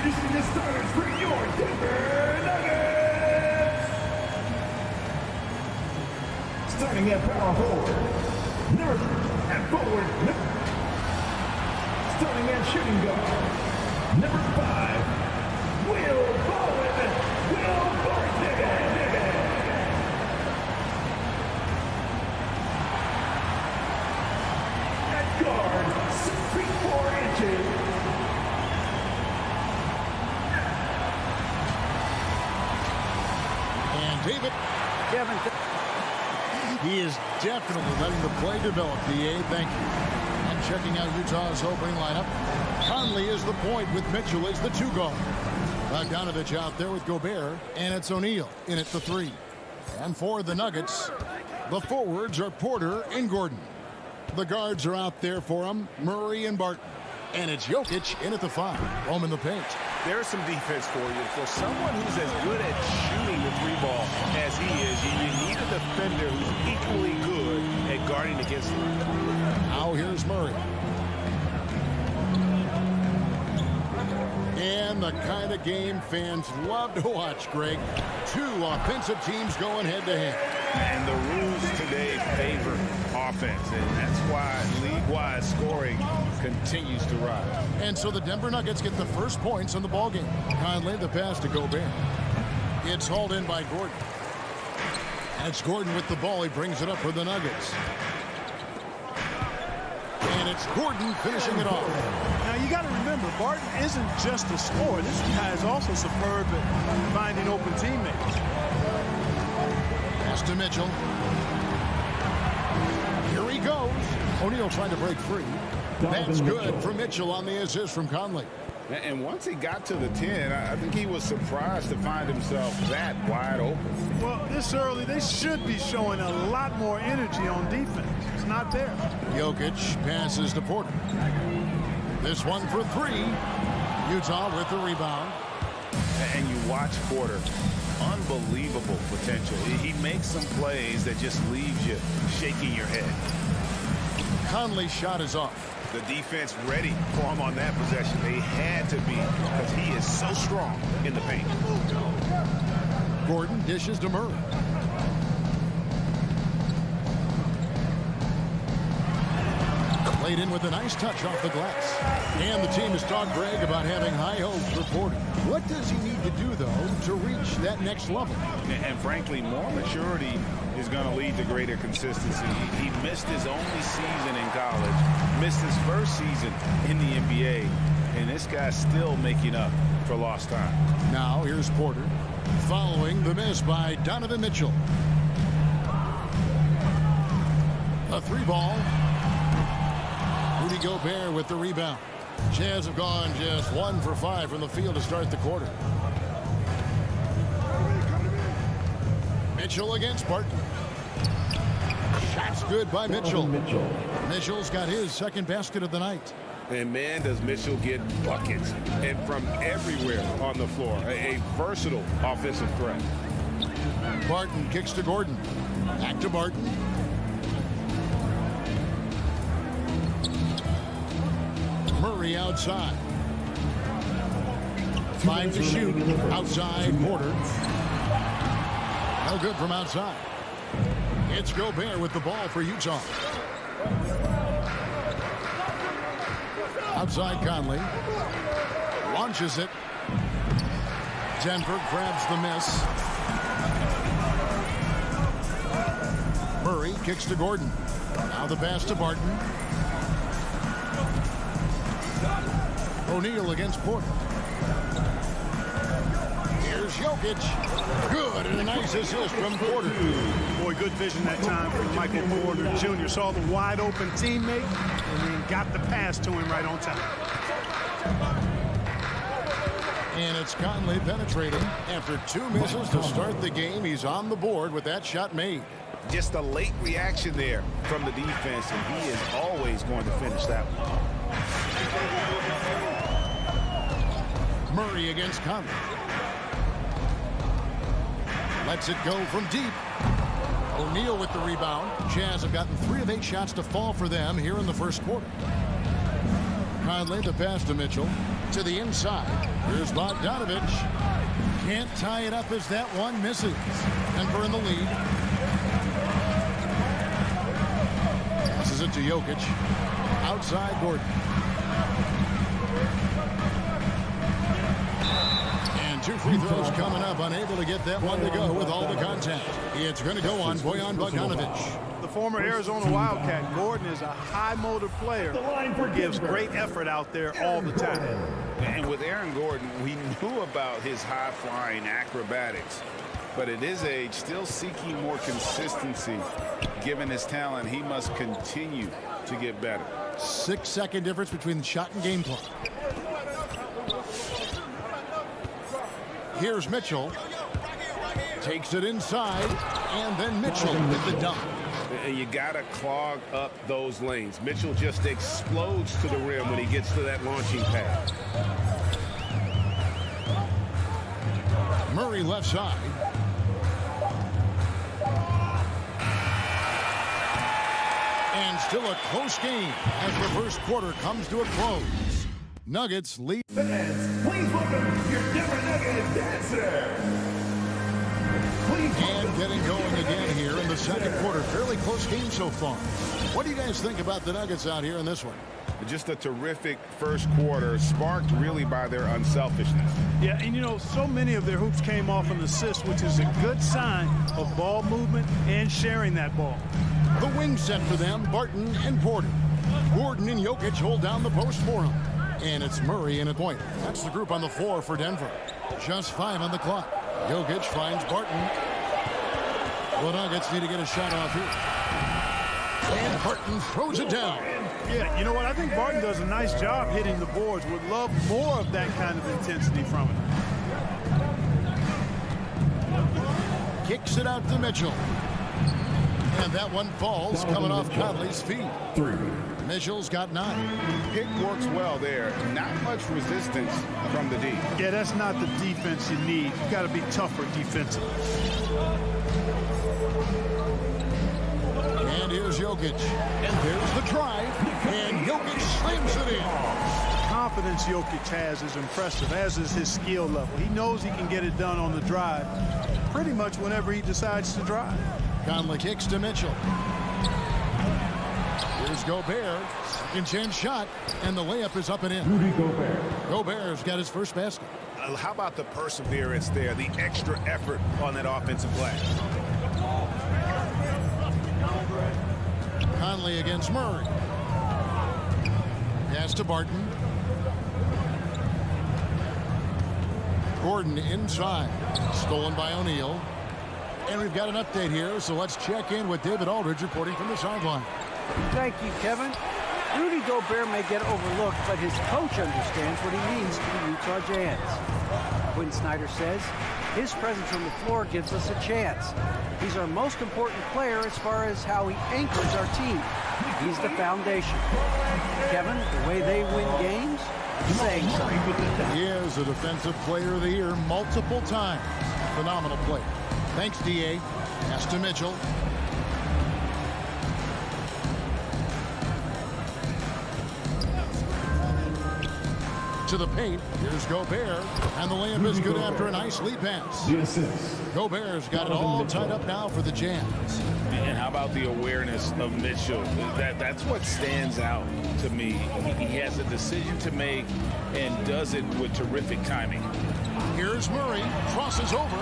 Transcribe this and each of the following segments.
Introducing the starters for your Denver Nuggets. Starting at power forward, number at forward. Starting at shooting guard, number 5, Will Barton. At guard, 6 feet 4 inches. David. Kevin. He is definitely letting the play develop, D.A. Thank you. And checking out Utah's opening lineup. Conley is the point with Mitchell as the 2 guard. Bogdanovich out there with Gobert, and it's O'Neal in at the 3. And for the Nuggets, the forwards are Porter and Gordon. The guards are out there for them, Murray and Barton. And it's Jokic in at the 5, roaming the paint. There's some defense for you. For someone who's as good at shooting the 3-ball as he is, you need a defender who's equally good at guarding against him. Now here's Murray. And the kind of game fans love to watch, Greg. 2 offensive teams going head-to-head. And the rules today favor offense, and that's why league-wide scoring continues to rise. And so the Denver Nuggets get the first points on the ballgame. Conley the pass to Gobert. It's hauled in by Gordon. And it's Gordon with the ball. He brings it up for the Nuggets. And it's Gordon finishing it off. Now you got to remember, Barton isn't just a scorer. This guy is also superb at finding open teammates. Pass to Mitchell. Here he goes. O'Neal trying to break free. That's good for Mitchell on the assist from Conley. And once he got to the 10, I think he was surprised to find himself that wide open. Well, this early, they should be showing a lot more energy on defense. It's not there. Jokic passes to Porter. This one for 3. Utah with the rebound. And you watch Porter. Unbelievable potential. He makes some plays that just leaves you shaking your head. Conley's shot is off. The defense ready for him on that possession. They had to be, because he is so strong in the paint. Gordon dishes to Murray. Played in with a nice touch off the glass. And the team has talked, Greg, about having high hopes for Porter. What does he need to do, though, to reach that next level? And frankly, more maturity is going to lead to greater consistency. He missed his only season in college, missed his first season in the NBA, and this guy's still making up for lost time. Now here's Porter following the miss by Donovan Mitchell. A 3-ball. Rudy Gobert with the rebound. Jazz have gone just 1 for 5 from the field to start the quarter. Mitchell against Barton. Shots good by Mitchell. Mitchell's got his second basket of the night. And man, does Mitchell get buckets, and from everywhere on the floor. A versatile offensive threat. Barton kicks to Gordon. Back to Barton. Murray outside. 5 to shoot. Outside Porter. No good from outside. It's Gobert with the ball for Utah. Outside Conley. Launches it. Denver grabs the miss. Murray kicks to Gordon. Now the pass to Barton. O'Neal against Porter. Here's Jokic. Good, and a nice assist from Porter. Boy, good vision that time from Michael Porter Jr. Saw the wide open teammate and then got the pass to him right on time. And it's Conley penetrating. After 2 misses to start the game, he's on the board with that shot made. Just a late reaction there from the defense, and he is always going to finish that one. Murray against Conley. Lets it go from deep. O'Neal with the rebound. Jazz have gotten 3 of 8 shots to fall for them here in the first quarter. Conley the pass to Mitchell. To the inside. Here's Bogdanovich. Can't tie it up as that one misses. Denver in the lead. Passes it to Jokic. Outside Gordon. And 2 free throws coming up. Unable to get that one to go with all the contact. It's going to go on Bojan Bogdanovich. The former Arizona Wildcat, Gordon, is a high-motor player who gives great effort out there all the time. And with Aaron Gordon, we knew about his high-flying acrobatics. But at his age, still seeking more consistency. Given his talent, he must continue to get better. 6-second difference between the shot and game clock. Here's Mitchell. Takes it inside, and then Mitchell with the dunk. And you got to clog up those lanes. Mitchell just explodes to the rim when he gets to that launching pad. Murray left side. And still a close game as the first quarter comes to a close. Nuggets lead. Fans, please welcome your Denver Nuggets dancer. And getting going again here in the second quarter. Fairly close game so far. What do you guys think about the Nuggets out here in this one? Just a terrific first quarter, sparked really by their unselfishness. Yeah, and you know, so many of their hoops came off an assist, which is a good sign of ball movement and sharing that ball. The wing set for them, Barton and Porter. Gordon and Jokic hold down the post for him. And it's Murray in a point. That's the group on the floor for Denver. Just 5 on the clock. Jokic finds Barton. The Nuggets need to get a shot off here. And Barton throws it down. Yeah, you know what? I think Barton does a nice job hitting the boards. Would love more of that kind of intensity from him. Kicks it out to Mitchell. And that one falls coming off Conley's feet. 3. Mitchell's got 9. Pick works well there. Not much resistance from the D. Yeah, that's not the defense you need. You got to be tougher defensively. And here's Jokic. And there's the drive. And Jokic slams it in. The confidence Jokic has is impressive, as is his skill level. He knows he can get it done on the drive pretty much whenever he decides to drive. Conley kicks to Mitchell. Here's Gobert. Second chance shot. And the layup is up and in. Rudy Gobert. Gobert's got his first basket. How about the perseverance there, the extra effort on that offensive play? Conley against Murray. Pass to Barton. Gordon inside. Stolen by O'Neal. And we've got an update here, so let's check in with David Aldridge reporting from the sideline. Thank you, Kevin. Rudy Gobert may get overlooked, but his coach understands what he means to the Utah Jazz. Quinn Snyder says, his presence on the floor gives us a chance. He's our most important player as far as how he anchors our team. He's the foundation. Kevin, the way they win games, saying something. He is a Defensive Player of the Year multiple times. Phenomenal player. Thanks, D.A. Pass to Mitchell. To the paint. Here's Gobert. And the layup is good after a nice lead pass. The assist. Gobert's got it all tied up now for the Jazz. And how about the awareness of Mitchell? That's what stands out to me. He has a decision to make and does it with terrific timing. Here's Murray. Crosses over.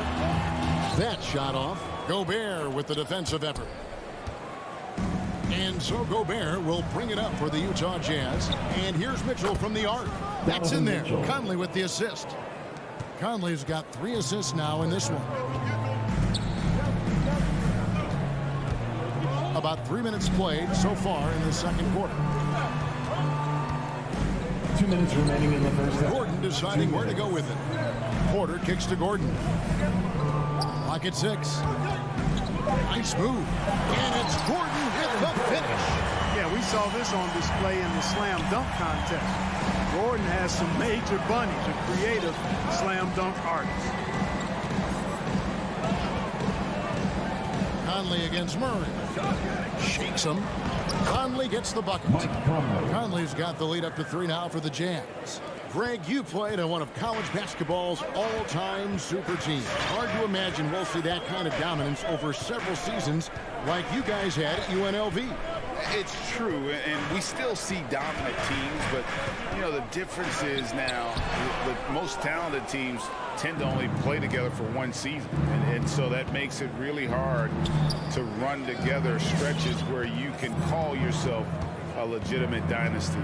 That shot off. Gobert with the defensive effort. And so Gobert will bring it up for the Utah Jazz. And here's Mitchell from the arc. That's in there. Conley with the assist. Conley's got 3 assists now in this one. About 3 minutes played so far in the second quarter. 2 minutes remaining in the first half. Gordon deciding where to go with it. Porter kicks to Gordon. Clock at 6. Nice move. And it's Gordon with the finish. Yeah, we saw this on display in the slam dunk contest. Gordon has some major bunnies, a creative slam dunk artist. Conley against Murray. Shakes him. Conley gets the bucket. Conley's got the lead up to 3 now for the Jazz. Greg, you played on one of college basketball's all-time super teams. Hard to imagine we'll see that kind of dominance over several seasons like you guys had at UNLV. It's true, and we still see dominant teams, but, you know, the difference is now the most talented teams tend to only play together for one season, and so that makes it really hard to run together stretches where you can call yourself a legitimate dynasty.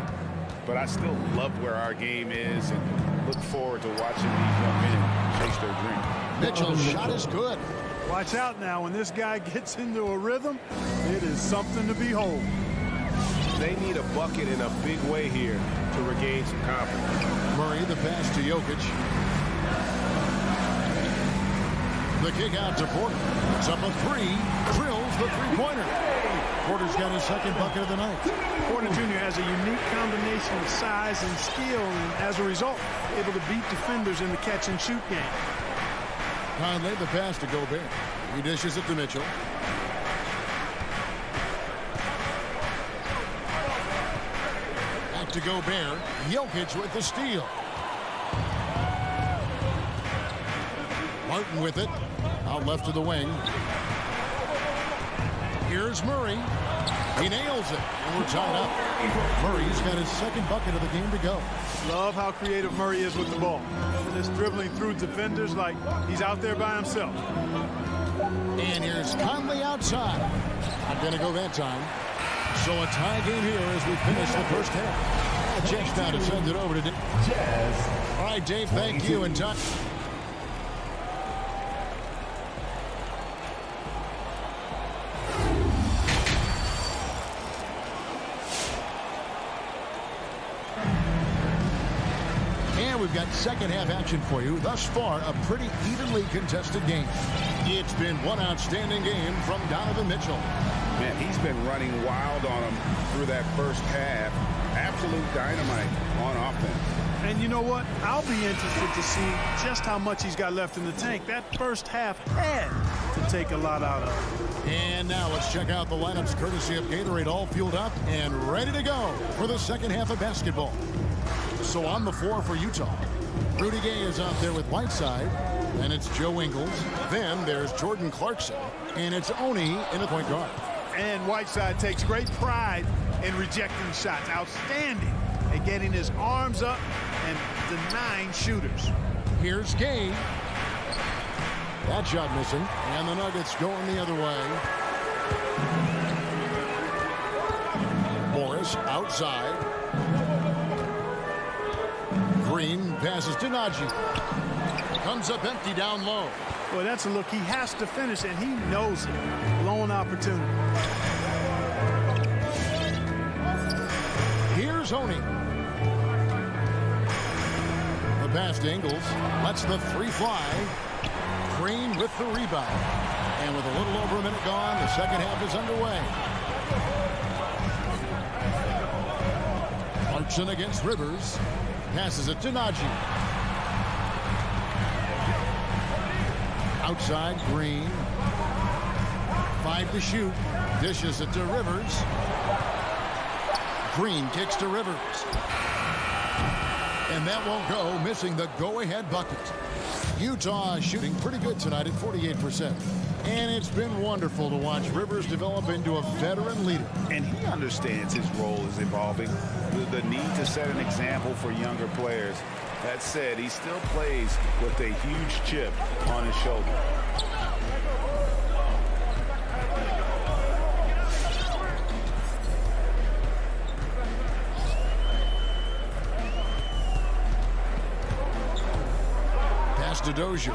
But I still love where our game is and look forward to watching these young men chase their dream. Mitchell's shot is good. Watch out now. When this guy gets into a rhythm, it is something to behold. They need a bucket in a big way here to regain some confidence. Murray, the pass to Jokic. The kick out to Porter. It's up a three. Drills the three-pointer. Porter's got his second bucket of the night. Porter Jr. has a unique combination of size and skill, and as a result, able to beat defenders in the catch-and-shoot game. Conley, the pass to Gobert. He dishes it to Mitchell. Back to Gobert. Jokic with the steal. Martin with it. Out left to the wing. Here's Murray. He nails it, and we're tied up. Murray's got his second bucket of the game to go. Love how creative Murray is with the ball. Just dribbling through defenders like he's out there by himself. And here's Conley outside. Not going to go that time. So a tie game here as we finish the first half. Jake's now to send it over to Dave. All right, Dave, thank you. And time. We've got second half action for you. Thus far, a pretty evenly contested game. It's been one outstanding game from Donovan Mitchell. Man, he's been running wild on him through that first half. Absolute dynamite on offense. And you know what? I'll be interested to see just how much he's got left in the tank. That first half had to take a lot out of it. And now let's check out the lineups courtesy of Gatorade, all fueled up and ready to go for the second half of basketball. So on the floor for Utah, Rudy Gay is out there with Whiteside, and it's Joe Ingles. Then there's Jordan Clarkson, and it's Oni in the point guard. And Whiteside takes great pride in rejecting shots. Outstanding at getting his arms up and denying shooters. Here's Gay. That shot missing, and the Nuggets going the other way. Morris outside. Green passes to Najee. Comes up empty down low. Well, that's a look he has to finish, and he knows it. Blown opportunity. Here's Oni. The pass to Ingles. Lets the three fly. Green with the rebound. And with a little over a minute gone, the second half is underway. Clarkson against Rivers. Passes it to Najee. Outside, Green. 5 to shoot. Dishes it to Rivers. Green kicks to Rivers. And that won't go, missing the go-ahead bucket. Utah shooting pretty good tonight at 48%. And it's been wonderful to watch Rivers develop into a veteran leader. And he understands his role is evolving. The need to set an example for younger players. That said, he still plays with a huge chip on his shoulder. Pass to Dozier.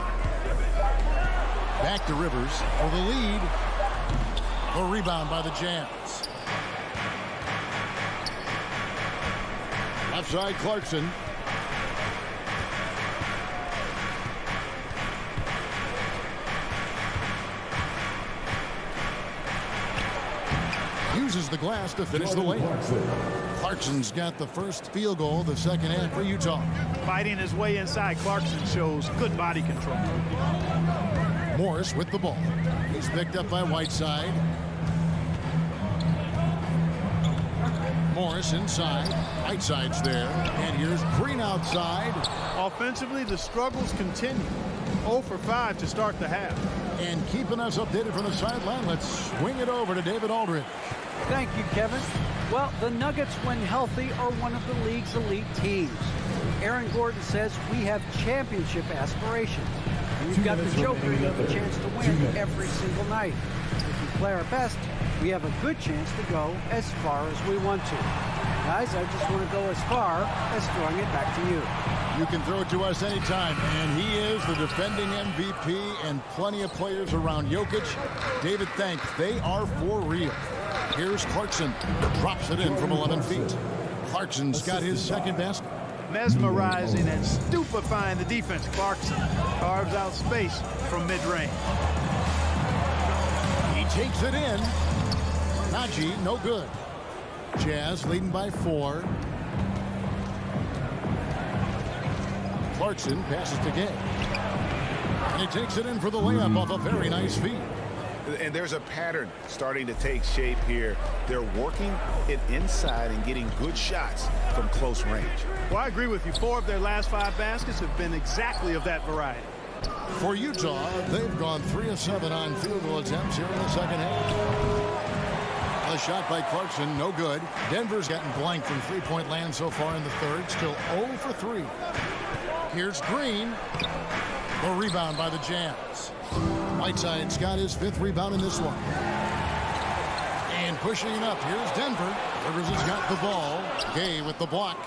Back to Rivers for the lead. A rebound by the Jazz. Left side, Clarkson. Uses the glass to finish the layup. Clarkson's got the first field goal of the second half for Utah. Fighting his way inside, Clarkson shows good body control. Morris with the ball. He's picked up by Whiteside. Morris inside. Whiteside's there. And here's Green outside. Offensively, the struggles continue. 0 for 5 to start the half. And keeping us updated from the sideline, let's swing it over to David Aldridge. Thank you, Kevin. Well, the Nuggets, when healthy, are one of the league's elite teams. Aaron Gordon says we have championship aspirations. We've got the Joker who have a chance to win every single night. If we play our best, we have a good chance to go as far as we want to. Guys, I just want to go as far as throwing it back to you. You can throw it to us anytime, and he is the defending MVP and plenty of players around Jokic. David, thanks. They are for real. Here's Clarkson. Drops it in from 11 feet. Clarkson's got his second basket. Mesmerizing and stupefying the defense. Clarkson carves out space from mid-range. He takes it in. Najee, no good. Jazz leading by 4. Clarkson passes to Gay. And he takes it in for the layup off a very nice feed. And there's a pattern starting to take shape here. They're working it inside and getting good shots from close range. Well, I agree with you. 4 of their last 5 baskets have been exactly of that variety. For Utah, they've gone 3 of 7 on field goal attempts here in the second half. A shot by Clarkson, no good. Denver's gotten blank from three-point land so far in the third. Still 0 for 3. Here's Green. The rebound by the Jazz. Whiteside's got his 5th rebound in this one. And pushing it up, here's Denver. Rivers has got the ball. Gay with the block.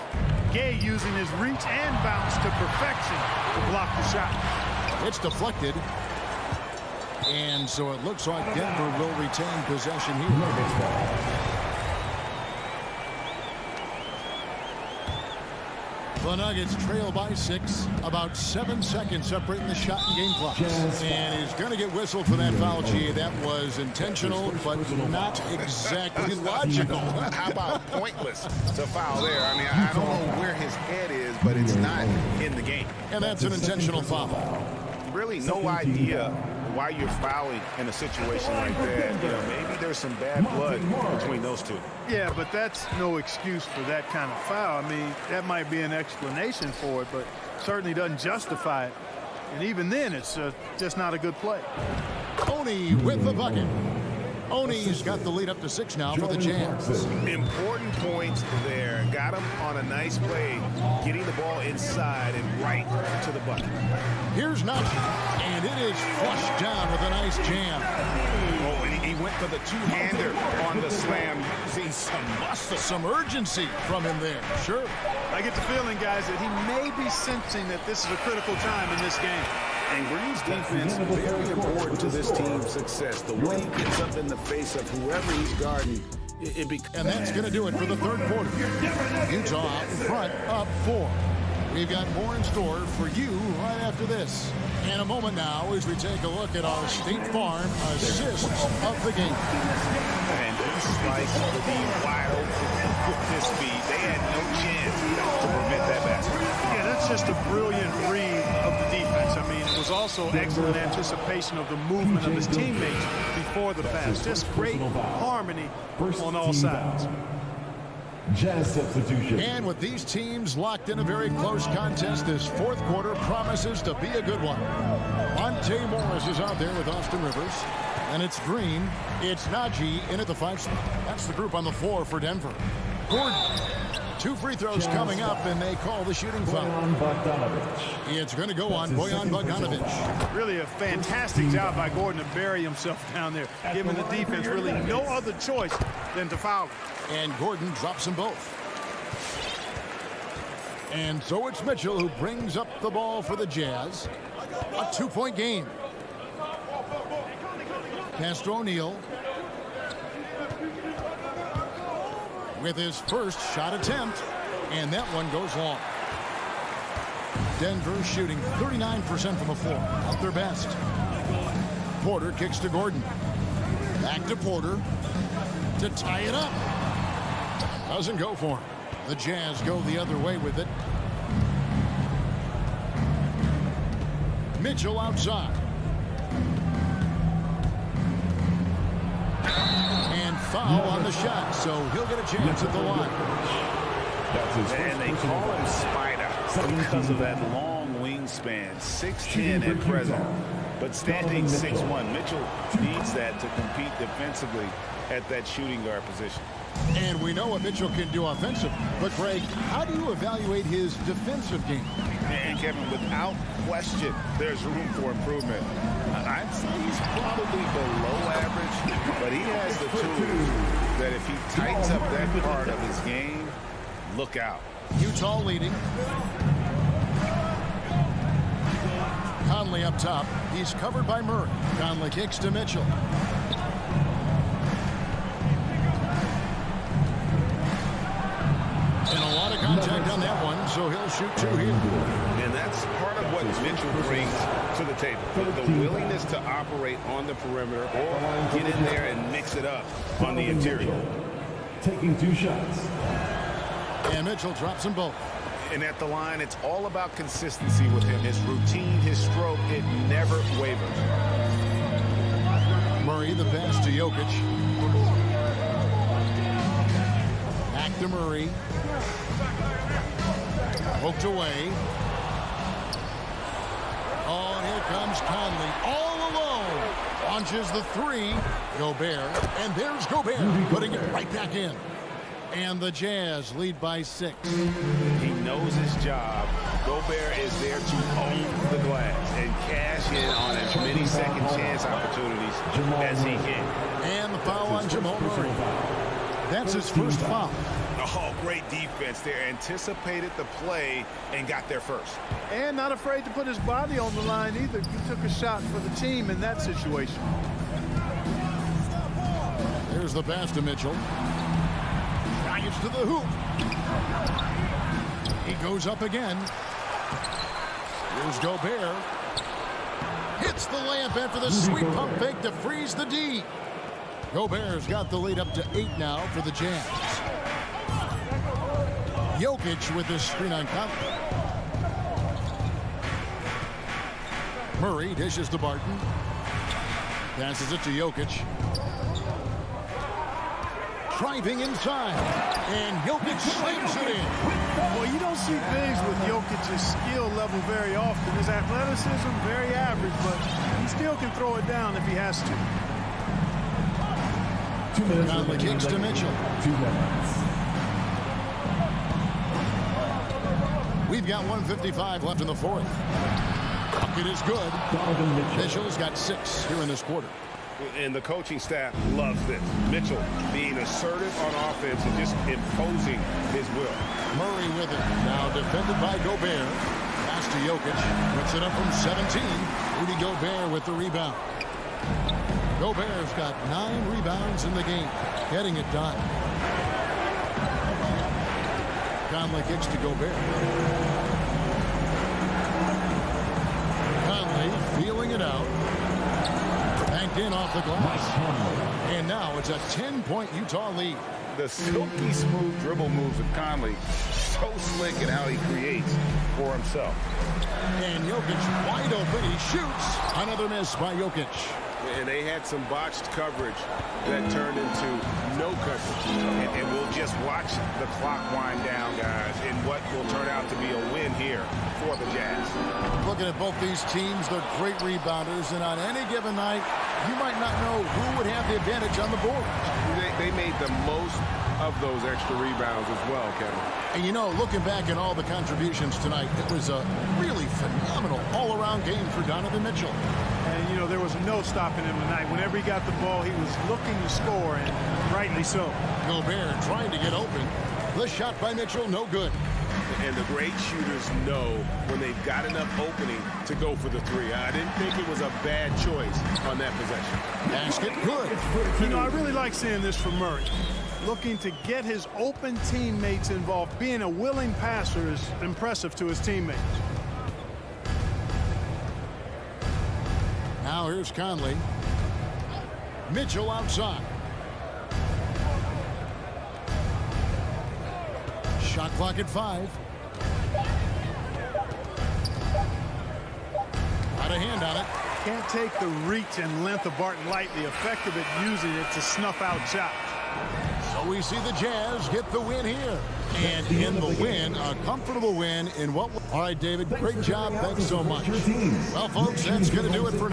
Gay using his reach and bounce to perfection to block the shot. It's deflected. And so it looks like Denver will retain possession here. The Nuggets trail by 6. About 7 seconds separating the shot and game clock. And he's going to get whistled for that foul, G. That was intentional, but not exactly logical. How about pointless to foul there? I mean, I don't know where his head is, but it's not in the game. And that's an intentional foul. Really no idea why you're fouling in a situation like that. You know, maybe there's some bad blood between those two. Yeah, but that's no excuse for that kind of foul. I mean, that might be an explanation for it, but certainly doesn't justify it. And even then, it's just not a good play. Oni with the bucket. Oni's got the lead up to 6 now for the Jazz. Important points there. Got him on a nice play, getting the ball inside and right to the bucket. Here's Najee, and it is flushed down with a nice jam. Oh, and he went for the two-hander on the slam. See some muscle. Some urgency from him there. Sure. I get the feeling, guys, that he may be sensing that this is a critical time in this game. And Green's defense very important to this team's success. The way he gets up in the face of whoever he's guarding, and that's going to do it for the third quarter. Utah out in front, up 4. We've got more in store for you right after this. In a moment now as we take a look at our State Farm assists of the game. And despite being wide open with this speed, they had no chance to prevent that basket. Yeah, that's just a brilliant read of the defense. I mean, it was also excellent anticipation of the movement of his teammates before the pass. Just great harmony on all sides. Jazz substitution. And with these teams locked in a very close contest, this fourth quarter promises to be a good one. Monte Morris is out there with Austin Rivers. And it's Green. It's Najee in at the 5 spot. That's the group on the floor for Denver. Gordon. 2 free throws coming up, and they call the shooting foul. It's going to go on Bojan Bogdanovic. Really a fantastic job by Gordon to bury himself down there, giving the defense really no other choice than to foul him. And Gordon drops them both. And so it's Mitchell who brings up the ball for the Jazz. A 2-point game. Pass to O'Neal. With his first shot attempt, and that one goes long. Denver shooting 39% from the floor, at their best. Porter kicks to Gordon. Back to Porter to tie it up. Doesn't go for him. The Jazz go the other way with it. Mitchell outside. And foul on the shot, so he'll get a chance at the line. And they call him Spider because of that long wingspan, 6'10" at present, but standing 6'1". Mitchell needs that to compete defensively at that shooting guard position. And we know what Mitchell can do offensive. But, Greg, how do you evaluate his defensive game? And, Kevin, without question, there's room for improvement. I'd say he's probably below average, but he has the tools that if he tightens up that part of his game, look out. Utah leading. Conley up top. He's covered by Murray. Conley kicks to Mitchell. And a lot of contact on that one, so he'll shoot two here. And that's part of what Mitchell brings to the table. The willingness to operate on the perimeter or get in there and mix it up on the interior. Taking 2 shots. And Mitchell drops them both. And at the line, it's all about consistency with him. His routine, his stroke, it never wavers. Murray, the pass to Jokic. Back to Murray. Poked away. Oh, and here comes Conley. All alone. Launches the 3. Gobert. And there's Gobert putting it right back in. And the Jazz lead by 6. He knows his job. Gobert is there to own the glass and cash in on as many second chance opportunities as he can. And the foul on Jamal Murray. That's his first foul. Oh, great defense there. Anticipated the play and got there first. And not afraid to put his body on the line either. He took a shot for the team in that situation. Here's the pass to Mitchell. Drives to the hoop. He goes up again. Here's Gobert. Hits the layup after the sweet pump fake to freeze the D. Gobert's got the lead up to 8 now for the Jazz. Jokic with this screen on Conley. Murray dishes to Barton. Passes it to Jokic. Driving inside. And Jokic slams it in. Well, you don't see bigs with Jokic's skill level very often. His athleticism, very average, but he still can throw it down if he has to. 2 minutes. Conley kicks to Mitchell. 2 minutes. We've got 1:55 left in the 4th. Bucket is good. Mitchell's got 6 here in this quarter. And the coaching staff loves this. Mitchell being assertive on offense and just imposing his will. Murray with it. Now defended by Gobert. Pass to Jokic. Puts it up from 17. Rudy Gobert with the rebound. Gobert's got 9 rebounds in the game. Getting it done. Conley kicks to Gobert. Conley feeling it out. Banked in off the glass. And now it's a 10-point Utah lead. The silky smooth dribble moves of Conley, so slick in how he creates for himself. And Jokic wide open. He shoots. Another miss by Jokic. And they had some botched coverage that turned into no coverage. And we'll just watch the clock wind down, guys, in what will turn out to be a win here for the Jazz. Looking at both these teams, they're great rebounders, and on any given night, you might not know who would have the advantage on the board. They made the most of those extra rebounds as well, Kevin. And you know, looking back at all the contributions tonight, it was a really phenomenal all-around game for Donovan Mitchell. And, you know, there was no stopping him tonight. Whenever he got the ball, he was looking to score, and rightly so. Gobert trying to get open. The shot by Mitchell, no good. And the great shooters know when they've got enough opening to go for the 3. I didn't think it was a bad choice on that possession. Basket good. You know, I really like seeing this from Murray. Looking to get his open teammates involved. Being a willing passer is impressive to his teammates. Now here's Conley. Mitchell outside. Shot clock at 5. Got a hand on it. Can't take the reach and length of Barton lightly. Effective at using it to snuff out shots. So we see the Jazz get the win here. And in the win, a comfortable win in what... All right, David, great job. Thanks so much. Well, folks, that's going to do it for...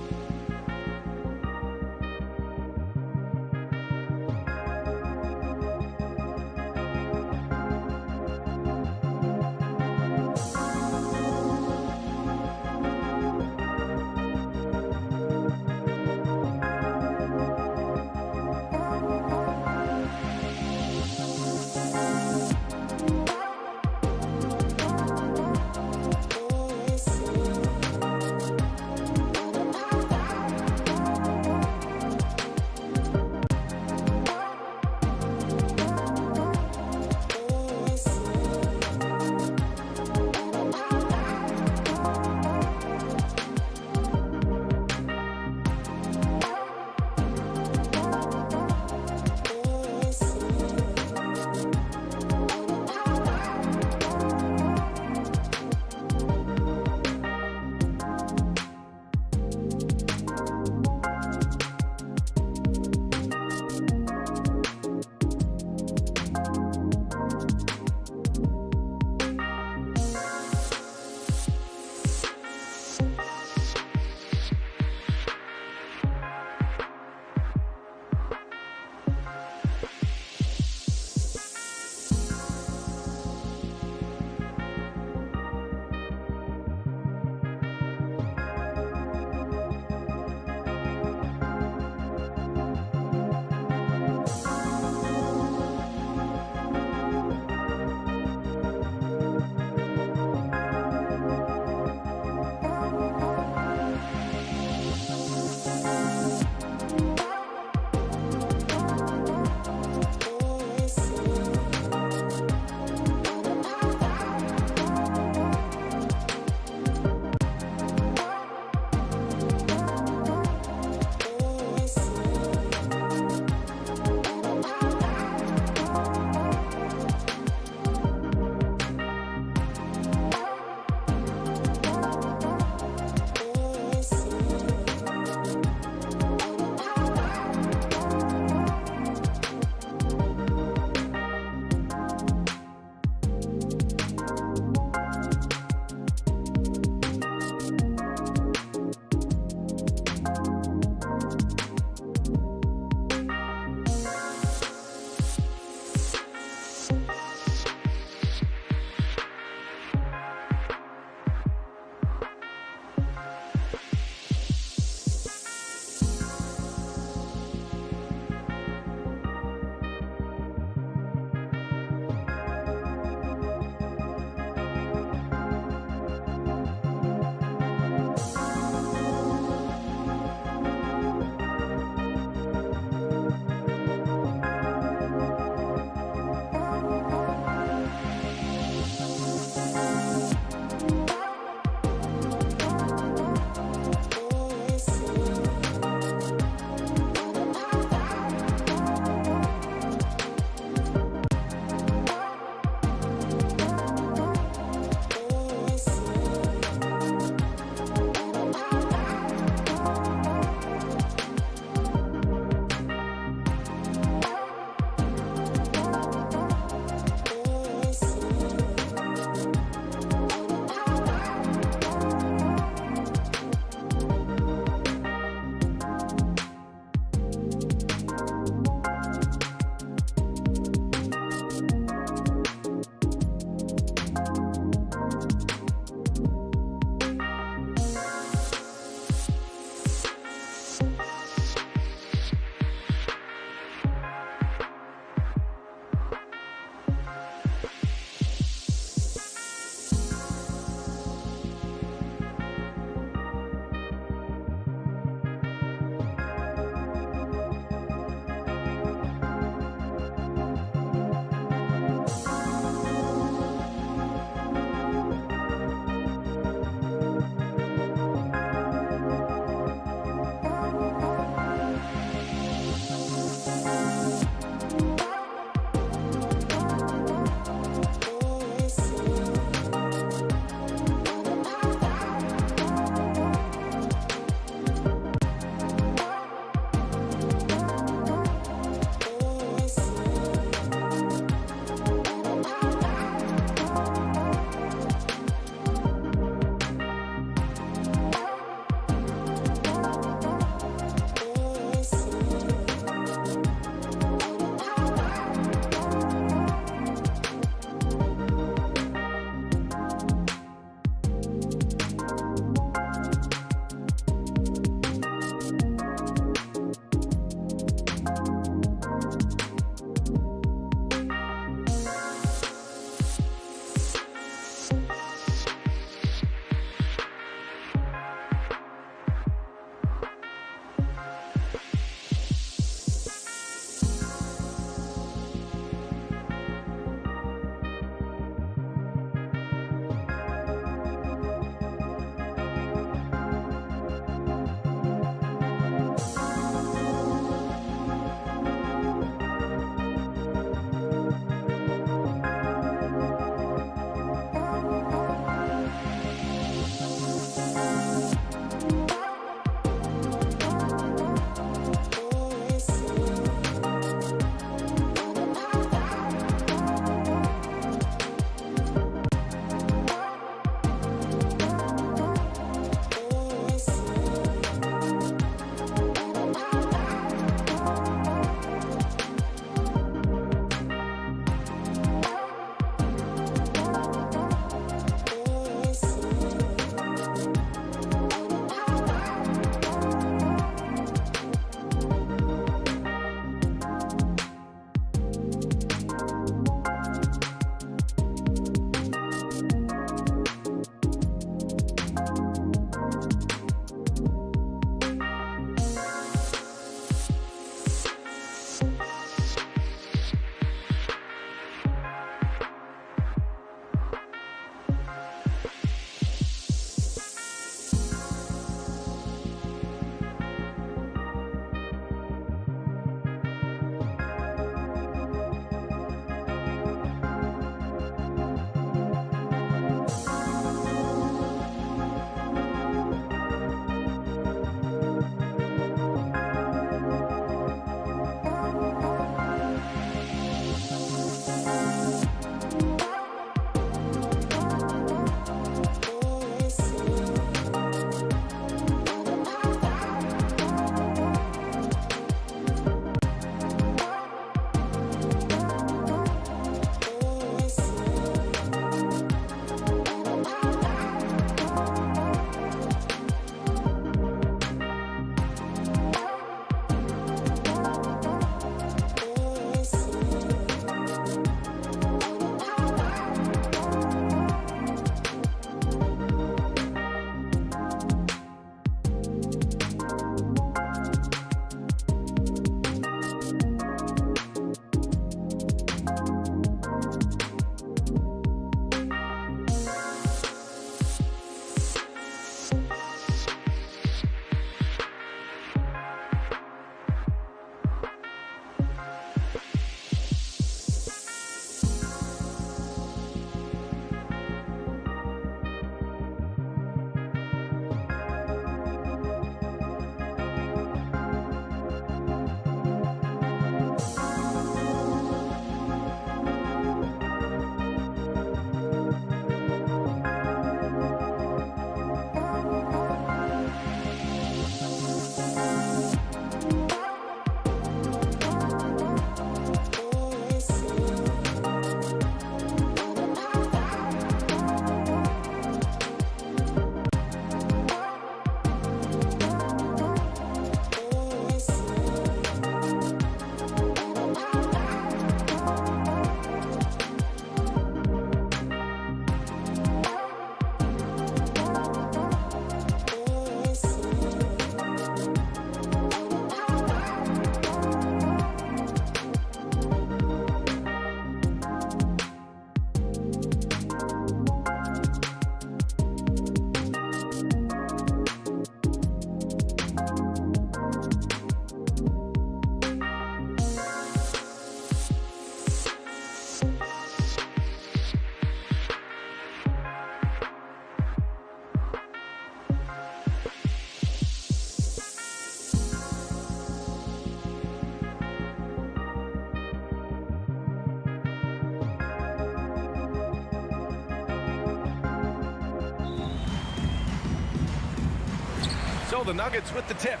So the Nuggets with the tip.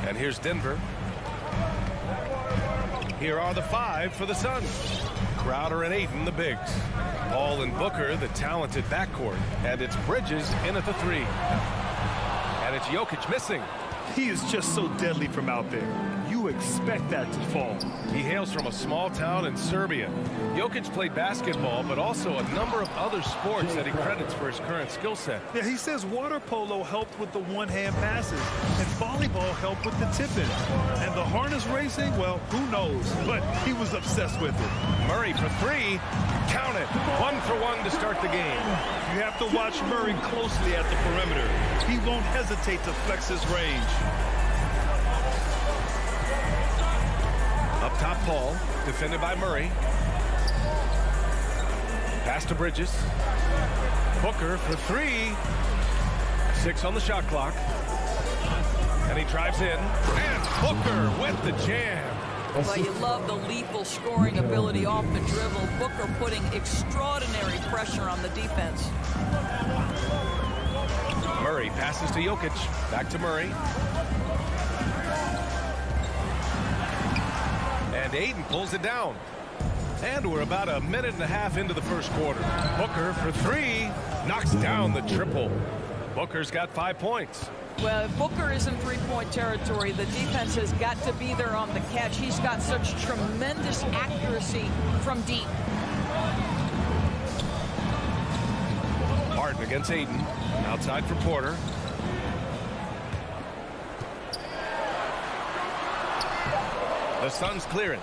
And here's Denver. Here are the 5 for the Suns. Crowder and Ayton, the bigs. Paul and Booker, the talented backcourt. And it's Bridges in at the 3. And it's Jokic missing. He is just so deadly from out there. You expect that to fall. He hails from a small town in Serbia. Jokic played basketball, but also a number of other sports that he credits for his current skill set. Yeah, he says water polo helped with the one-hand passes, and volleyball helped with the tipping. And the harness racing, well, who knows? But he was obsessed with it. Murray for 3. Count it. 1 for 1 to start the game. You have to watch Murray closely at the perimeter. He won't hesitate to flex his range. Up top, Paul, defended by Murray. Pass to Bridges. Booker for 3. 6 on the shot clock. And he drives in. And Booker with the jam. Well, you love the lethal scoring ability off the dribble. Booker putting extraordinary pressure on the defense. Murray passes to Jokic. Back to Murray. And Ayton pulls it down. And we're about a minute and a half into the first quarter. Booker for 3. Knocks down the triple. Booker's got 5 points. Well, if Booker is in three-point territory, the defense has got to be there on the catch. He's got such tremendous accuracy from deep. Harden against Ayton. Outside for Porter. The Suns clearing.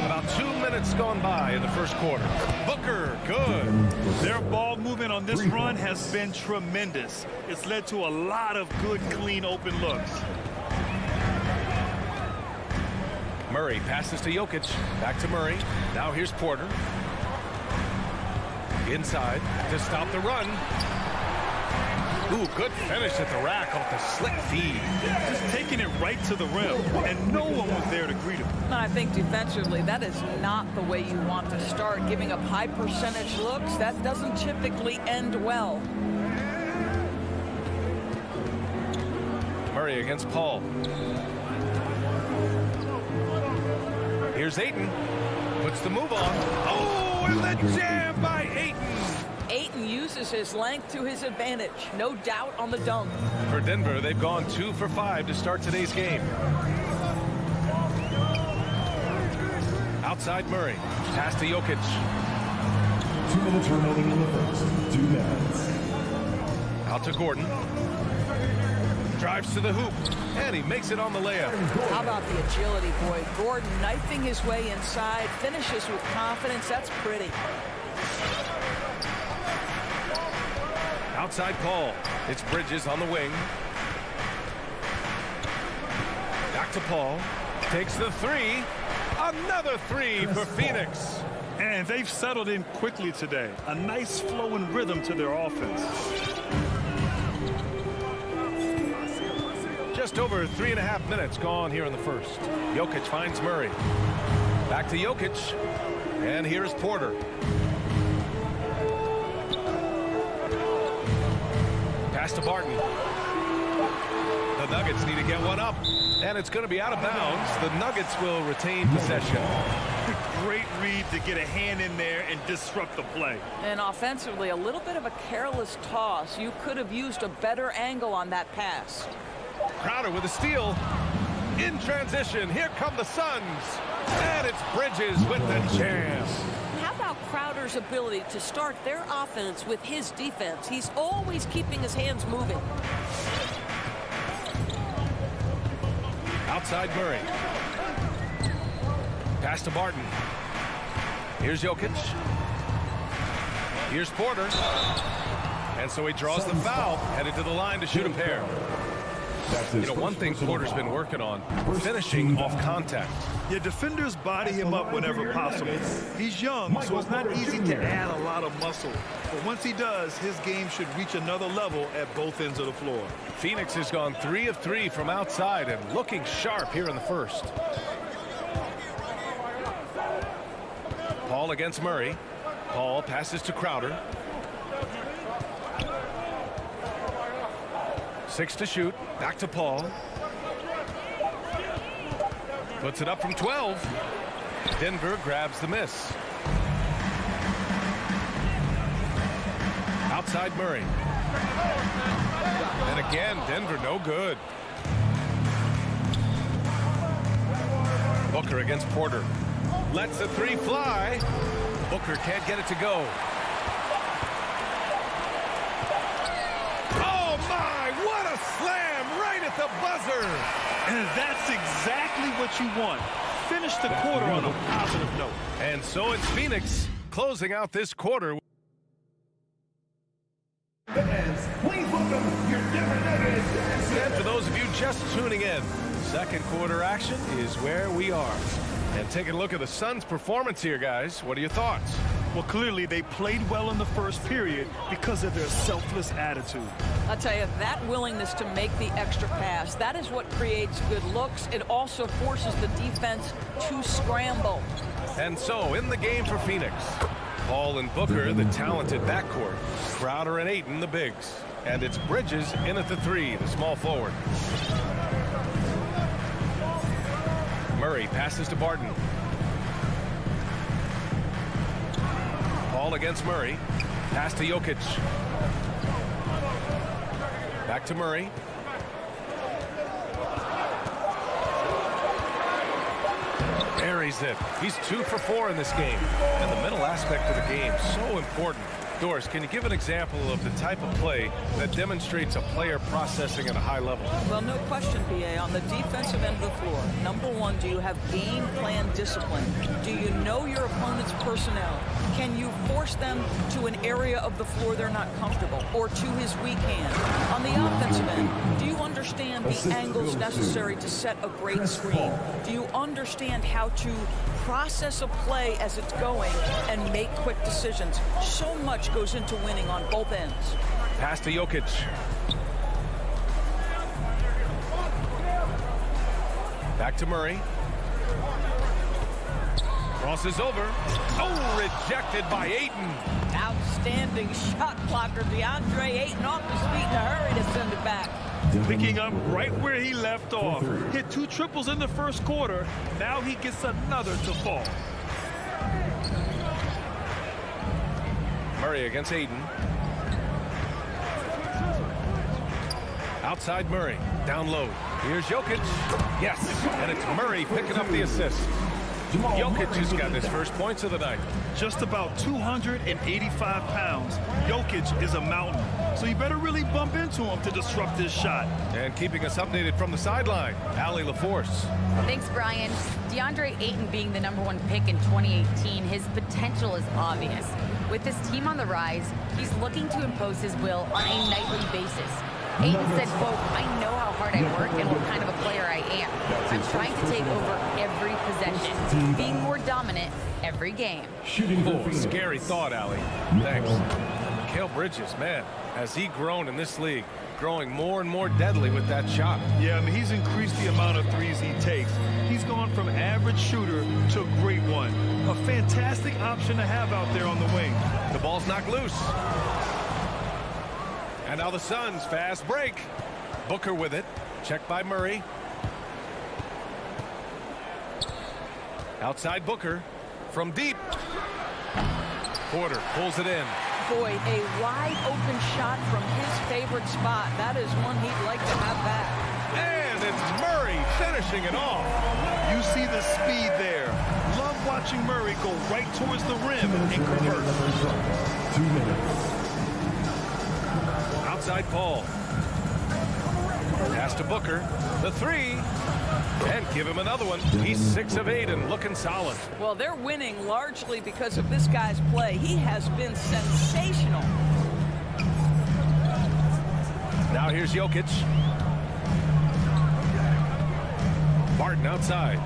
About 2 minutes gone by in the first quarter. Booker, good. Their ball movement on this run has been tremendous. It's led to a lot of good, clean, open looks. Murray passes to Jokic. Back to Murray. Now here's Porter. Inside to stop the run. Ooh, good finish at the rack off the slick feed. Just taking it right to the rim, and no one was there to greet him. I think defensively, that is not the way you want to start. Giving up high percentage looks, that doesn't typically end well. Murray against Paul. Here's Ayton. Puts the move on. Oh, and the jam by Ayton. Ayton uses his length to his advantage. No doubt on the dunk. For Denver, they've gone 2 for 5 to start today's game. Outside Murray. Pass to Jokic. 2 minutes remaining in the first. 2 minutes. Out to Gordon. Drives to the hoop. And he makes it on the layup. How about the agility, boy? Gordon knifing his way inside. Finishes with confidence. That's pretty. Outside Paul. It's Bridges on the wing. Back to Paul. Takes the 3. Another 3 for Phoenix. And they've settled in quickly today. A nice flowing rhythm to their offense. Just over 3.5 minutes gone here in the first. Jokic finds Murray. Back to Jokic. And here's Porter. Pass to Barton. The Nuggets need to get one up. And it's going to be out of bounds. The Nuggets will retain possession. Great read to get a hand in there and disrupt the play. And offensively, a little bit of a careless toss. You could have used a better angle on that pass. Crowder with a steal. In transition, here come the Suns. And it's Bridges with the jam. How about Crowder's ability to start their offense with his defense? He's always keeping his hands moving. Outside Murray. Pass to Barton. Here's Jokic. Here's Porter. And so he draws the foul, headed to the line to shoot a pair. You know, one thing Porter's been working on, finishing off contact. Yeah, defenders body him up whenever possible. He's young, so it's not easy to add a lot of muscle. But once he does, his game should reach another level at both ends of the floor. Phoenix has gone 3 of 3 from outside and looking sharp here in the first. Paul against Murray. Paul passes to Crowder. 6 to shoot. Back to Paul. Puts it up from 12. Denver grabs the miss. Outside Murray. And again, Denver no good. Booker against Porter. Lets the 3 fly. Booker can't get it to go. Oh my, what a slam right at the buzzer. And that's exactly what you want. Finish the quarter on a positive note. And so it's Phoenix closing out this quarter. Fans, please welcome your Denver Nuggets. And for those of you just tuning in, second quarter action is where we are. And taking a look at the Suns' performance here, guys. What are your thoughts? Well, clearly they played well in the first period because of their selfless attitude. I'll tell you, that willingness to make the extra pass, that is what creates good looks. It also forces the defense to scramble. And so, in the game for Phoenix, Paul and Booker, the talented backcourt. Crowder and Ayton, the bigs. And it's Bridges in at the 3, the small forward. Murray passes to Barton. Paul against Murray. Pass to Jokic. Back to Murray. Buries it. He's 2 for 4 in this game. And the mental aspect of the game, so important. Doris, can you give an example of the type of play that demonstrates a player processing at a high level? Well, no question, BA. On the defensive end of the floor, number one, do you have game plan discipline? Do you know your opponent's personnel? Can you force them to an area of the floor they're not comfortable or to his weak hand? On the offensive end, do you understand the angles necessary to set a great screen? Do you understand how to process a play as it's going and make quick decisions? So much goes into winning on both ends. Pass to Jokic. Back to Murray. Crosses over. Oh, rejected by Ayton. Outstanding shot blocker. DeAndre Ayton off his feet in a hurry to send it back. Picking up right where he left off. Hit 2 triples in the first quarter. Now he gets another to fall. Murray against Ayton. Outside Murray. Down low. Here's Jokic. Yes. And it's Murray picking up the assist. Jokic has got his first points of the night. Just about 285 pounds. Jokic is a mountain. So you better really bump into him to disrupt his shot. And keeping us updated from the sideline, Allie LaForce. Thanks, Brian. DeAndre Ayton being the #1 pick in 2018, his potential is obvious. With his team on the rise, he's looking to impose his will on a nightly basis. Ayton said, quote, "I know how hard I work and what kind of a player I am. I'm trying to take over every possession, being more dominant every game." Oh, scary thought, Allie. Thanks. Mikal Bridges, man, has he grown in this league? Growing more and more deadly with that shot. Yeah, I mean, he's increased the amount of threes he takes. He's gone from average shooter to a great one. A fantastic option to have out there on the wing. The ball's knocked loose. And now the Suns, fast break. Booker with it. Checked by Murray. Outside Booker. From deep. Porter pulls it in. Boy, a wide open shot from his favorite spot. That is one he'd like to have back. And it's Murray finishing it off. You see the speed there. Love watching Murray go right towards the rim and convert. 2 minutes. Outside Paul. Pass to Booker. The 3. And give him another one. He's 6 of 8 and looking solid. Well, they're winning largely because of this guy's play. He has been sensational. here's Jokic. Barton outside.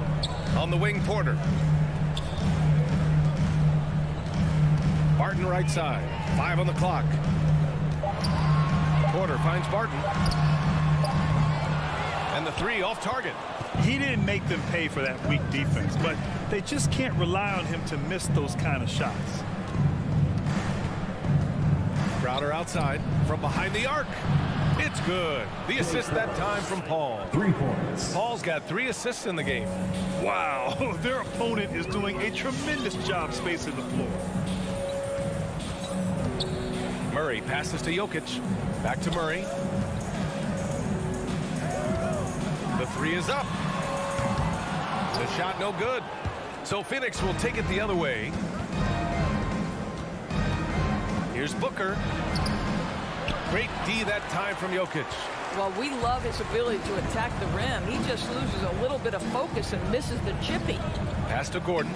On the wing, Porter. Barton right side. 5 on the clock. Porter finds Barton. And the 3 off target. He didn't make them pay for that weak defense, but they just can't rely on him to miss those kind of shots. Crowder outside from behind the arc. It's good. The assist that time from Paul. 3 points. Paul's got 3 assists in the game. Wow, their opponent is doing a tremendous job spacing the floor. Murray passes to Jokic. Back to Murray. The 3 is up. The shot no good. So Phoenix will take it the other way. Here's Booker. Great D that time from Jokic. Well, we love his ability to attack the rim. He just loses a little bit of focus and misses the chippy. Pass to Gordon.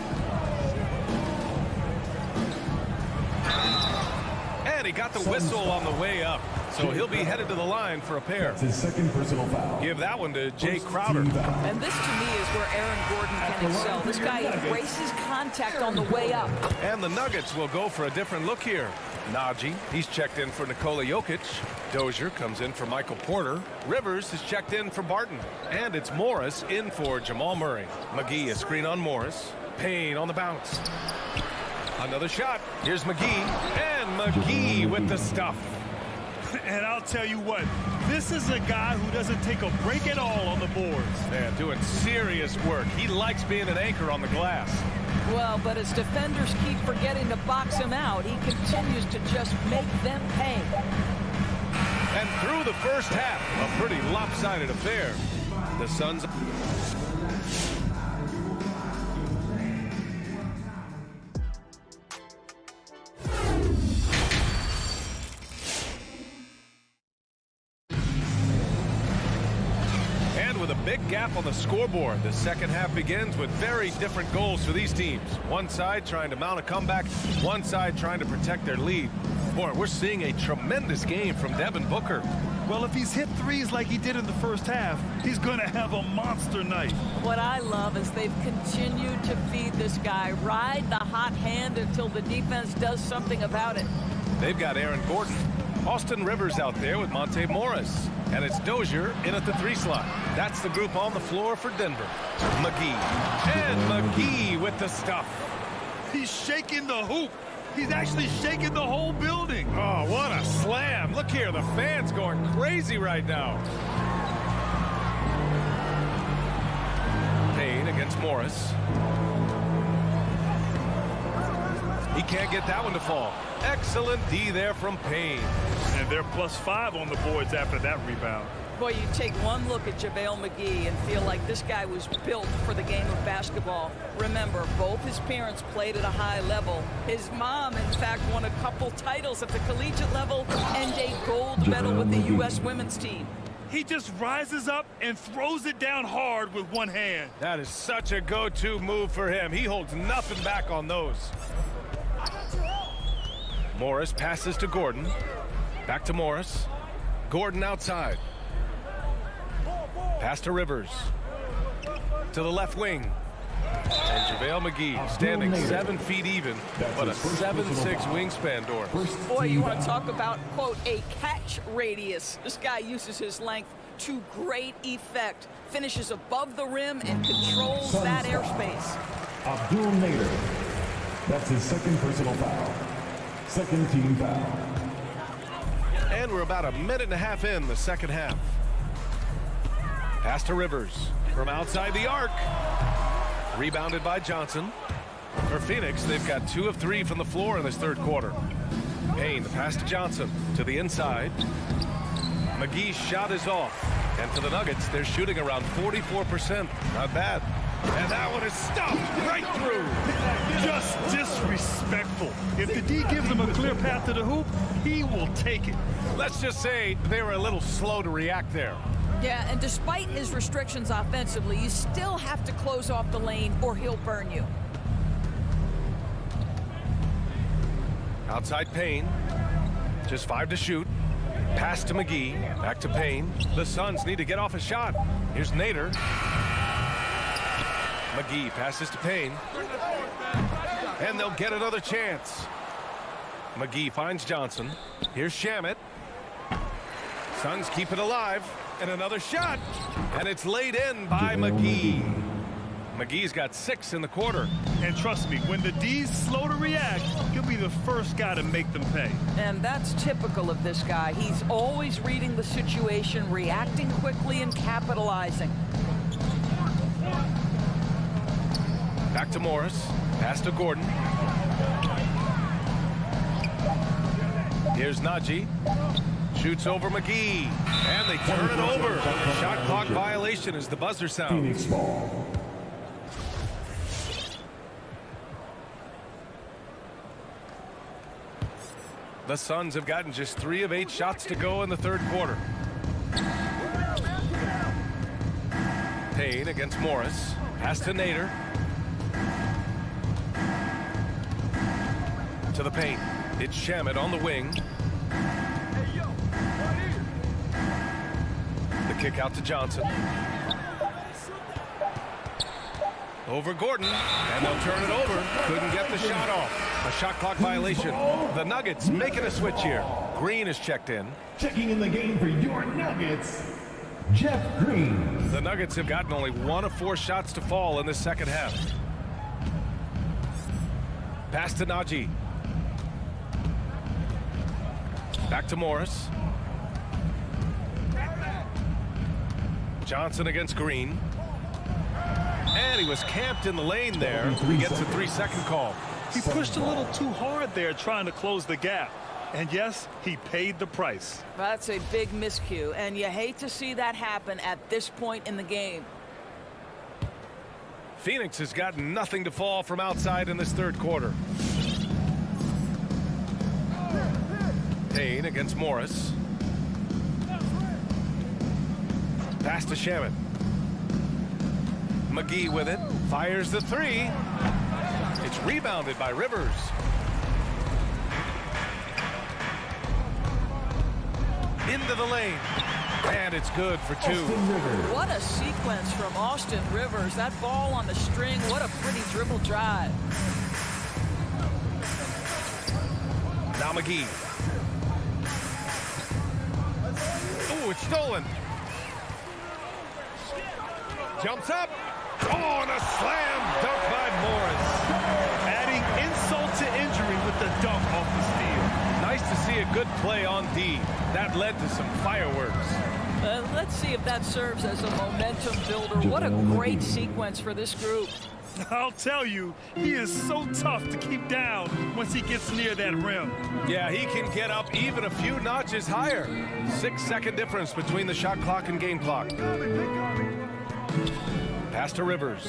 And he got the whistle on the way up. So he'll be headed to the line for a pair. That's his 2nd personal foul. Give that one to Jay Crowder. And this, to me, is where Aaron Gordon can excel. This guy embraces contact on the way up. And the Nuggets will go for a different look here. Najee, he's checked in for Nikola Jokic. Dozier comes in for Michael Porter. Rivers is checked in for Barton. And it's Morris in for Jamal Murray. McGee a screen on Morris. Payne on the bounce. Another shot. Here's McGee. And McGee with the stuff. And I'll tell you what, this is a guy who doesn't take a break at all on the boards. Man, doing serious work. He likes being an anchor on the glass. Well, but as defenders keep forgetting to box him out, he continues to just make them pay. And through the first half, a pretty lopsided affair. The Suns... with a big gap on the scoreboard. The second half begins with very different goals for these teams. One side trying to mount a comeback, one side trying to protect their lead. Boy, we're seeing a tremendous game from Devin Booker. Well, if he's hit threes like he did in the first half, he's going to have a monster night. What I love is they've continued to feed this guy, ride the hot hand until the defense does something about it. They've got Aaron Gordon. Austin Rivers out there with Monte Morris. And it's Dozier in at the 3 slot. That's the group on the floor for Denver. McGee. And McGee with the stuff. He's shaking the hoop. He's actually shaking the whole building. Oh, what a slam. Look here, the fans going crazy right now. Payne against Morris. He can't get that one to fall. Excellent D there from Payne. And they're +5 on the boards after that rebound. Boy, you take one look at JaVale McGee and feel like this guy was built for the game of basketball. Remember, both his parents played at a high level. His mom, in fact, won a couple titles at the collegiate level and a gold medal with the U.S. women's team. He just rises up and throws it down hard with one hand. That is such a go-to move for him. He holds nothing back on those. Morris passes to Gordon. Back to Morris. Gordon outside. Pass to Rivers. To the left wing. And JaVale McGee standing 7 feet even, but a 7'6" wingspan, Doris. Boy, you want to talk about, quote, a catch radius. This guy uses his length to great effect. Finishes above the rim and controls that airspace. Abdul Nader. That's his 2nd personal foul. 2nd team foul. And we're about a minute and a half in the second half. Pass to Rivers from outside the arc. Rebounded by Johnson. For Phoenix, they've got 2 of 3 from the floor in this third quarter. Payne, the pass to Johnson to the inside. McGee's shot is off. And for the Nuggets, they're shooting around 44%. Not bad. And that one is stuffed right through. Just disrespectful. If the D gives him a clear path to the hoop, he will take it. Let's just say they were a little slow to react there. Yeah, and despite his restrictions offensively, you still have to close off the lane or he'll burn you. Outside Payne. Just 5 to shoot. Pass to McGee. Back to Payne. The Suns need to get off a shot. Here's Nader. McGee passes to Payne. And they'll get another chance. McGee finds Johnson. Here's Shamet. Suns keep it alive. And another shot. And it's laid in by McGee. McGee's got 6 in the quarter. And trust me, when the D's slow to react, he'll be the first guy to make them pay. And that's typical of this guy. He's always reading the situation, reacting quickly, and capitalizing. Back to Morris. Pass to Gordon. Here's Najee. Shoots over McGee. And they turn it over. Shot clock violation as the buzzer sounds. Phoenix ball. The Suns have gotten just 3 of 8 shots to go in the third quarter. Payne against Morris. Pass to Nader. To the paint. It's Shamet on the wing. The kick out to Johnson. Over Gordon. And they'll turn it over. Couldn't get the shot off. A shot clock violation. The Nuggets making a switch here. Green is checked in. Checking in the game for your Nuggets, Jeff Green. The Nuggets have gotten only 1 of 4 shots to fall in the second half. Pass to Najee. Back to Morris. Johnson against Green. And he was camped in the lane there. He gets a 3-second call. He pushed a little too hard there trying to close the gap. And yes, he paid the price. That's a big miscue, and you hate to see that happen at this point in the game. Phoenix has gotten nothing to fall from outside in this third quarter. Payne against Morris. Pass to Shamet. McGee with it. Fires the 3. It's rebounded by Rivers. Into the lane. And it's good for 2. What a sequence from Austin Rivers. That ball on the string. What a pretty dribble drive. Now McGee. Oh, it's stolen. Jumps up. Oh, and a slam dunk by Morris. Adding insult to injury with the dunk off the steal. Nice to see a good play on D. That led to some fireworks. Let's see if that serves as a momentum builder. What a great sequence for this group. I'll tell you, he is so tough to keep down once he gets near that rim. Yeah, he can get up even a few notches higher. 6-second difference between the shot clock and game clock. Pass to Rivers.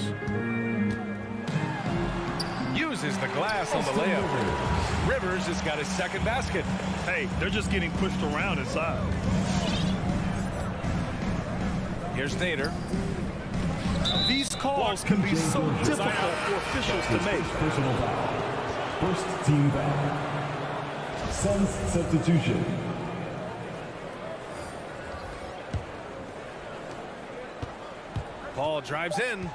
Uses the glass on the layup. Rivers has got his second basket. Hey, they're just getting pushed around inside. Here's Nader. These calls can be so difficult for officials to make. Personal foul. First team foul. Suns substitution. Paul drives in.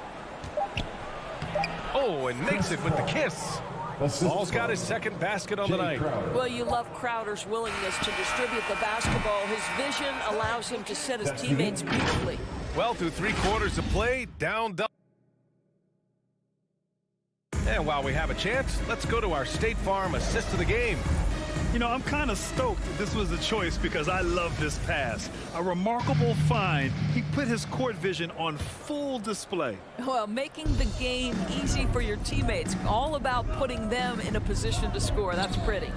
Oh, and makes it with the kiss. Paul's got his second basket on the night. Well, you love Crowder's willingness to distribute the basketball. His vision allows him to set his teammates beautifully. Well, through 3 quarters of play, down double. And while we have a chance, let's go to our State Farm assist of the game. You know, I'm kind of stoked that this was a choice because I love this pass. A remarkable find. He put his court vision on full display. Well, making the game easy for your teammates. All about putting them in a position to score. That's pretty.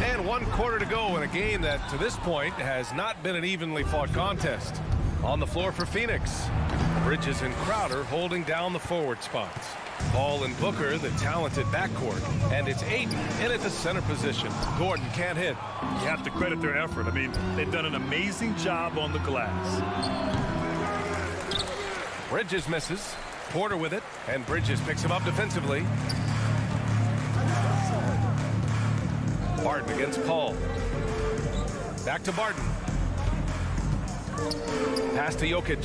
And 1 quarter to go in a game that, to this point, has not been an evenly fought contest. On the floor for Phoenix, Bridges and Crowder holding down the forward spots. Paul and Booker, the talented backcourt. And it's Ayton in at the center position. Gordon can't hit. You have to credit their effort. I mean, they've done an amazing job on the glass. Bridges misses. Porter with it. And Bridges picks him up defensively. Barton against Paul. Back to Barton. Pass to Jokic.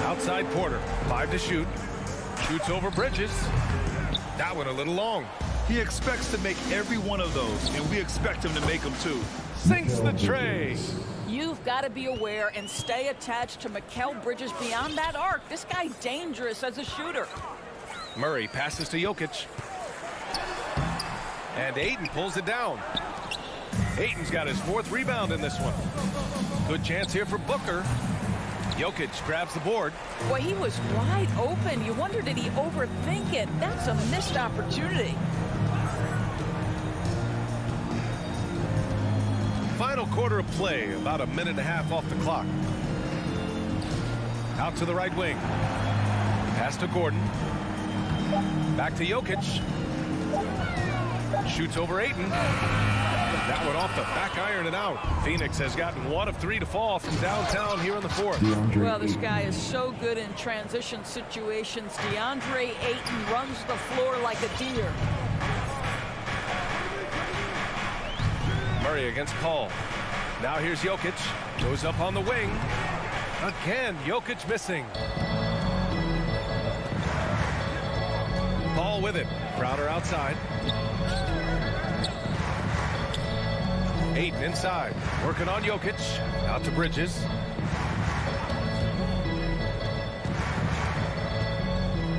Outside Porter. 5 to shoot. Shoots over Bridges. That one a little long. He expects to make every one of those, and we expect him to make them too. Sinks the tray. You've got to be aware and stay attached to Mikal Bridges beyond that arc. This guy's dangerous as a shooter. Murray passes to Jokic. And Ayton pulls it down. Ayton's got his 4th rebound in this one. Good chance here for Booker. Jokic grabs the board. Boy, he was wide open. You wonder, did he overthink it? That's a missed opportunity. Final quarter of play, about a minute and a half off the clock. Out to the right wing. Pass to Gordon. Back to Jokic. Shoots over Ayton. That one off the back iron and out. Phoenix has gotten 1 of 3 to fall from downtown here in the 4th. Well, this guy is so good in transition situations. DeAndre Ayton runs the floor like a deer. Murray against Paul. Now here's Jokic. Goes up on the wing. Again, Jokic missing. Paul with it. Crowder outside. Ayton inside. Working on Jokic. Out to Bridges.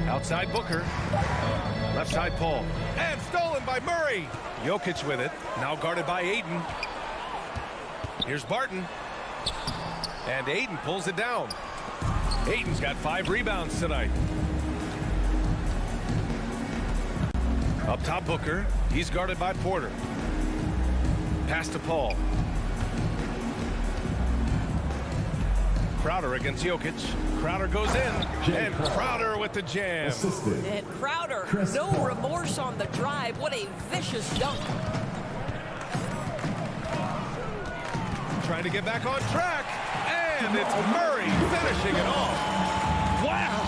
Outside Booker. Left side Paul. And stolen by Murray. Jokic with it. Now guarded by Ayton. Here's Barton. And Ayton pulls it down. Ayton's got 5 rebounds tonight. Up top Booker. He's guarded by Porter. Pass to Paul. Crowder against Jokic. Crowder goes in. And Crowder with the jam. And Crowder, no remorse on the drive. What a vicious dunk. Trying to get back on track. And it's Murray finishing it off. Wow!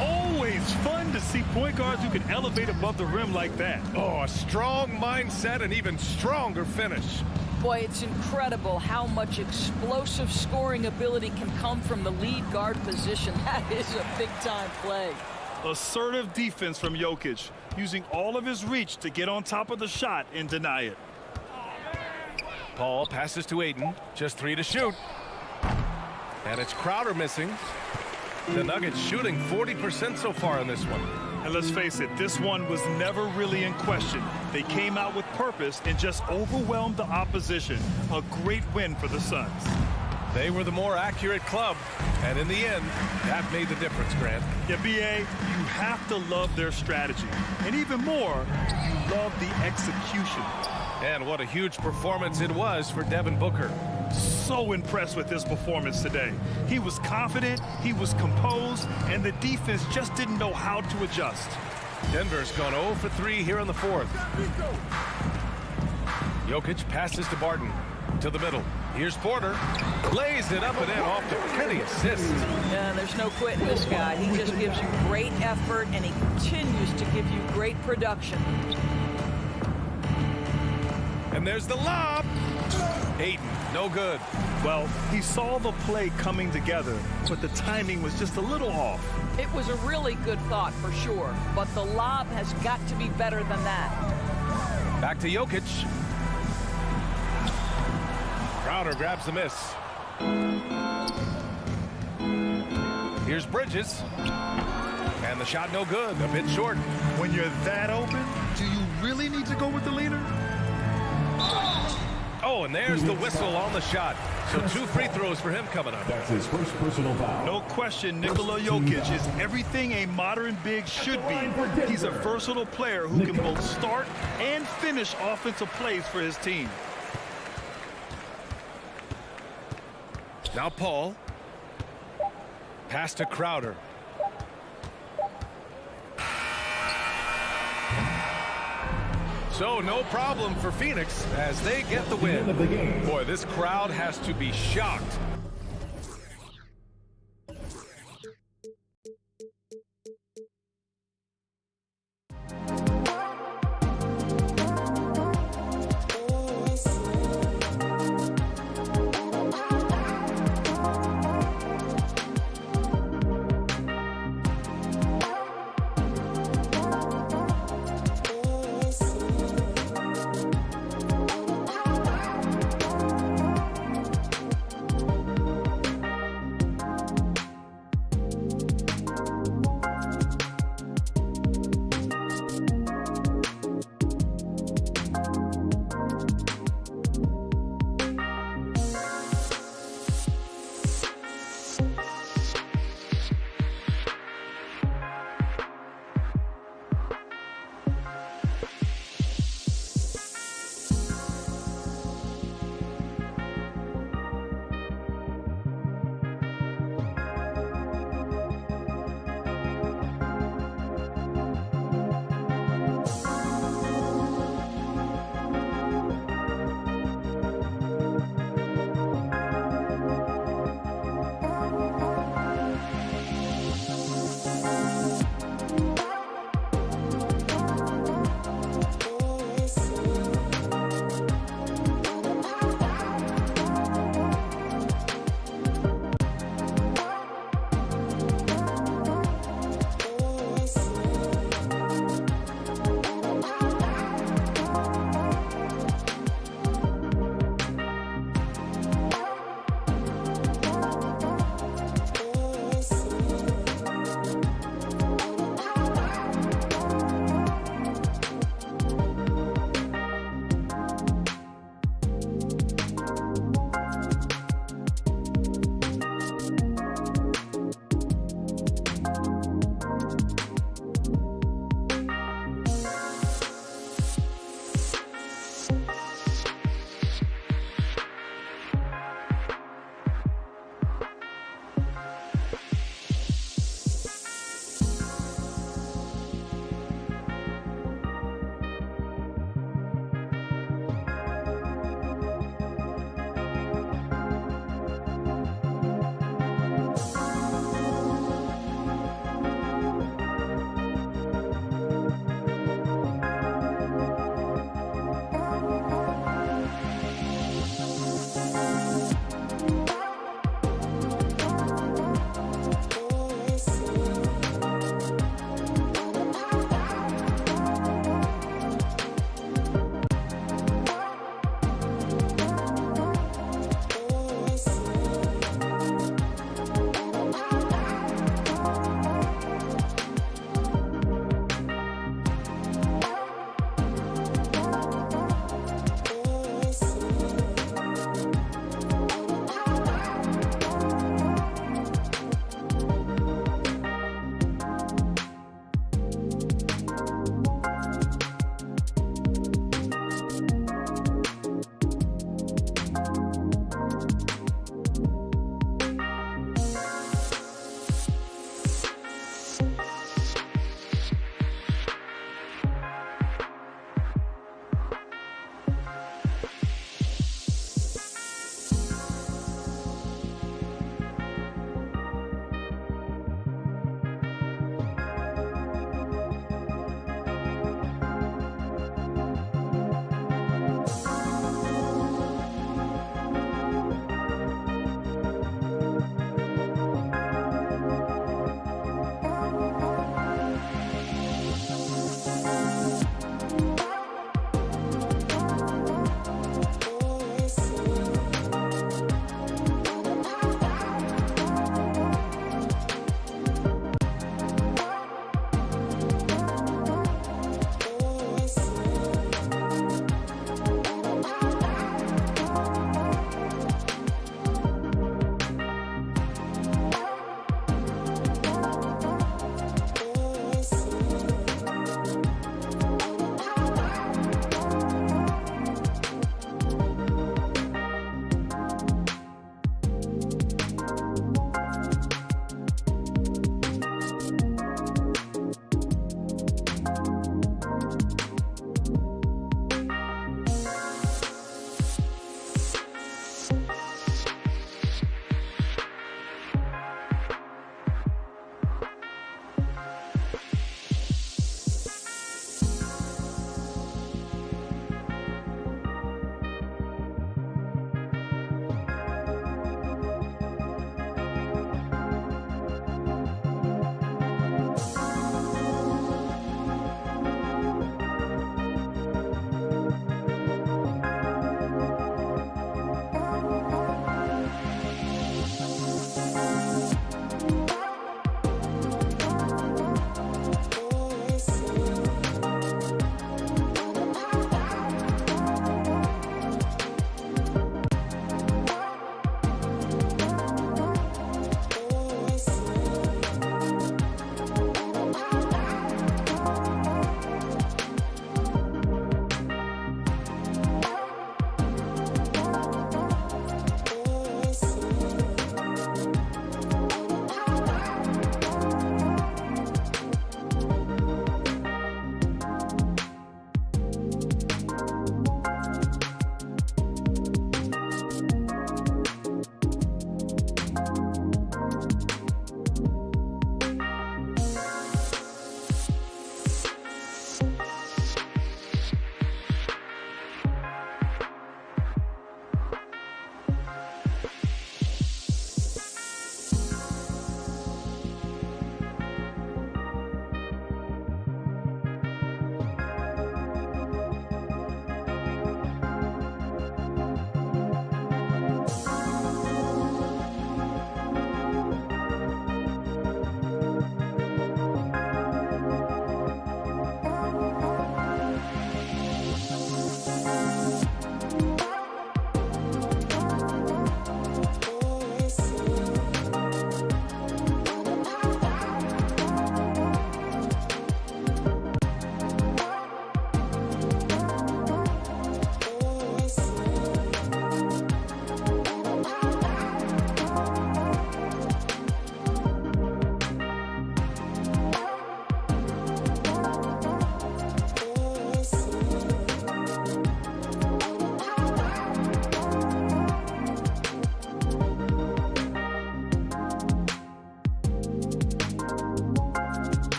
Always fun to see point guards who can elevate above the rim like that. Oh, a strong mindset and even stronger finish. Boy, it's incredible how much explosive scoring ability can come from the lead guard position. That is a big-time play. Assertive defense from Jokic, using all of his reach to get on top of the shot and deny it. Paul passes to Ayton. Just 3 to shoot. And it's Crowder missing. The Nuggets shooting 40% so far in this one. And let's face it, this one was never really in question. They came out with purpose and just overwhelmed the opposition. A great win for the Suns. They were the more accurate club, and in the end, that made the difference, Grant. Yeah, B.A., you have to love their strategy. And even more, you love the execution. And what a huge performance it was for Devin Booker. So impressed with his performance today. He was confident, he was composed, and the defense just didn't know how to adjust. Denver's gone 0 for 3 here in the 4th. Jokic passes to Barton. To the middle. Here's Porter. Lays it up and in off the pretty assist. Yeah, there's no quitting this guy. He just gives you great effort, and he continues to give you great production. And there's the lob. Ayton, no good. Well, he saw the play coming together, but the timing was just a little off. It was a really good thought for sure, but the lob has got to be better than that. Back to Jokic. Crowder grabs the miss. Here's Bridges. And the shot no good, a bit short. When you're that open, do you really need to go with the leader? Oh, and there's the whistle on the shot. So 2 free throws for him coming up. That's his first personal foul. No question, Nikola Jokic is everything a modern big should be. He's a versatile player who can both start and finish offensive plays for his team. Now Paul. Pass to Crowder. So no problem for Phoenix as they get the win. Boy, this crowd has to be shocked.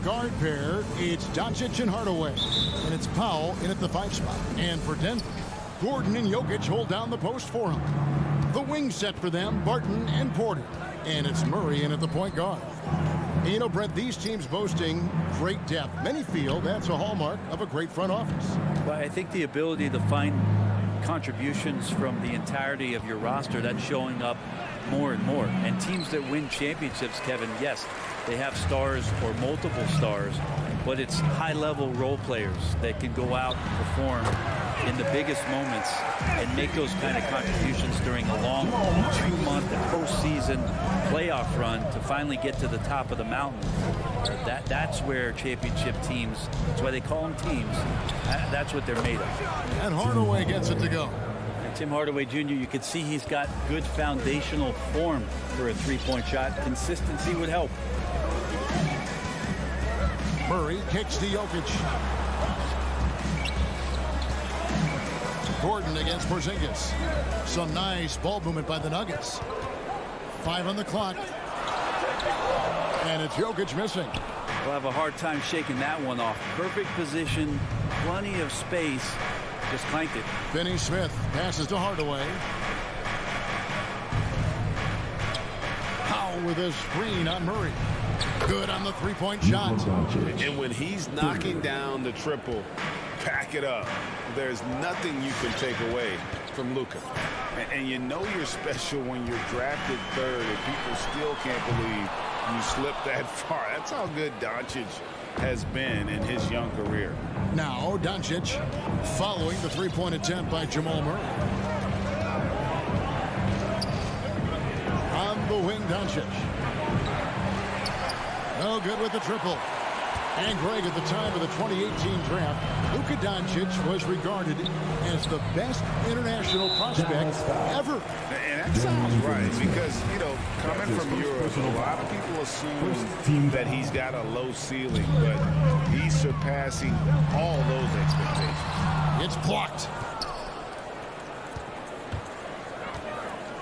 guard pair, it's Doncic and Hardaway. And it's Powell in at the 5 spot. And for Denver, Gordon and Jokic hold down the post for him. The wing set for them, Barton and Porter. And it's Murray in at the point guard. You know, Brett, these teams boasting great depth. Many feel that's a hallmark of a great front office. Well, I think the ability to find contributions from the entirety of your roster, that's showing up more and more. And teams that win championships, Kevin, yes, they have stars or multiple stars, but it's high-level role players that can go out and perform in the biggest moments and make those kind of contributions during a long 2-month postseason playoff run to finally get to the top of the mountain. That's where championship teams, that's why they call them teams, that's what they're made of. And Hardaway gets it to go. And Tim Hardaway Jr., you can see he's got good foundational form for a three-point shot. Consistency would help. Murray kicks to Jokic. Gordon against Porzingis. Some nice ball movement by the Nuggets. 5 on the clock. And it's Jokic missing. We'll have a hard time shaking that one off. Perfect position, plenty of space. Just clanked it. Finney Smith passes to Hardaway. Powell with a screen on Murray. Good on the three-point shot. And when he's knocking down the triple, pack it up. There's nothing you can take away from Luka. And you know you're special when you're drafted 3rd and people still can't believe you slipped that far. That's how good Doncic has been in his young career. Now Doncic following the three-point attempt by Jamal Murray. On the wing, Doncic. No good with the triple. And Greg, at the time of the 2018 draft, Luka Doncic was regarded as the best international prospect ever. And that sounds right because, you know, coming from Europe, a lot of people assume that he's got a low ceiling, but he's surpassing all those expectations. It's blocked.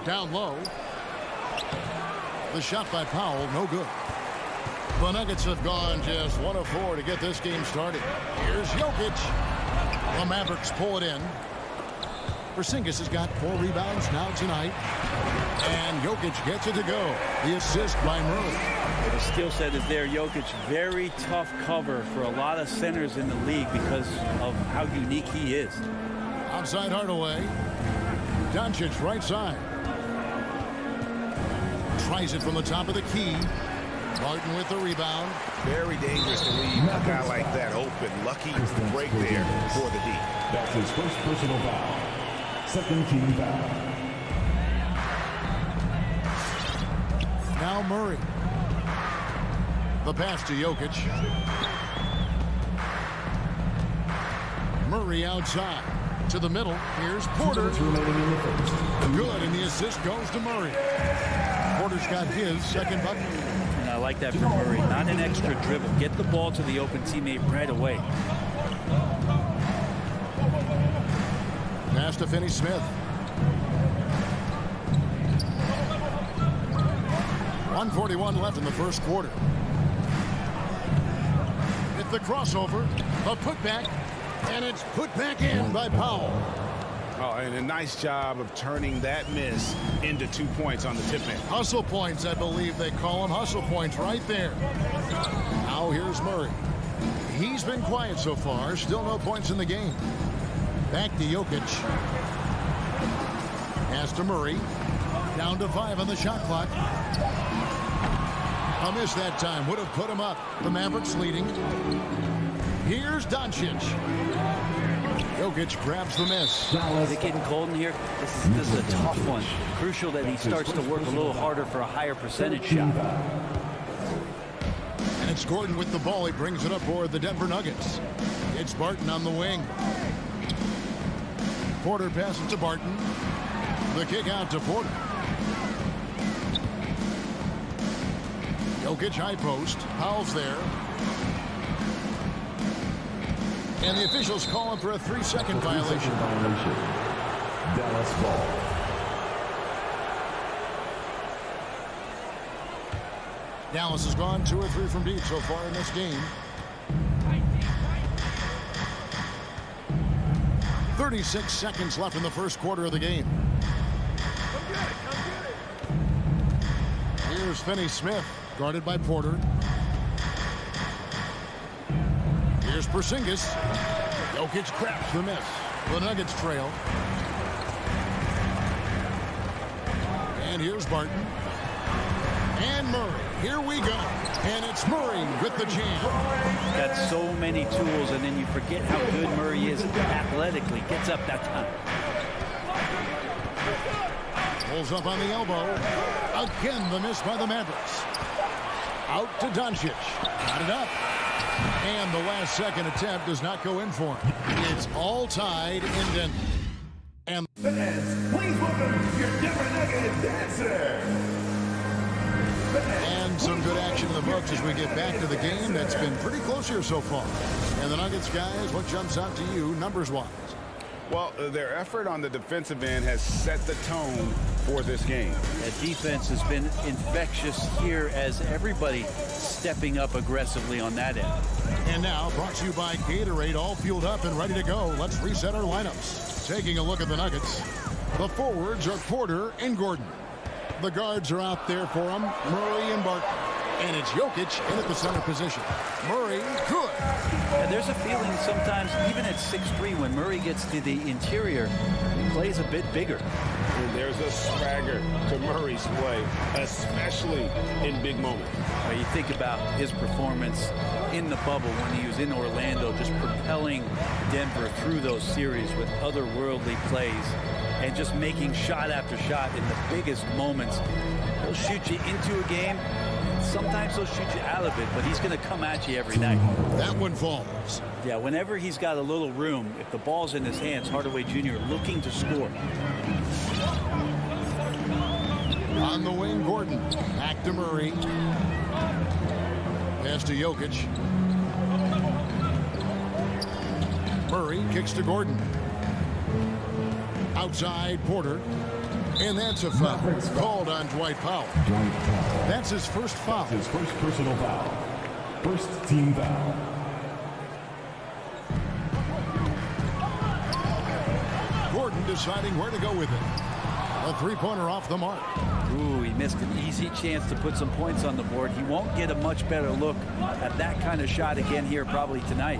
Down low. The shot by Powell, no good. The Nuggets have gone just 1 of 4 to get this game started. Here's Jokic. The Mavericks pull it in. Porzingis has got 4 rebounds now tonight. And Jokic gets it to go. The assist by Murray. The skill set is there. Jokic, very tough cover for a lot of centers in the league because of how unique he is. Outside Hardaway. Doncic right side. Tries it from the top of the key. Barton with the rebound. Very dangerous to leave a guy like that open. Lucky break there for the D. That's his first personal foul. Second team foul. Now Murray. The pass to Jokic. Murray outside. To the middle. Here's Porter. Good, and the assist goes to Murray. Porter's got his second bucket. And I like that from Murray. Not an extra dribble. Get the ball to the open teammate right away. Pass to Finney Smith. 1:41 left in the first quarter. It's the crossover, the putback, and it's put back in by Powell. Oh, and a nice job of turning that miss into 2 points on the tip in. Hustle points, I believe they call them. Hustle points right there. Now here's Murray. He's been quiet so far. Still no points in the game. Back to Jokic. Pass to Murray. Down to 5 on the shot clock. A miss that time. Would have put him up. The Mavericks leading. Here's Doncic. Jokic grabs the miss. Is it getting cold in here? This is a tough one. Crucial that he starts to work a little harder for a higher percentage shot. And it's Gordon with the ball. He brings it up for the Denver Nuggets. It's Barton on the wing. Porter passes to Barton. The kick out to Porter. Jokic high post. Powell's there. And the officials call him for a 3-second violation. Dallas ball. Dallas has gone 2 or 3 from deep so far in this game. 36 seconds left in the first quarter of the game. Here's Finney Smith, guarded by Porter. Here's Porzingis. Jokic craps the miss. The Nuggets trail. And here's Barton. And Murray. Here we go. And it's Murray with the jam. Got so many tools, and then you forget how good Murray is athletically. Gets up that time. Pulls up on the elbow. Again, the miss by the Mavericks. Out to Doncic. Got it up. And the last second attempt does not go in for him. It's all tied in Denver. And fans, please welcome your Denver Nuggets dancer. And some good action in the books as we get back to the game that's been pretty close here so far. And the Nuggets, guys, what jumps out to you numbers-wise? Well, their effort on the defensive end has set the tone for this game. That defense has been infectious here as everybody stepping up aggressively on that end. And now, brought to you by Gatorade, all fueled up and ready to go. Let's reset our lineups. Taking a look at the Nuggets. The forwards are Porter and Gordon. The guards are out there for them, Murray and Barton. And it's Jokic in at the center position. Murray, good. And there's a feeling sometimes, even at 6'3", when Murray gets to the interior, he plays a bit bigger. And there's a swagger to Murray's play, especially in big moments. You think about his performance in the bubble when he was in Orlando, just propelling Denver through those series with otherworldly plays and just making shot after shot in the biggest moments. He'll shoot you into a game. Sometimes he'll shoot you out of it, but he's going to come at you every night. That one falls. Yeah, whenever he's got a little room, if the ball's in his hands, Hardaway Jr. looking to score. On the wing, Gordon. Back to Murray. Pass to Jokic. Murray kicks to Gordon. Outside, Porter. And that's a foul called on Dwight Powell. That's his first foul. His first personal foul. First team foul. Gordon deciding where to go with it. A three-pointer off the mark. Ooh, he missed an easy chance to put some points on the board. He won't get a much better look at that kind of shot again here probably tonight.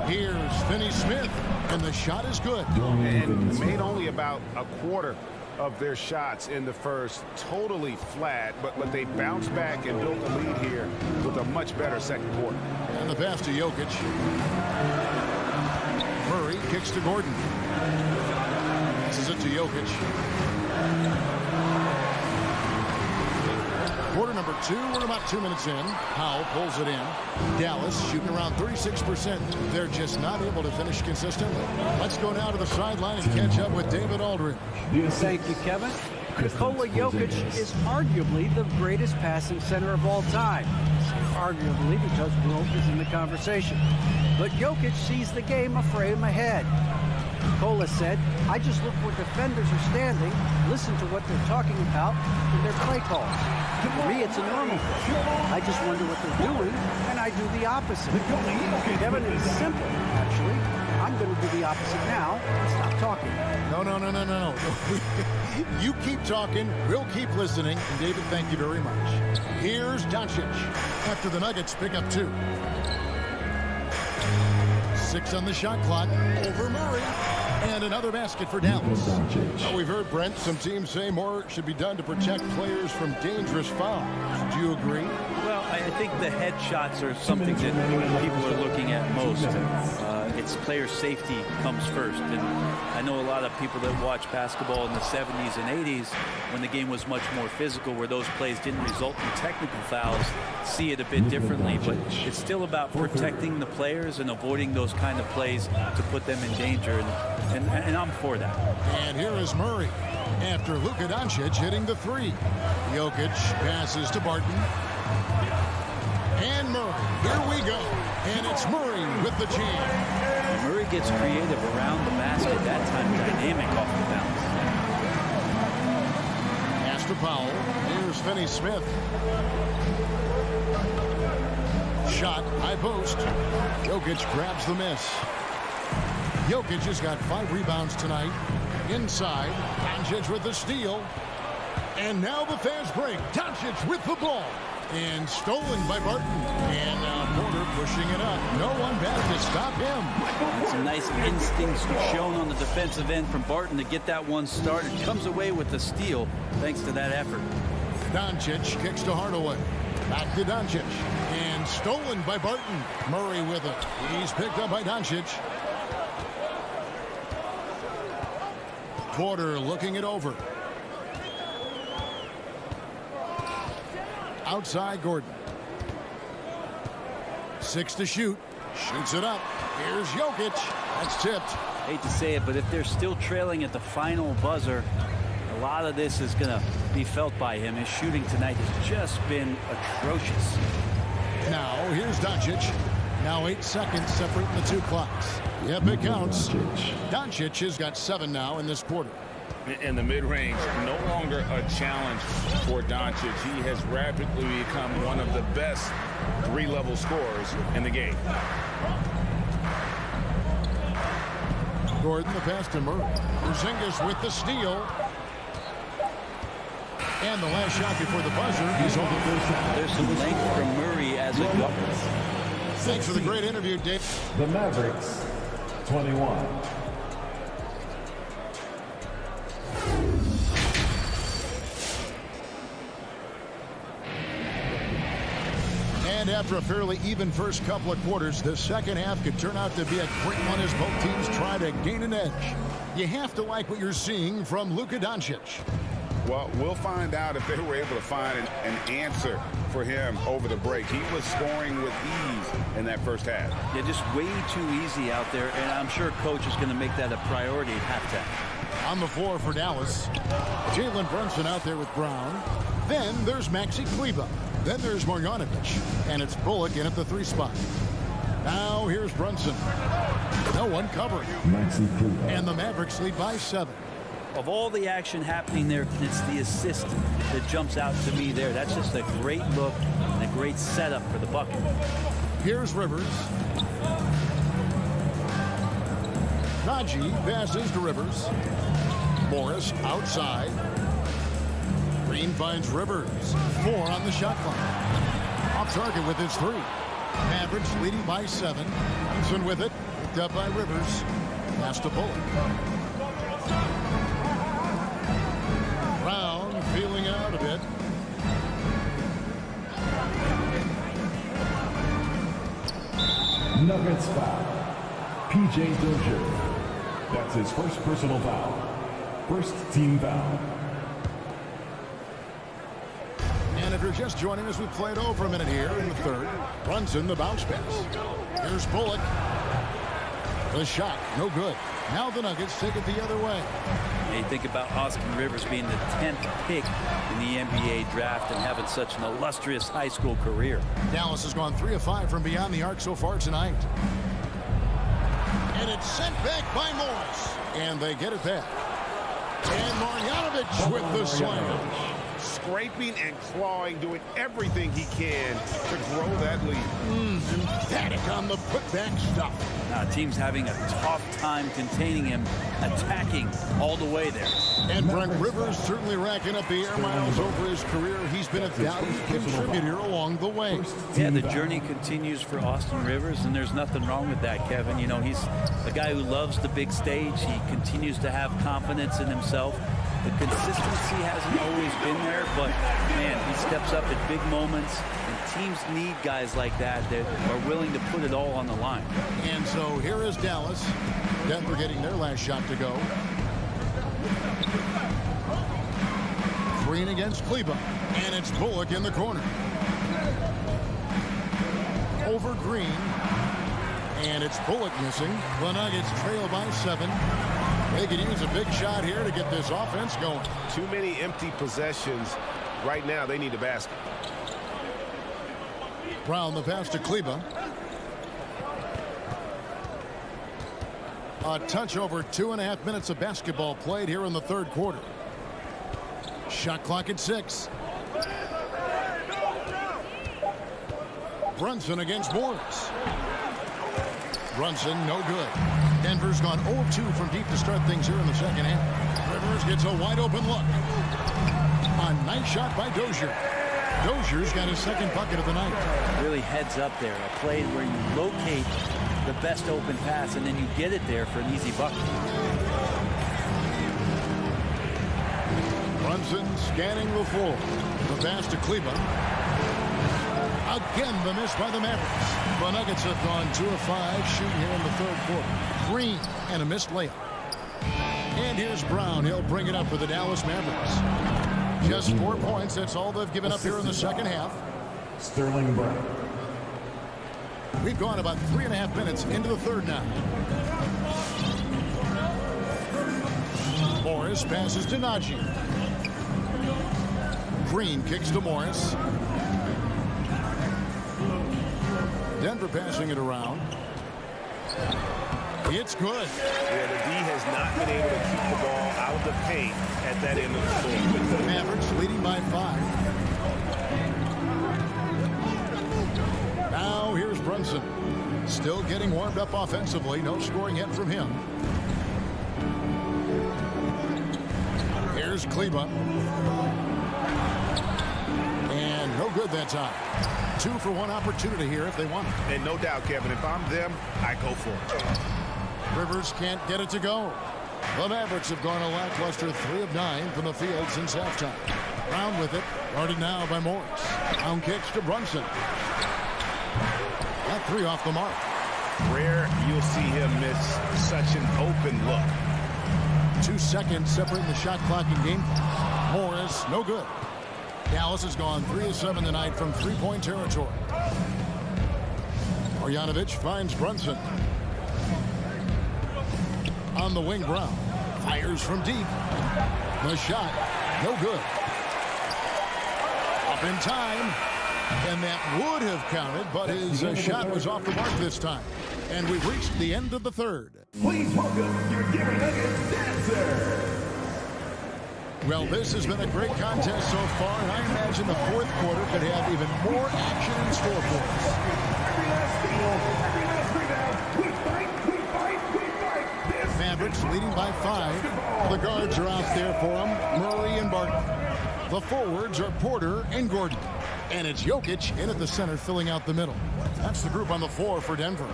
Here's Finney Smith, and the shot is good. And made only about a quarter of their shots in the first, totally flat, but they bounced back and built a lead here with a much better second quarter. And the pass to Jokic. Murray kicks to Gordon. Passes it to Jokic. Quarter number 2, we're about 2 minutes in. Powell pulls it in. Dallas shooting around 36%. They're just not able to finish consistently. Let's go now to the sideline and catch up with David Aldridge. Thank you, Kevin. Nikola Jokic is arguably the greatest passing center of all time. Arguably because Wilt is in the conversation. But Jokic sees the game a frame ahead. Nikola said, I just look where defenders are standing, listen to what they're talking about in their play calls. For me, it's a normal thing. I just wonder what they're doing, and I do the opposite. Kevin, it's simple, actually. I'm going to do the opposite now and stop talking. No. You keep talking, we'll keep listening. And David, thank you very much. Here's Doncic after the Nuggets pick up 2. 6 on the shot clock. Over Murray. And another basket for Dallas. Well, we've heard, Brent, some teams say more should be done to protect players from dangerous fouls. Do you agree? Well, I think the head shots are something that people are looking at most. It's player safety comes first. And I know a lot of people that watch basketball in the 70s and 80s when the game was much more physical, where those plays didn't result in technical fouls, see it a bit differently. But it's still about protecting the players and avoiding those kind of plays to put them in danger. And I'm for that. And here is Murray after Luka Doncic hitting the 3. Jokic passes to Barton. And Murray. Here we go. And it's Murray with the jam. Murray gets creative around the basket, that time dynamic off the bounce. Pass to Powell. Here's Finney-Smith. Shot, high post. Jokic grabs the miss. Jokic has got 5 rebounds tonight. Inside, Doncic with the steal. And now the fast break. Doncic with the ball. And stolen by Barton. And now Porter pushing it up. No one back to stop him. Some nice instincts shown on the defensive end from Barton to get that one started. Comes away with the steal thanks to that effort. Doncic kicks to Hardaway. Back to Doncic. And stolen by Barton. Murray with it. He's picked up by Doncic. Porter looking it over. Outside Gordon. 6 to shoot. Shoots it up. Here's Jokic. That's tipped. Hate to say it, but if they're still trailing at the final buzzer, a lot of this is going to be felt by him. His shooting tonight has just been atrocious. Now here's Doncic. Now 8 seconds separating the 2 clocks. Yep, it counts. Doncic has got 7 now in this quarter. In the mid-range, no longer a challenge for Doncic. He has rapidly become one of the best 3-level scorers in the game. Gordon, the pass to Murray. Porzingis with the steal. And the last shot before the buzzer. He's on the first shot. There's some length from Murray as it goes. Thanks for the great interview, Dave. The Mavericks, 21. And after a fairly even first couple of quarters, the second half could turn out to be a great one as both teams try to gain an edge. You have to like what you're seeing from Luka Doncic. Well, we'll find out if they were able to find an answer for him over the break. He was scoring with ease in that first half. Yeah, just way too easy out there, and I'm sure coach is going to make that a priority at halftime. On the floor for Dallas, Jalen Brunson out there with Brown. Then there's Maxi Kleber. Then there's Marjanovic. And it's Bullock in at the 3 spot. Now here's Brunson. No one covering. And the Mavericks lead by 7. Of all the action happening there, it's the assist that jumps out to me there. That's just a great look and a great setup for the bucket. Here's Rivers. Najee passes to Rivers. Morris outside. Green finds Rivers. 4 on the shot clock. Off target with his 3. Mavericks leading by 7. Brunson with it. Picked up by Rivers. Pass to Bullock. Brown feeling it out a bit. Nuggets foul. P.J. Dozier. That's his first personal foul. First team foul. And if you're just joining us, we played over a minute here in the third. Brunson, the bounce pass. Here's Bullock. The shot, no good. Now the Nuggets take it the other way. You think about Austin Rivers being the 10th pick in the NBA draft and having such an illustrious high school career. Dallas has gone 3 of 5 from beyond the arc so far tonight. And it's sent back by Morris. And they get it back. And Marjanovic with the slam. Scraping and clawing, doing everything he can to grow that lead. Emphatic on the putback stuff. Team's having a tough time containing him, attacking all the way there. And Brent Rivers certainly racking up the air miles over his career. He's been a valued contributor along the way. Yeah, the journey continues for Austin Rivers, and there's nothing wrong with that, Kevin. You know, he's a guy who loves the big stage. He continues to have confidence in himself. The consistency hasn't always been there, but, man, he steps up at big moments, and teams need guys like that are willing to put it all on the line. And so here is Dallas. Denver getting their last shot to go. Green against Kleber, and it's Bullock in the corner. Over Green, and it's Bullock missing. The Nuggets trail by 7. They could use a big shot here to get this offense going. Too many empty possessions. Right now, they need a basket. Brown the pass to Kleber. A touch over 2.5 minutes of basketball played here in the third quarter. Shot clock at 6. Brunson against Morris. Brunson, no good. Denver's gone 0-2 from deep to start things here in the second half. Rivers gets a wide open look. A nice shot by Dozier. Dozier's got his second bucket of the night. Really heads up there. A play where you locate the best open pass and then you get it there for an easy bucket. Brunson scanning the floor. The pass to Kleber. Again, the miss by the Mavericks. The Nuggets have gone 2 of 5 shooting here in the third quarter. Green and a missed layup. And here's Brown. He'll bring it up for the Dallas Mavericks. Just 4 points. That's all they've given up here in the second half. Sterling Brown. We've gone about 3.5 minutes into the third now. Morris passes to Najee. Green kicks to Morris. Denver passing it around. It's good. Yeah, the D has not been able to keep the ball out of the paint at that end of the floor. Mavericks leading by 5. Now here's Brunson. Still getting warmed up offensively. No scoring yet from him. Here's Kleber. And no good that time. 2 for 1 opportunity here if they want it. And no doubt, Kevin, if I'm them, I go for it. Rivers can't get it to go. The Mavericks have gone a lackluster 3 of 9 from the field since halftime. Brown with it, guarded now by Morris. Brown kicks to Brunson. That 3 off the mark. Rare you'll see him miss such an open look. 2 seconds separating the shot clock and game. Morris, no good. Dallas has gone 3 of 7 tonight from 3-point territory. Marjanovic finds Brunson. On the wing, Brown fires from deep. The shot, no good. Up in time, and that would have counted, but his shot was off the mark this time. And we've reached the end of the third. Please welcome your Denver Nuggets dancer. Well, this has been a great contest so far, and I imagine the fourth quarter could have even more action in store for us. Every last steal, every last rebound. We fight, we fight, we fight. Mavericks leading by 5. The guards are out there for them, Murray and Barton. The forwards are Porter and Gordon. And it's Jokic in at the center, filling out the middle. That's the group on the floor for Denver.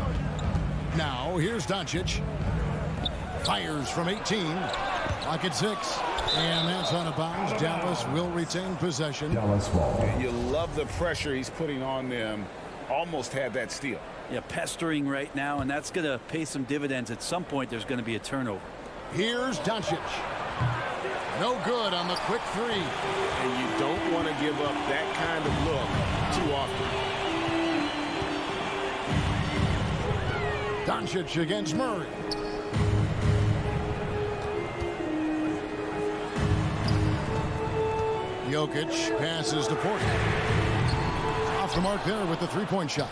Now, here's Doncic. Fires from 18. Clock at 6. And that's out of bounds. Dallas will retain possession. Dallas ball. You love the pressure he's putting on them. Almost had that steal. Yeah, pestering right now, and that's going to pay some dividends. At some point, there's going to be a turnover. Here's Doncic. No good on the quick 3. And you don't want to give up that kind of look too often. Doncic against Murray. Jokic passes to Porter. Off the mark there with the 3-point shot.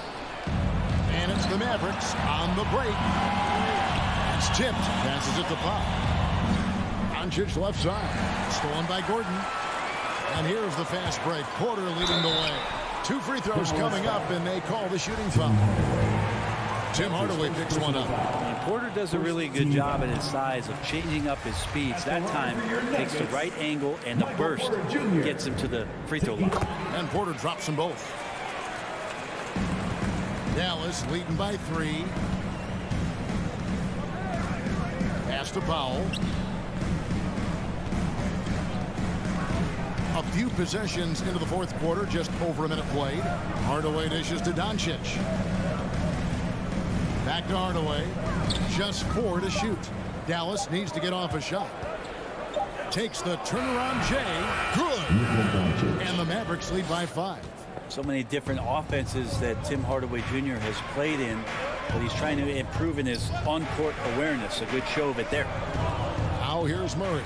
And it's the Mavericks on the break. It's tipped. Passes it to Pop. Doncic left side. Stolen by Gordon. And here's the fast break. Porter leading the way. 2 free throws coming up, and they call the shooting foul. Tim Hardaway picks one up. And Porter does a really good job at his size of changing up his speeds. That time takes the right angle, and the burst gets him to the free throw line. And Porter drops them both. Dallas leading by 3. Pass to Powell. A few possessions into the fourth quarter, just over a minute played. Hardaway dishes to Doncic. Back to Hardaway. Just 4 to shoot. Dallas needs to get off a shot. Takes the turnaround Jay. Good. And the Mavericks lead by 5. So many different offenses that Tim Hardaway Jr. has played in, but he's trying to improve in his on-court awareness. A good show of it there. Now here's Murray.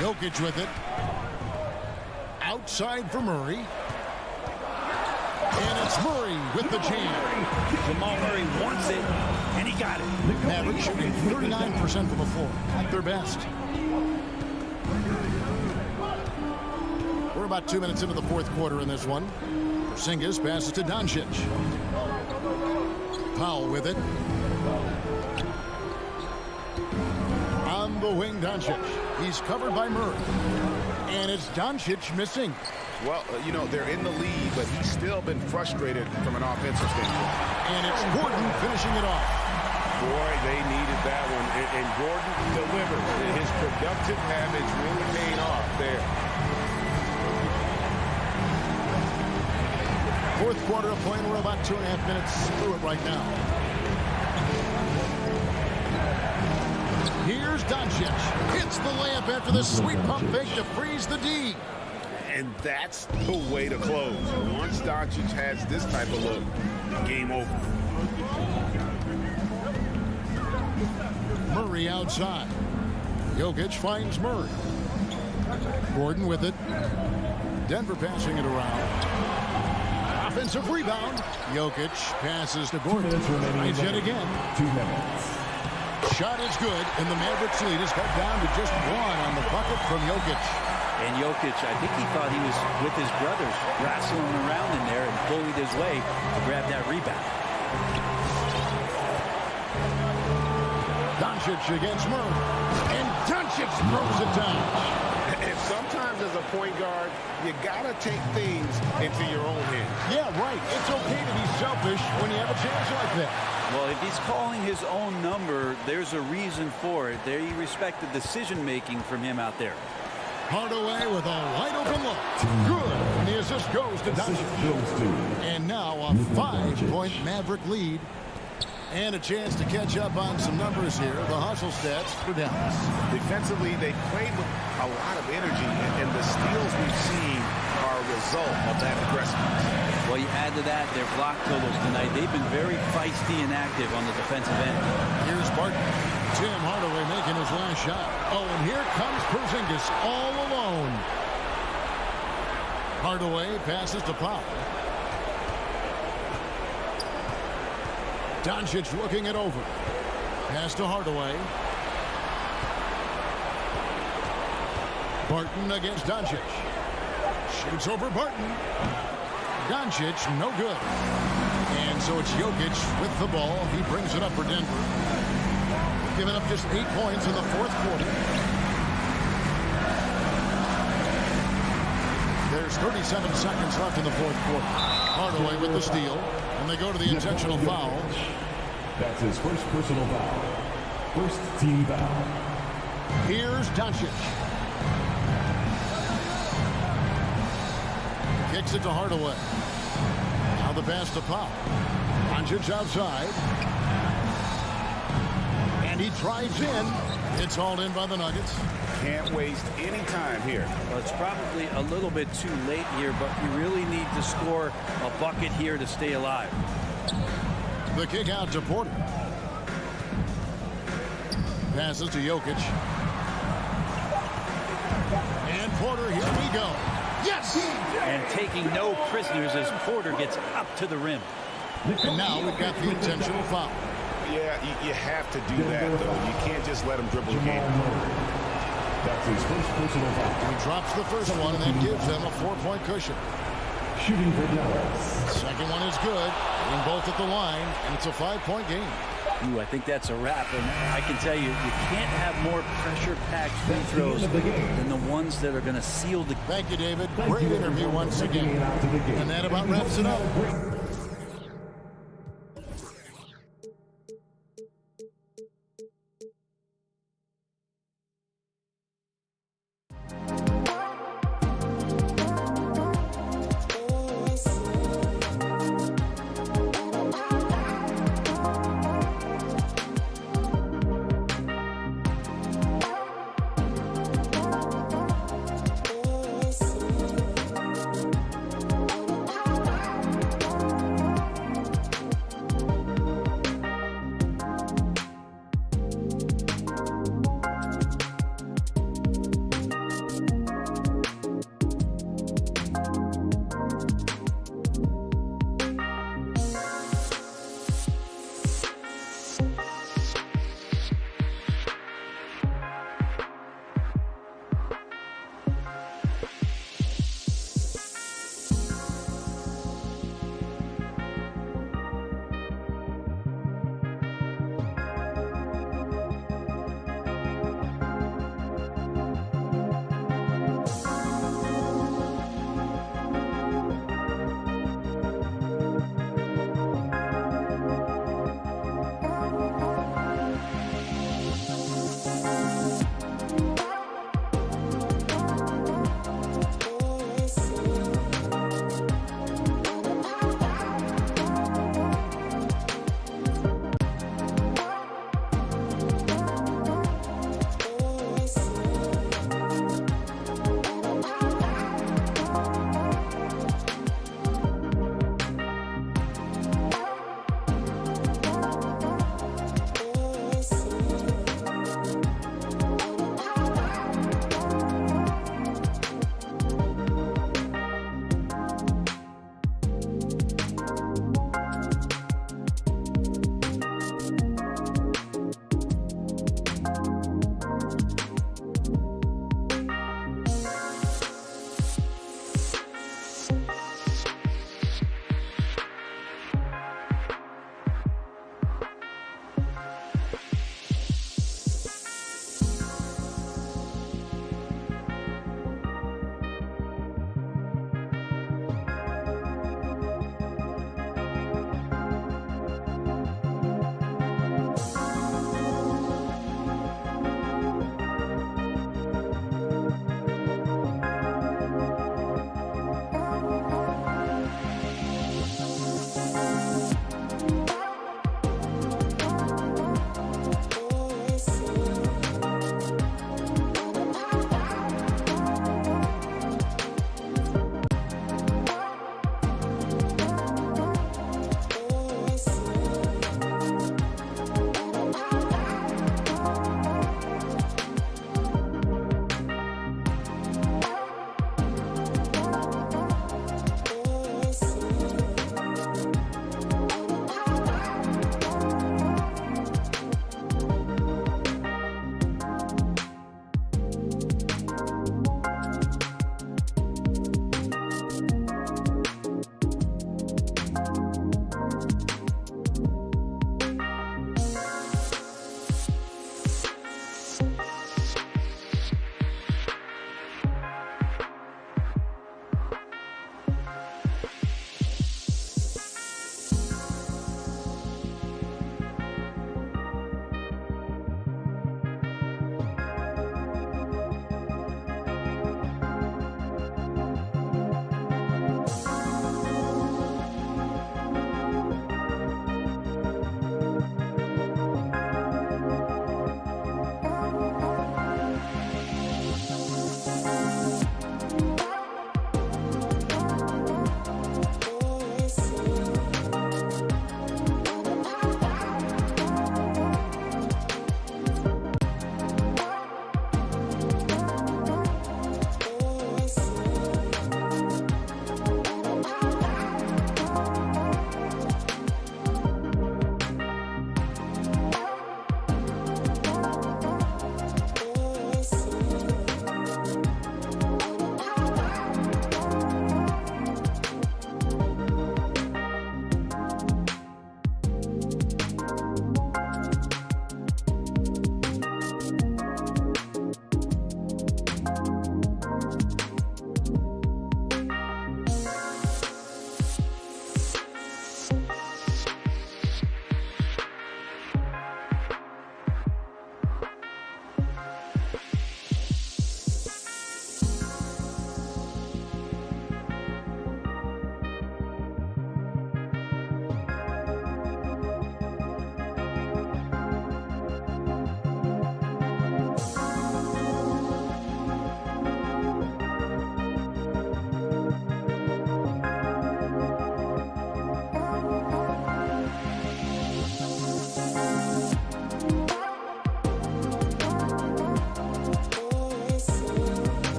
Jokic with it. Outside for Murray. And it's Murray with the jam. Jamal Murray wants it, and he got it. Mavericks shooting 39% from the floor, at their best. We're about 2 minutes into the fourth quarter in this one. Porzingis passes to Doncic. Powell with it. On the wing, Doncic. He's covered by Murray. And it's Doncic missing. Well, you know, they're in the lead, but he's still been frustrated from an offensive standpoint. And it's Gordon finishing it off. Boy, they needed that one. And Gordon delivered. His productive habits really paid off there. Fourth quarter of play. We're about 2.5 minutes through it right now. Here's Doncic. Hits the layup after the sweet pump fake to freeze the D. And that's the way to close. Once Doncic has this type of look, game over. Murray outside. Jokic finds Murray. Gordon with it. Denver passing it around. Offensive rebound. Jokic passes to Gordon. Tries yet again. 2 minutes. Shot is good, and the Mavericks lead is cut down to just one on the bucket from Jokic. And Jokic, I think he thought he was with his brothers, wrestling around in there and bullied his way to grab that rebound. Doncic against Murray. And Doncic throws it down. And sometimes as a point guard, you got to take things into your own hands. Yeah, right. It's okay to be selfish when you have a chance like that. Well, if he's calling his own number, there's a reason for it. They respect the decision-making from him out there. Hardaway with a wide open look. Good. And the assist goes to Doncic. And now a 5-point Maverick lead. And a chance to catch up on some numbers here. The hustle stats for Dallas. Defensively, they played with a lot of energy, and the steals we've seen are a result of that aggressiveness. Well, you add to that their block totals tonight. They've been very feisty and active on the defensive end. Here's Barton. Tim Hardaway making his last shot. Oh, and here comes Porzingis all alone. Hardaway passes to Powell. Doncic looking it over. Pass to Hardaway. Barton against Doncic. Shoots over Barton. Doncic, no good. And so it's Jokic with the ball. He brings it up for Denver. Giving up just 8 points in the fourth quarter. There's 37 seconds left in the fourth quarter. Hardaway with the steal. And they go to the intentional foul. That's his first personal foul. First team foul. Here's Doncic. Kicks it to Hardaway. Now the pass to Powell. Doncic outside. And he drives in. It's hauled in by the Nuggets. Can't waste any time here. Well, it's probably a little bit too late here, but you really need to score a bucket here to stay alive. The kick out to Porter. Passes to Jokic. And Porter, here we go. Yes! And taking no prisoners as Porter gets up to the rim. And now we've got the intentional foul. Yeah, you have to do that, though. You can't just let him dribble the game. That's his first personal foul. He drops the first one, and that gives them a 4-point cushion. Shooting for Dallas. Second one is good, and both at the line, and it's a 5-point game. Ooh, I think that's a wrap, and I can tell you, you can't have more pressure-packed free throws than the ones that are going to seal the... Thank you, David. Great interview once again. And that about wraps it up.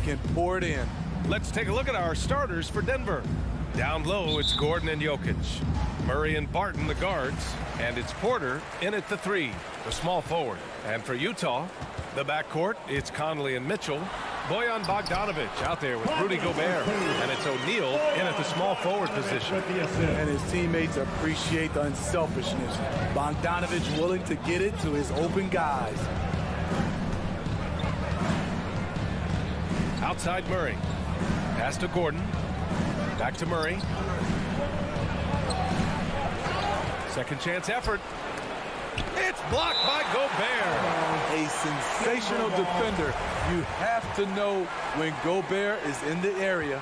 can pour it in. Let's take a look at our starters for Denver. Down low, it's Gordon and Jokic. Murray and Barton, the guards. And it's Porter in at the 3, the small forward. And for Utah, the backcourt, it's Conley and Mitchell. Bojan Bogdanovic out there with Rudy Gobert. And it's O'Neal in at the small forward position. And his teammates appreciate the unselfishness. Bogdanovic willing to get it to his open guys. Outside Murray. Pass to Gordon. Back to Murray. Second chance effort. It's blocked by Gobert. A sensational defender. You have to know when Gobert is in the area.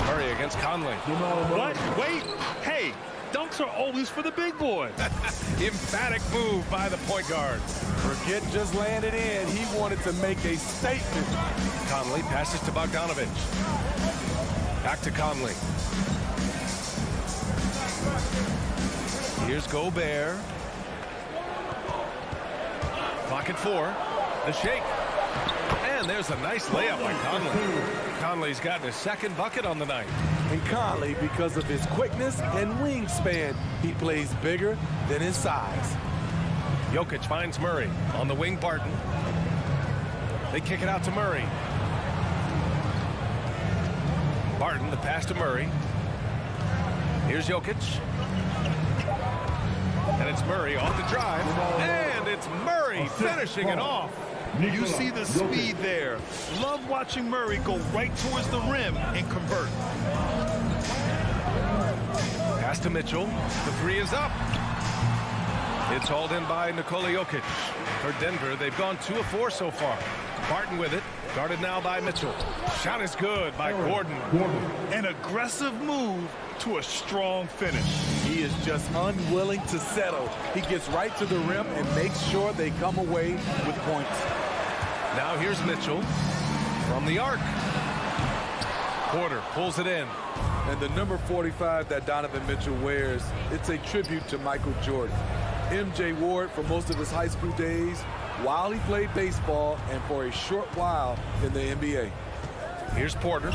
Murray against Conley. What? Wait. Hey, dunks are always for the big boy. Emphatic move by the point guard. Forget just laying it in. He wanted to make a statement. Conley passes to Bogdanovic. Back to Conley. Here's Gobert. Clock at 4. The shake. And there's a nice layup by Conley. Conley's gotten his second bucket on the night. And Conley, because of his quickness and wingspan, he plays bigger than his size. Jokic finds Murray on the wing. Barton. They kick it out to Murray. Barton, the pass to Murray. Here's Jokic. And it's Murray off the drive. And it's Murray finishing it off. You see the speed there. Love watching Murray go right towards the rim and convert. Pass to Mitchell. The 3 is up. It's hauled in by Nikola Jokic. For Denver, they've gone 2 of 4 so far. Barton with it. Guarded now by Mitchell. Shot is good by Gordon. An aggressive move to a strong finish. He is just unwilling to settle. He gets right to the rim and makes sure they come away with points. Now here's Mitchell from the arc. Porter pulls it in. And the number 45 that Donovan Mitchell wears, it's a tribute to Michael Jordan. MJ wore it for most of his high school days while he played baseball and for a short while in the NBA. Here's Porter.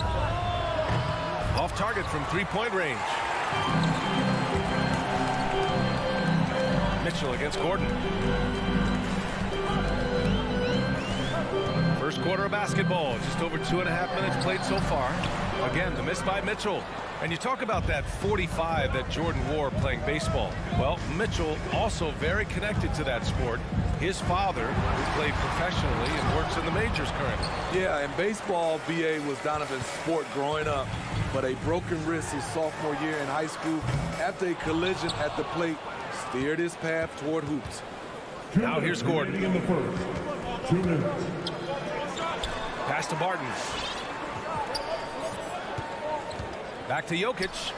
Off target from 3-point range. Mitchell against Gordon. First quarter of basketball. Just over 2.5 minutes played so far. Again, the miss by Mitchell. And you talk about that 45 that Jordan wore playing baseball. Well, Mitchell also very connected to that sport. His father, who played professionally and works in the majors currently. Yeah, in baseball, BA was Donovan's sport growing up. But a broken wrist his sophomore year in high school after a collision at the plate steered his path toward hoops. Now here's Gordon. In the first. 2 minutes. Pass to Barton. Back to Jokic.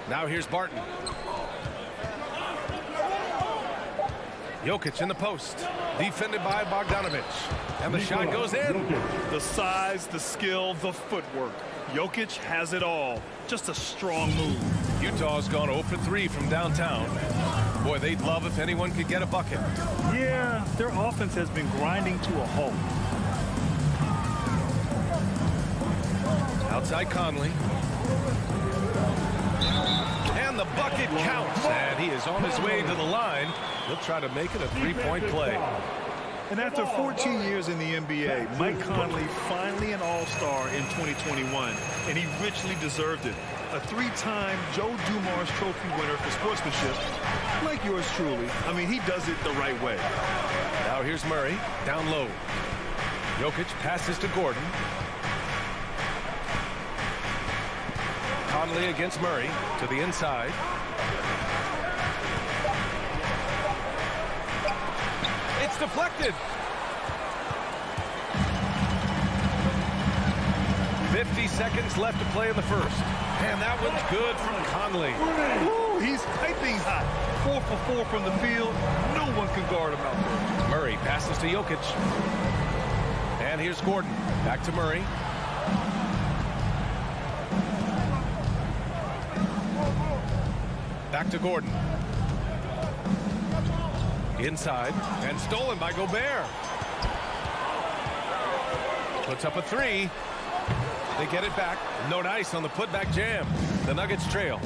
Now here's Barton. Jokic in the post. Defended by Bogdanovic. And the shot goes in. The size, the skill, the footwork. Jokic has it all. Just a strong move. Utah's gone 0 for 3 from downtown. Boy, they'd love if anyone could get a bucket. Yeah, their offense has been grinding to a halt. Outside Conley. And the bucket counts. And he is on his way to the line. He'll try to make it a 3-point play. And after 14 years in the NBA, Mike Conley finally an all-star in 2021, and he richly deserved it. A 3-time Joe Dumars Trophy winner for sportsmanship, like yours truly. I mean, he does it the right way. Now here's Murray, down low. Jokic passes to Gordon. Conley against Murray to the inside. It's deflected. 50 seconds left to play in the first. And that one's good from Conley. Ooh, he's piping hot. 4 for 4 from the field. No one can guard him out there. Murray passes to Jokic. And here's Gordon. Back to Murray. Back to Gordon. Inside, and stolen by Gobert. Puts up a three. They get it back. No dice on the putback jam. The Nuggets trail.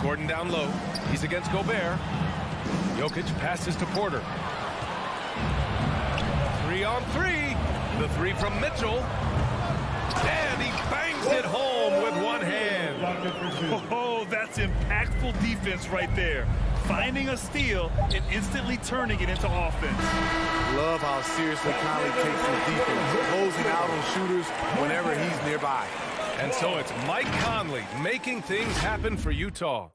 Gordon down low. He's against Gobert. Jokic passes to Porter. 3-on-3. The three from Mitchell. And he bangs it home with one hand. Oh, that's impactful defense right there. Finding a steal and instantly turning it into offense. Love how seriously Conley takes his defense, closing out on shooters whenever he's nearby. And so it's Mike Conley making things happen for Utah.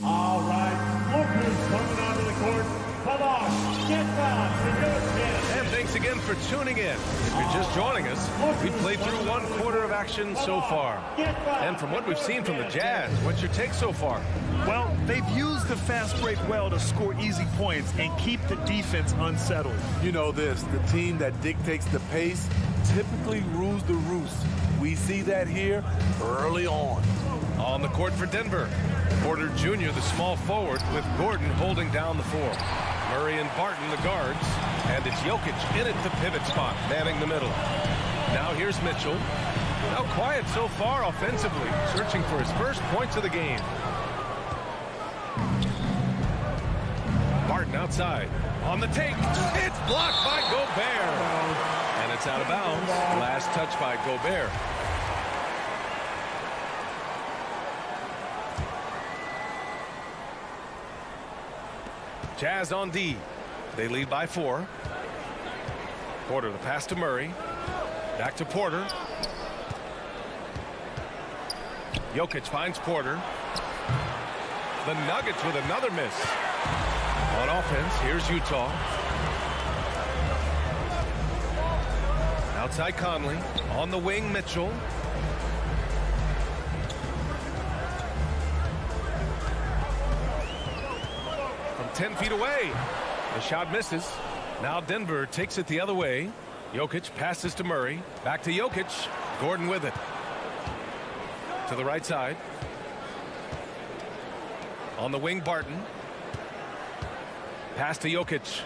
All right, Lucas coming onto the court. Come on, get down for your chance. And thanks again for tuning in. If you're just joining us, we've played through one quarter of action so far. And from what we've seen from the Jazz, what's your take so far? Well, they've used the fast break well to score easy points and keep the defense unsettled. You know this, the team that dictates the pace typically rules the roost. We see that here early on. On the court for Denver, Porter Jr., the small forward, with Gordon holding down the four. Murray and Barton, the guards, and it's Jokic in at the pivot spot, manning the middle. Now here's Mitchell. Now quiet so far offensively, searching for his first points of the game. Barton outside, on the take. It's blocked by Gobert. And it's out of bounds. Last touch by Gobert. Jazz on D. They lead by 4. Porter, the pass to Murray. Back to Porter. Jokic finds Porter. The Nuggets with another miss. On offense, here's Utah. Outside Conley. On the wing, Mitchell. From 10 feet away. The shot misses. Now Denver takes it the other way. Jokic passes to Murray. Back to Jokic. Gordon with it. To the right side. On the wing, Barton. Pass to Jokic.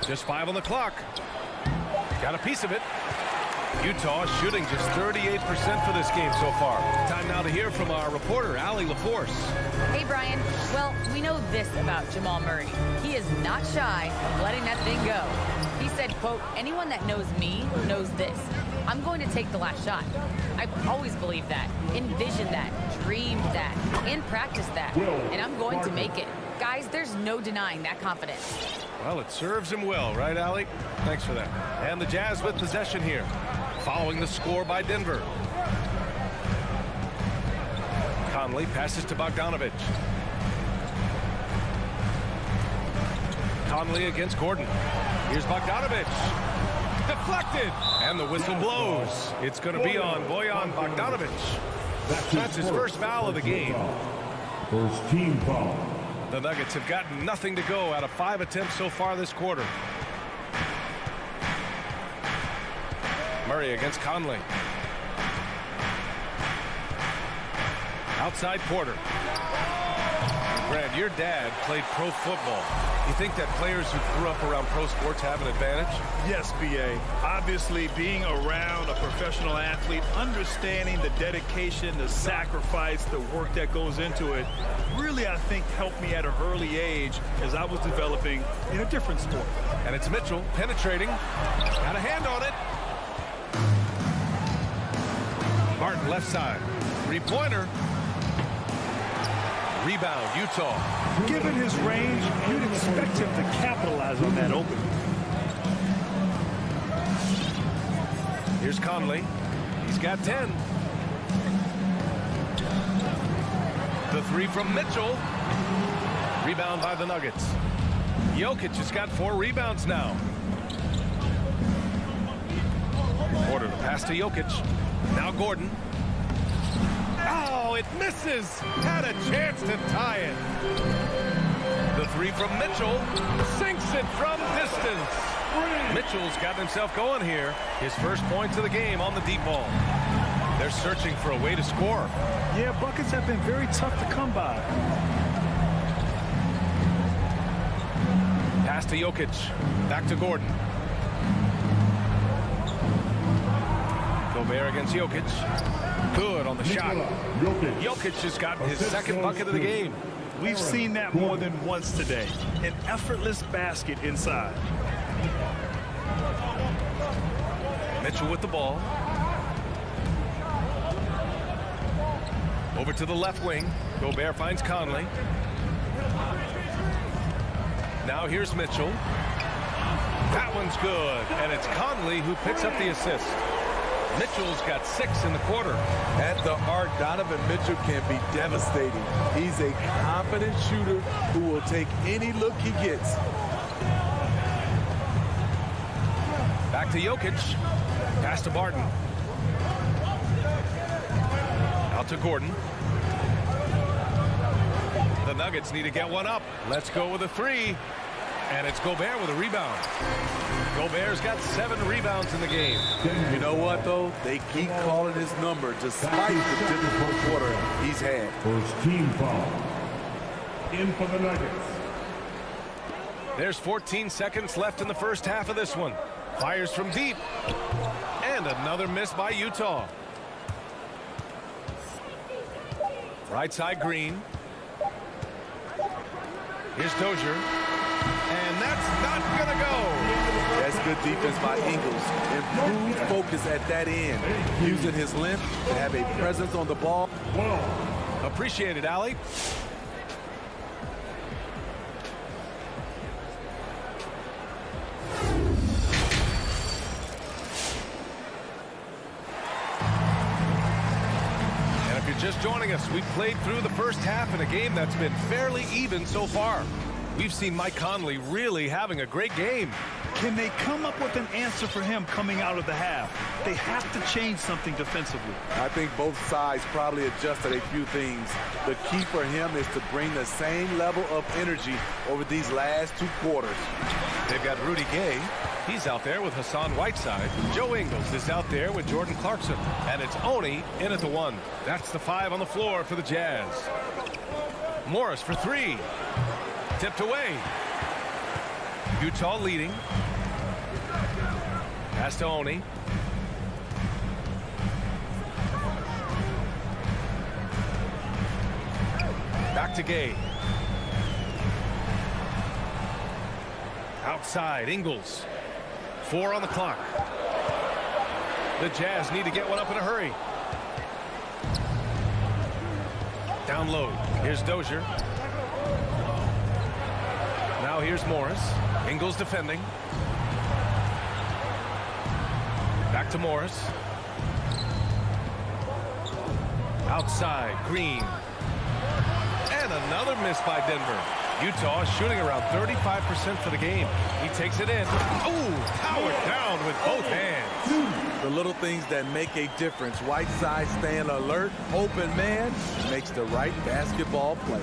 Just 5 on the clock. Got a piece of it. Utah shooting just 38% for this game so far. Time now to hear from our reporter, Allie LaForce. Hey, Brian. Well, we know this about Jamal Murray. He is not shy of letting that thing go. He said, quote, anyone that knows me knows this. I'm going to take the last shot. I've always believed that, envisioned that, dreamed that, and practiced that. And I'm going to make it. Guys, there's no denying that confidence. Well, it serves him well, right, Allie? Thanks for that. And the Jazz with possession here, following the score by Denver. Conley passes to Bogdanovich. Conley against Gordon. Here's Bogdanovich. Deflected. And the whistle blows. It's going to be on Bojan Bogdanovich. That's his first foul of the game. First team foul. The Nuggets have gotten nothing to go out of 5 attempts so far this quarter. Murray against Conley. Outside Porter. Brad, your dad played pro football. You think that players who grew up around pro sports have an advantage? Yes, B.A. Obviously, being around a professional athlete, understanding the dedication, the sacrifice, the work that goes into it, really, I think, helped me at an early age as I was developing in a different sport. And it's Mitchell penetrating. Got a hand on it. Barton left side. Three-pointer. Rebound, Utah. Given his range, you'd expect him to capitalize on that opening. Here's Conley. He's got 10. The three from Mitchell. Rebound by the Nuggets. Jokic has got 4 rebounds now. Porter, the pass to Jokic. Now Gordon. Oh, it misses. Had a chance to tie it. The three from Mitchell. Sinks it from distance. Mitchell's got himself going here. His first points of the game on the deep ball. They're searching for a way to score. Yeah, buckets have been very tough to come by. Pass to Jokic. Back to Gordon. Gobert against Jokic. Good on the shot. Jokic has got his second bucket of the game. We've seen that more than once today. An effortless basket inside. Mitchell with the ball. Over to the left wing. Gobert finds Conley. Now here's Mitchell. That one's good. And it's Conley who picks up the assist. Mitchell's got 6 in the quarter. At the arc, Donovan Mitchell can be devastating. He's a confident shooter who will take any look he gets. Back to Jokic. Pass to Barton. Out to Gordon. The Nuggets need to get one up. Let's go with a 3. And it's Gobert with a rebound. Gobert's got 7 rebounds in the game. You know what, though? They keep calling his number despite the difficult quarter he's had. First team foul. In for the Nuggets. There's 14 seconds left in the first half of this one. Fires from deep. And another miss by Utah. Right side, Green. Here's Dozier. And that's not going to go. That's good defense by Ingles. Improved focus at that end. Using his length to have a presence on the ball. Appreciate it, Allie. And if you're just joining us, we've played through the first half in a game that's been fairly even so far. We've seen Mike Conley really having a great game. Can they come up with an answer for him coming out of the half? They have to change something defensively. I think both sides probably adjusted a few things. The key for him is to bring the same level of energy over these last 2 quarters. They've got Rudy Gay. He's out there with Hassan Whiteside. Joe Ingles is out there with Jordan Clarkson. And it's Oni in at the 1. That's the 5 on the floor for the Jazz. Morris for 3. Tipped away. Utah leading. Pass to Oni. Back to Gay. Outside, Ingles. 4 on the clock. The Jazz need to get one up in a hurry. Down low. Here's Dozier. Now here's Morris. Ingles defending. Back to Morris. Outside, Green. And another miss by Denver. Utah shooting around 35% for the game. He takes it in. Oh, powered down with both hands. The little things that make a difference. Whiteside staying alert, open man, makes the right basketball play.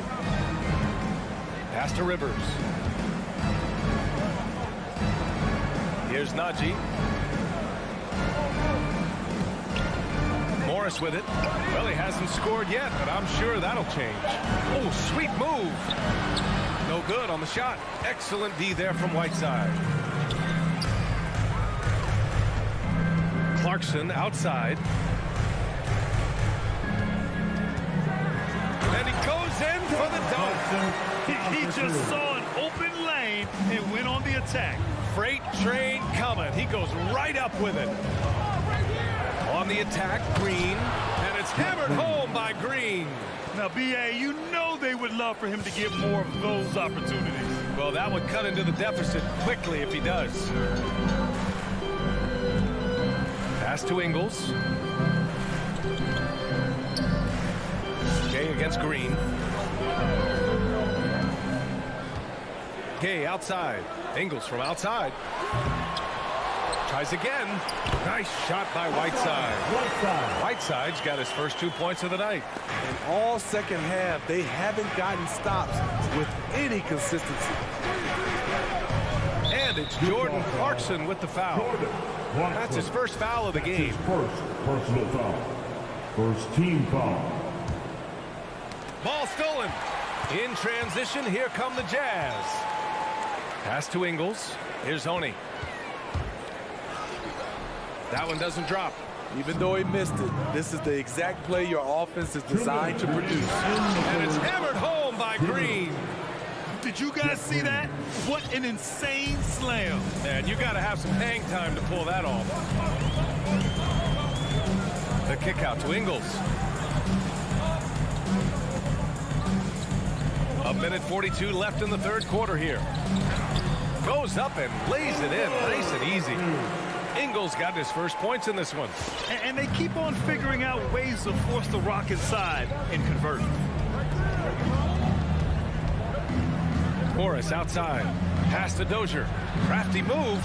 Pass to Rivers. Here's Najee. Morris with it. Well, he hasn't scored yet, but I'm sure that'll change. Oh, sweet move. No good on the shot. Excellent D there from Whiteside. Clarkson outside. And he goes in for the dunk. He just saw an open lane and went on the attack. Freight train coming. He goes right up with it. On the attack, Green. And it's hammered home by Green. Now, B.A., you know they would love for him to get more of those opportunities. Well, that would cut into the deficit quickly if he does. Pass to Ingles. Gay against Green. Gay outside. Ingles from outside. Tries again. Nice shot by Whiteside. Whiteside's got his first 2 points of the night. In all second half, they haven't gotten stops with any consistency. And it's Jordan Clarkson with the foul. That's his first foul of the game. First personal foul. First team foul. Ball stolen. In transition, here come the Jazz. Pass to Ingles. Here's Honey. That one doesn't drop. Even though he missed it, this is the exact play your offense is designed to produce. And it's hammered home by Green. Did you guys see that? What an insane slam. And you got to have some hang time to pull that off. The kick out to Ingles. A minute 42 left in the third quarter here. Goes up and lays it in nice and easy. Ingles got his first points in this one. And they keep on figuring out ways to force the rock inside and convert. Morris outside. Pass to Dozier. Crafty move.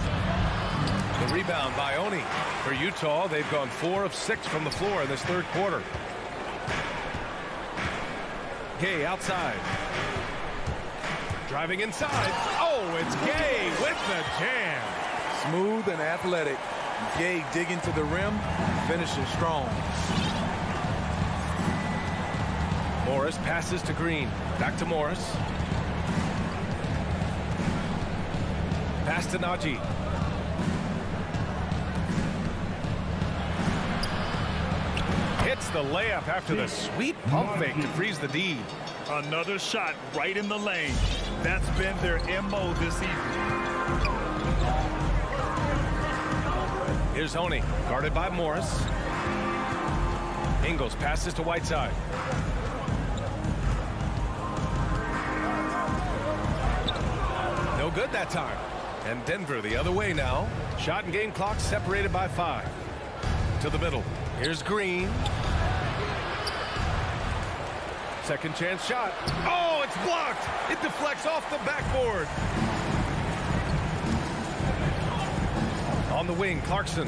The rebound by Oni. For Utah, they've gone 4 of 6 from the floor in this third quarter. Gay outside. Driving inside. Oh, it's Gay with the jam. Smooth and athletic. Gay digging to the rim, finishing strong. Morris passes to Green. Back to Morris. Pass to Najee. Hits the layup after the sweet pump fake to freeze the D. Another shot right in the lane. That's been their MO this evening. Here's Honey, guarded by Morris. Ingles passes to Whiteside. No good that time. And Denver the other way now. Shot and game clock separated by 5. To the middle. Here's Green. Second chance shot. Oh, it's blocked. It deflects off the backboard. On the wing, Clarkson.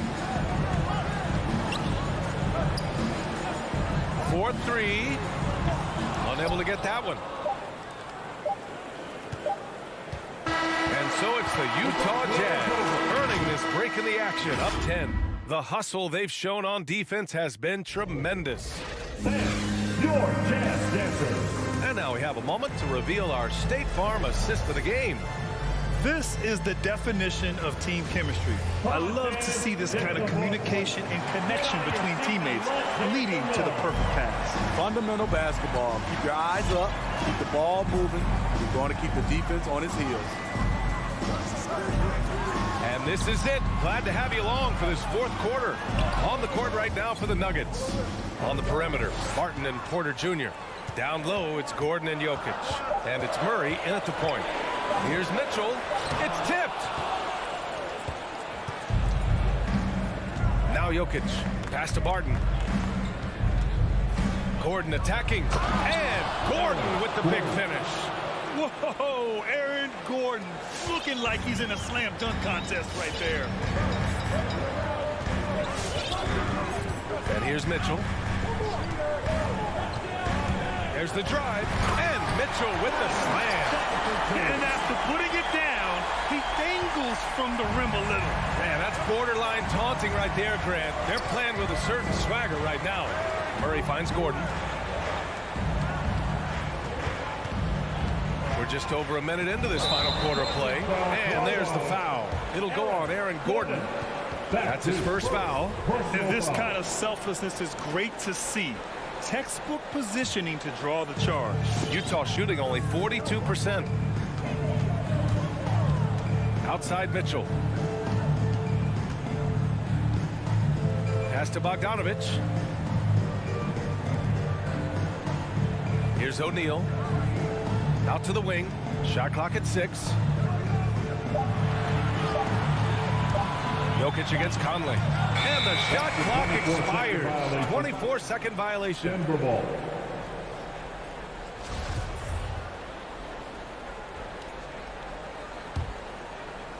4-3. Unable to get that one. And so it's the Utah Jazz earning this break in the action, up 10. The hustle they've shown on defense has been tremendous. Your Jazz Dancers. And now we have a moment to reveal our State Farm assist of the game. This is the definition of team chemistry. I love to see this kind of communication and connection between teammates leading to the perfect pass. Fundamental basketball. Keep your eyes up, keep the ball moving. You're going to keep the defense on its heels. And this is it. Glad to have you along for this fourth quarter. On the court right now for the Nuggets. On the perimeter, Martin and Porter Jr. Down low, it's Gordon and Jokic. And it's Murray in at the point. Here's Mitchell. It's tipped. Now Jokic. Pass to Barton. Gordon attacking. And Gordon with the big finish. Whoa, Aaron Gordon looking like he's in a slam dunk contest right there. And here's Mitchell. There's the drive. And Mitchell with the slam. And after putting it down, he dangles from the rim a little. Man, that's borderline taunting right there, Grant. They're playing with a certain swagger right now. Murray finds Gordon. We're just over a minute into this final quarter play. And there's the foul. It'll go on Aaron Gordon. That's his first foul. And this kind of selflessness is great to see. Textbook positioning to draw the charge. Utah shooting only 42%. Outside Mitchell. Pass to Bogdanovich. Here's O'Neal. Out to the wing. Shot clock at 6. Jokic against Conley. And the shot clock expires. 24-second violation. Denver ball.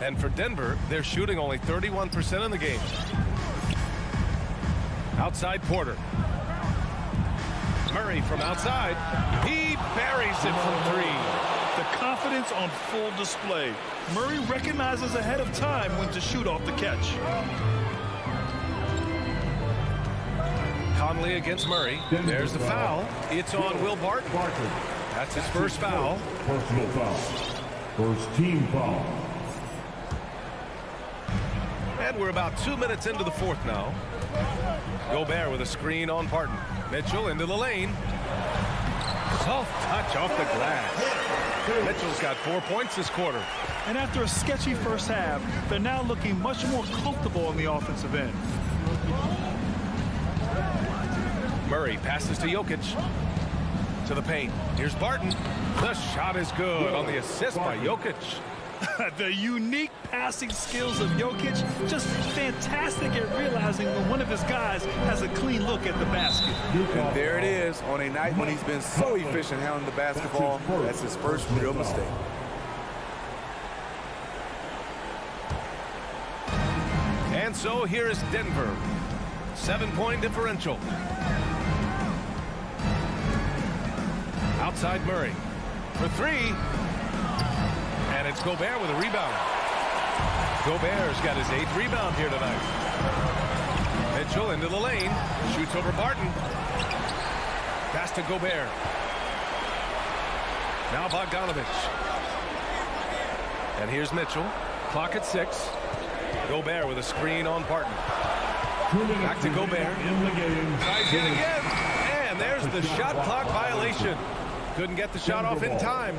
And for Denver, they're shooting only 31% in the game. Outside Porter. Murray from outside. He buries it from 3. The confidence on full display. Murray recognizes ahead of time when to shoot off the catch. Conley against Murray. There's the foul. It's on Will Barton. That's his first foul. Personal foul. First team foul. And we're about 2 minutes into the fourth now. Gobert with a screen on Barton. Mitchell into the lane. Soft touch off the glass. Mitchell's got 4 points this quarter. And after a sketchy first half, they're now looking much more comfortable on the offensive end. Murray passes to Jokic. To the paint. Here's Barton. The shot is good on the assist by Jokic. The unique passing skills of Jokic, just fantastic at realizing when one of his guys has a clean look at the basket. And there it is on a night when he's been so efficient handling the basketball. That's his first real mistake. And so here is Denver. 7-point differential. Outside Murray for three. And it's Gobert with a rebound. Gobert's got his 8th rebound here tonight. Mitchell into the lane. Shoots over Barton. Pass to Gobert. Now Bogdanovich. And here's Mitchell. Clock at 6. Gobert with a screen on Barton. Back to Gobert. Tries it again. And there's the shot clock violation. Couldn't get the shot off in time.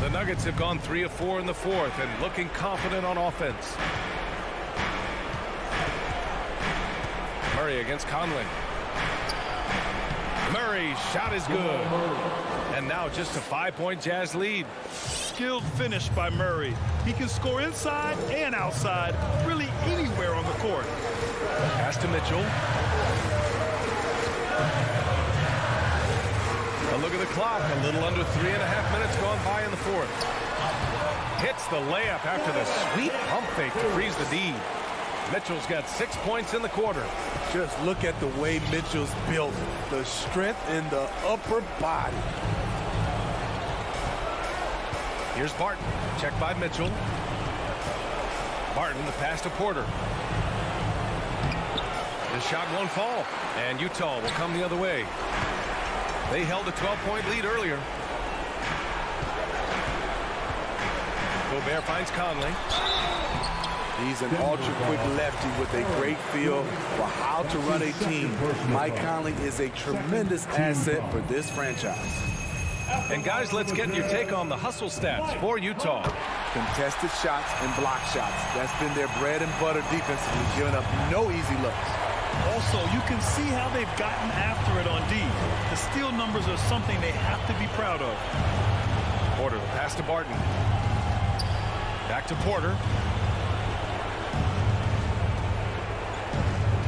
The Nuggets have gone 3 of 4 in the fourth and looking confident on offense. Murray against Conley. Murray's shot is good. And now just a 5-point Jazz lead. Skilled finish by Murray. He can score inside and outside, really anywhere on the court. Pass to Mitchell. A look at the clock. A little under 3.5 minutes gone by in the fourth. Hits the layup after the sweet pump fake to freeze the D. Mitchell's got 6 points in the quarter. Just look at the way Mitchell's built. The strength in the upper body. Here's Barton. Checked by Mitchell. Barton, the pass to Porter. The shot won't fall. And Utah will come the other way. They held a 12-point lead earlier. Gobert finds Conley. He's an ultra-quick lefty with a great feel for how to run a team. Mike Conley is a tremendous asset for this franchise. And guys, let's get your take on the hustle stats for Utah. Contested shots and block shots. That's been their bread and butter defensively, giving up no easy looks. Also, you can see how they've gotten after it on D. The steal numbers are something they have to be proud of. Porter, the pass to Barton. Back to Porter.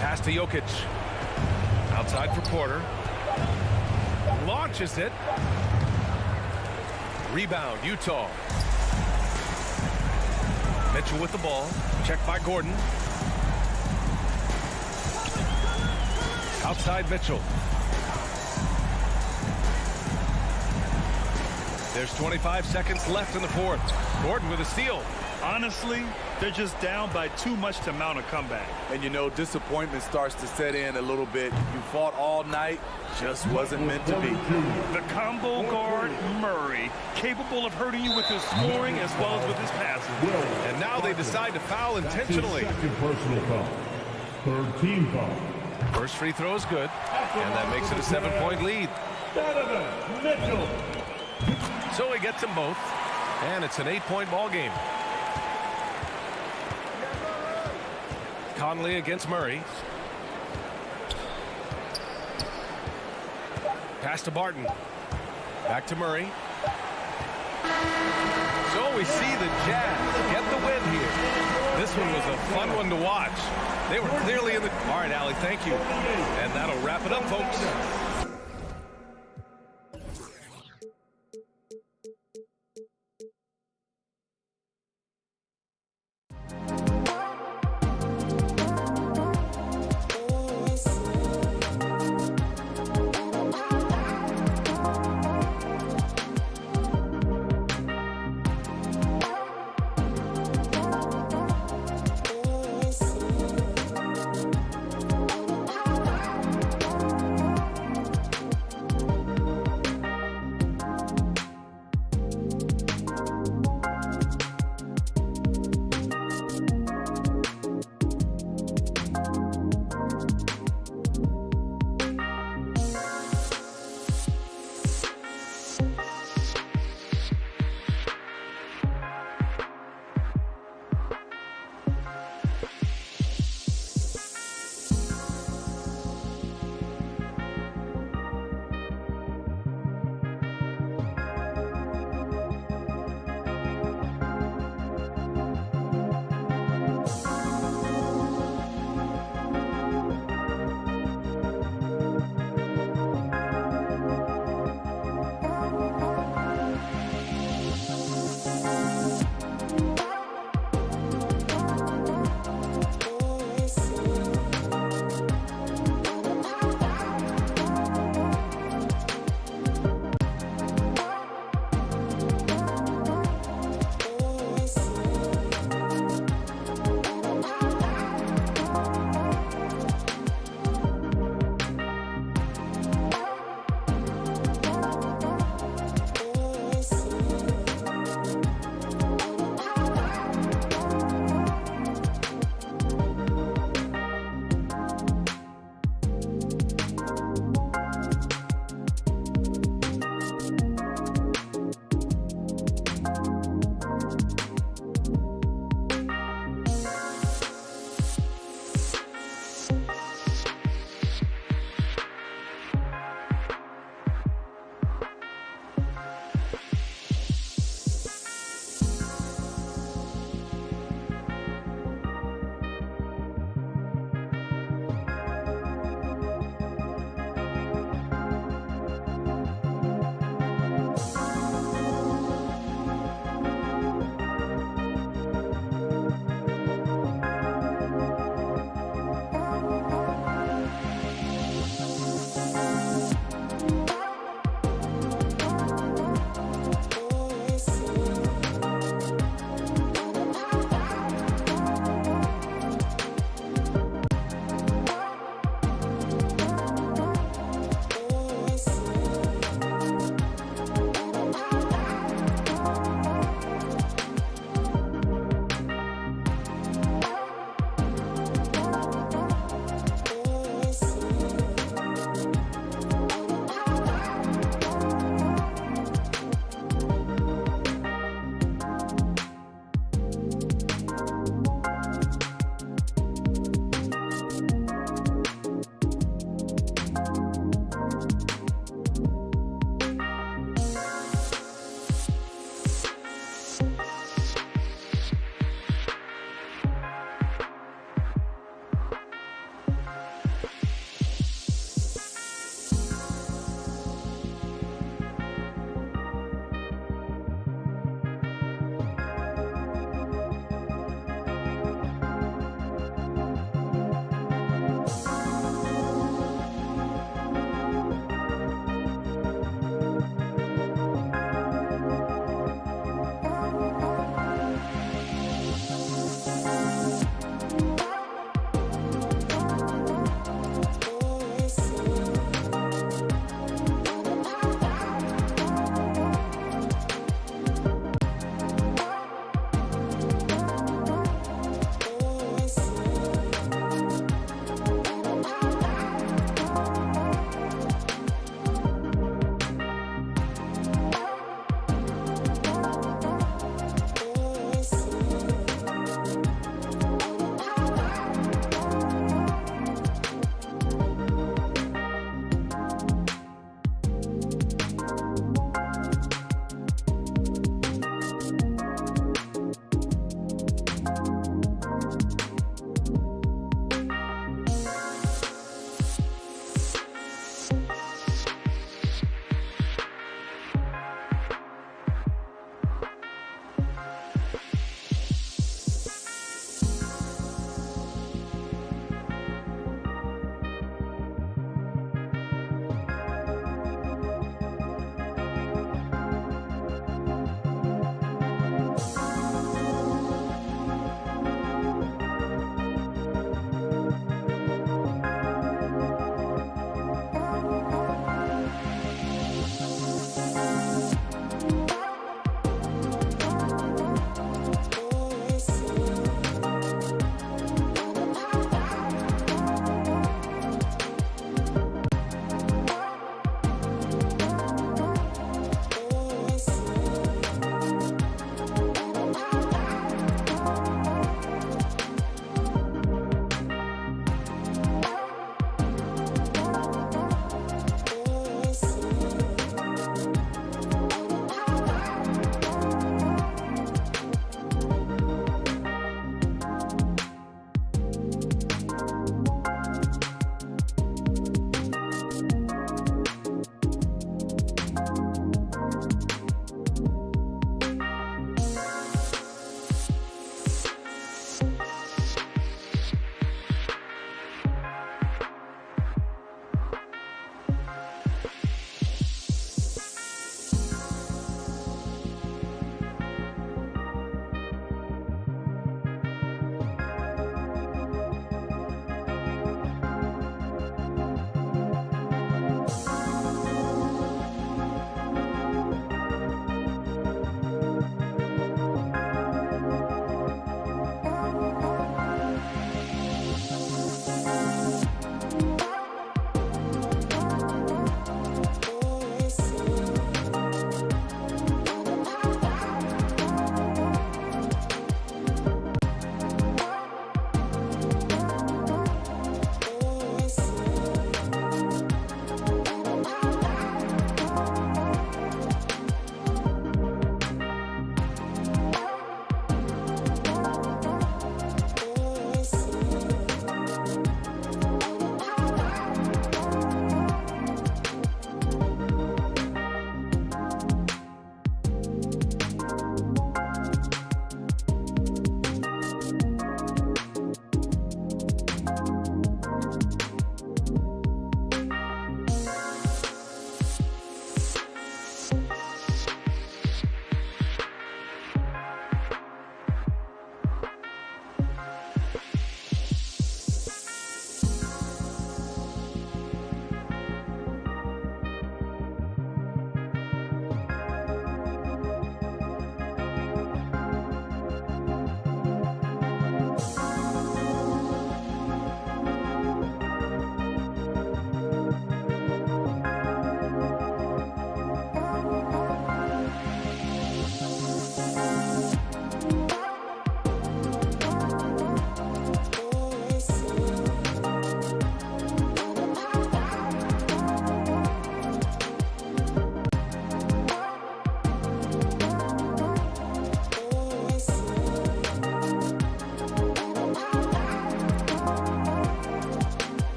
Pass to Jokic. Outside for Porter. Launches it. Rebound, Utah. Mitchell with the ball. Checked by Gordon. Outside Mitchell. There's 25 seconds left in the fourth. Gordon with a steal. Honestly, they're just down by too much to mount a comeback. And you know, disappointment starts to set in a little bit. You fought all night, just wasn't meant to be. The combo guard, Murray, capable of hurting you with his scoring as well as with his passing. And now they decide to foul intentionally. Second personal foul. Third team foul. First free throw is good, and that makes it a 7-point lead. Mitchell. So he gets them both, and it's an 8-point ball game. Conley against Murray. Pass to Barton. Back to Murray. So we see the Jazz get the win here. This one was a fun one to watch. They were clearly in the... All right, Allie, thank you. And that'll wrap it up, folks.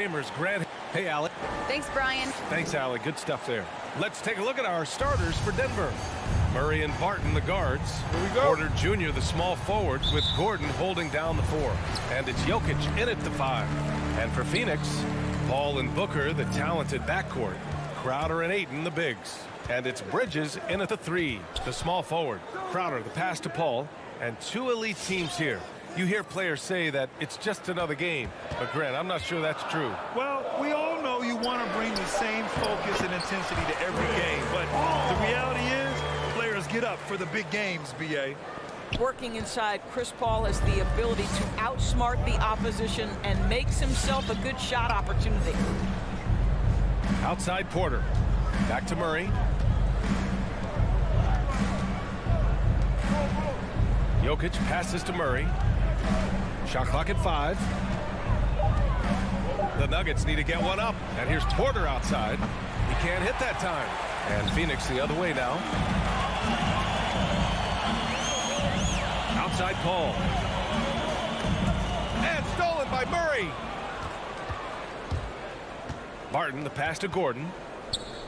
Famers, Grant. Hey, Alec. Thanks, Brian. Thanks, Alec. Good stuff there. Let's take a look at our starters for Denver. Murray and Barton, the guards. Here we go. Porter Jr., the small forward, with Gordon holding down the 4. And it's Jokic in at the 5. And for Phoenix, Paul and Booker, the talented backcourt. Crowder and Ayton, the bigs. And it's Bridges in at the 3, the small forward. Crowder, the pass to Paul. And 2 elite teams here. You hear players say that it's just another game. But, Grant, I'm not sure that's true. Well, we all know you want to bring the same focus and intensity to every game. But the reality is, players get up for the big games, B.A. Working inside, Chris Paul has the ability to outsmart the opposition and makes himself a good shot opportunity. Outside Porter. Back to Murray. Jokic passes to Murray. Shot clock at 5. The Nuggets need to get one up. And here's Porter outside. He can't hit that time. And Phoenix the other way now. Outside Paul. And stolen by Murray. Barton, the pass to Gordon.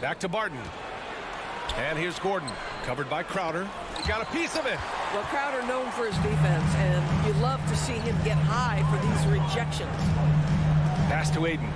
Back to Barton. And here's Gordon, covered by Crowder. He got a piece of it. Well, Crowder known for his defense, and you love to see him get high for these rejections. Pass to Ayton.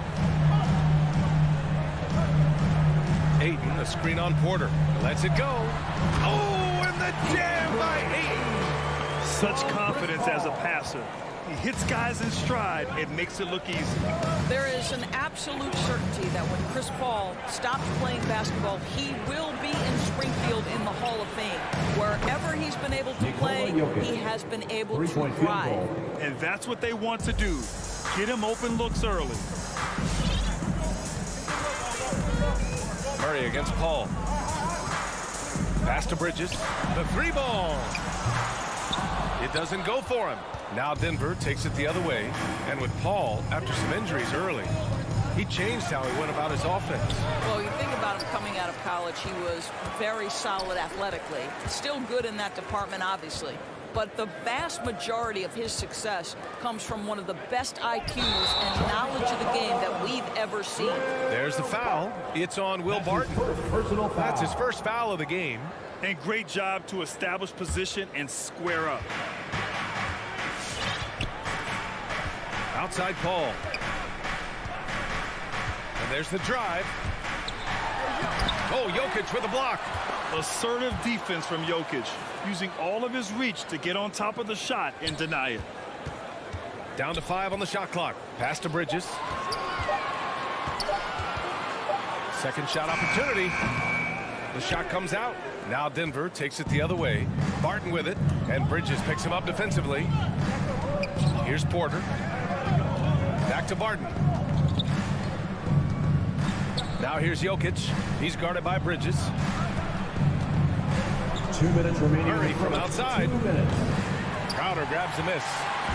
Ayton, a screen on Porter. Lets it go. Oh, and the jam by Ayton. Such confidence as a passer. He hits guys in stride. It makes it look easy. There is an absolute certainty that when Chris Paul stops playing basketball, he will be in Springfield in the Hall of Fame. Wherever he's been able to play, he has been able to thrive. And that's what they want to do. Get him open looks early. Murray against Paul. Pass to Bridges. The 3-ball. It doesn't go for him. Now Denver takes it the other way. And with Paul, after some injuries early, he changed how he went about his offense. Well, you think about him coming out of college, he was very solid athletically. Still good in that department, obviously. But the vast majority of his success comes from one of the best IQs and knowledge of the game that we've ever seen. There's the foul. It's on Will Barton. That's his first foul of the game. And great job to establish position and square up. Outside Paul. And there's the drive. Oh, Jokic with a block. Assertive defense from Jokic, using all of his reach to get on top of the shot and deny it. Down to 5 on the shot clock. Pass to Bridges. Second shot opportunity. The shot comes out. Now Denver takes it the other way. Barton with it, and Bridges picks him up defensively. Here's Porter. Back to Barton. Now here's Jokic. He's guarded by Bridges. 2 minutes remaining. Murray from outside. 2 minutes. Crowder grabs a miss.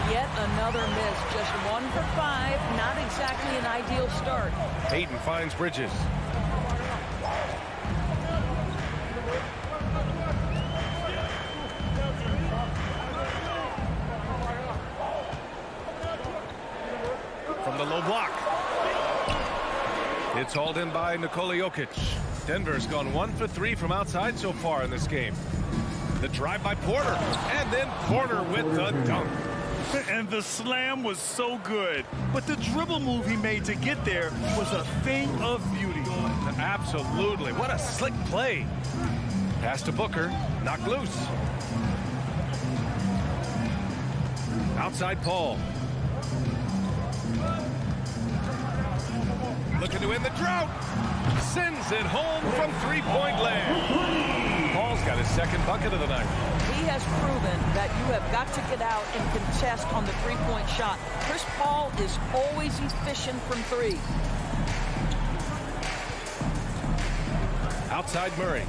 Yet another miss. Just 1 for 5. Not exactly an ideal start. Ayton finds Bridges. From the low block. It's hauled in by Nikola Jokic. Denver's gone 1 for 3 from outside so far in this game. The drive by Porter, and then Porter with the dunk. And the slam was so good, but the dribble move he made to get there was a thing of beauty. Absolutely. What a slick play. Pass to Booker, knocked loose. Outside Paul. Looking to end the drought. Sends it home from three-point land. Paul's got his second bucket of the night. He has proven that you have got to get out and contest on the three-point shot. Chris Paul is always efficient from 3. Outside Murray.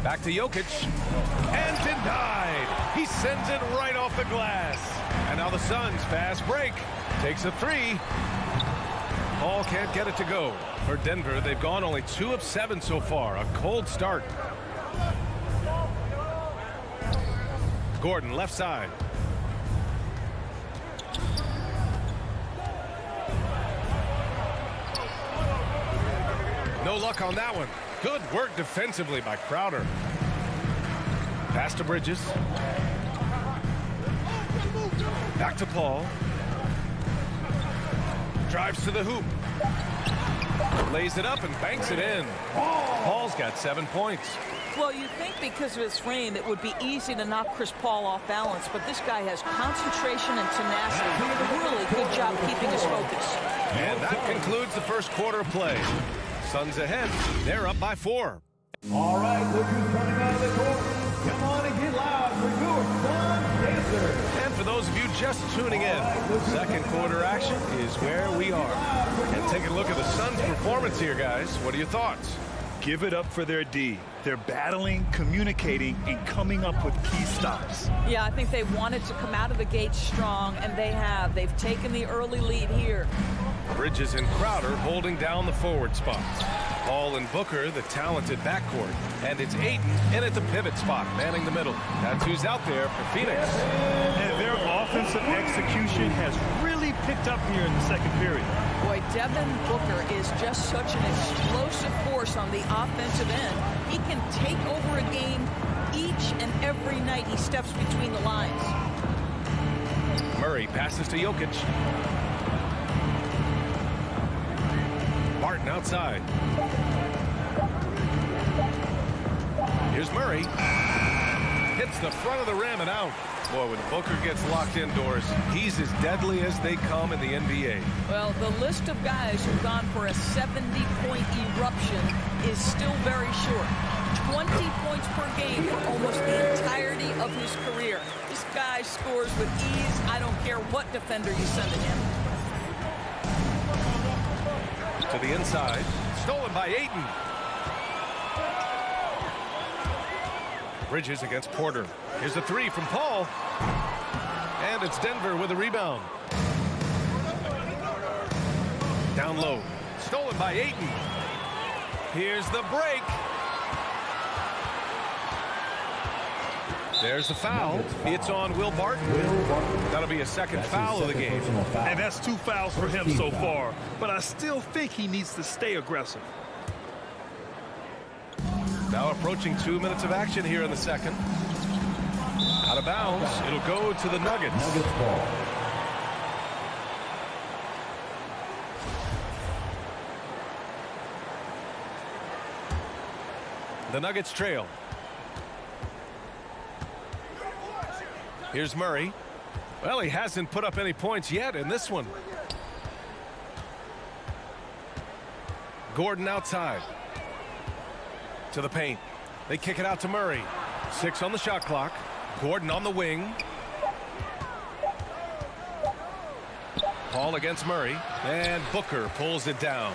Back to Jokic. And denied. He sends it right off the glass. And now the Suns fast break. Takes a 3. Paul can't get it to go. For Denver, they've gone only 2 of 7 so far. A cold start. Gordon, left side. No luck on that one. Good work defensively by Crowder. Pass to Bridges. Back to Paul. Drives to the hoop. Lays it up and banks it in. Paul's got 7 points. Well, you think because of his frame it would be easy to knock Chris Paul off balance, but this guy has concentration and tenacity. Really good job keeping his focus. And that concludes the first quarter of play. Suns ahead. They're up by 4. All right, look who's coming out of the court. Come on and get loud for your Sun Dancers. And for those of you just tuning in, second quarter action is where we are. And taking a look at the Suns' performance here, guys. What are your thoughts? Give it up for their D. They're battling, communicating, and coming up with key stops. Yeah, I think they wanted to come out of the gate strong, and they have. They've taken the early lead here. Bridges and Crowder holding down the forward spots. Paul and Booker, the talented backcourt. And it's Ayton in at the pivot spot, manning the middle. That's who's out there for Phoenix. And their offensive execution has really picked up here in the second period. Boy, Devin Booker is just such an explosive force on the offensive end. He can take over a game each and every night he steps between the lines. Murray passes to Jokic. Martin outside. Here's Murray. Hits the front of the rim and out. Boy, when Booker gets locked indoors, he's as deadly as they come in the NBA. Well, the list of guys who've gone for a 70-point eruption is still very short. 20 points per game for almost the entirety of his career. This guy scores with ease. I don't care what defender you send to him. To the inside. Stolen by Ayton. Bridges against Porter. Here's a 3 from Paul. And it's Denver with a rebound. Down low. Stolen by Ayton. Here's the break. There's the foul. It's on Will Barton. That'll be a second foul of the game. And that's 2 fouls for him so far. But I still think he needs to stay aggressive. Now approaching 2 minutes of action here in the second. Out of bounds. It'll go to the Nuggets. Nuggets ball. The Nuggets trail. Here's Murray. Well, he hasn't put up any points yet in this one. Gordon outside. To the paint. They kick it out to Murray. 6 on the shot clock. Gordon on the wing. Paul against Murray. And Booker pulls it down.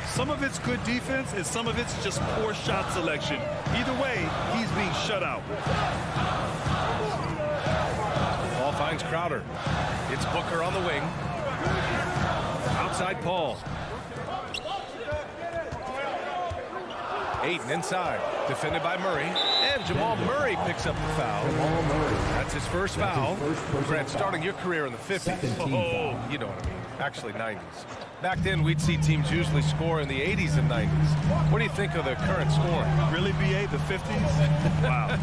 Some of it's good defense and some of it's just poor shot selection. Either way, he's being shut out. Paul finds Crowder. It's Booker on the wing. Outside Paul. Ayton inside. Defended by Murray. And Jamal Murray picks up the foul. That's his first foul. Grant, starting your career in the 50s. Oh, you know what I mean. Actually, 90s. Back then, we'd see teams usually score in the 80s and 90s. What do you think of the current scoring? Really, BA, the 50s? Wow.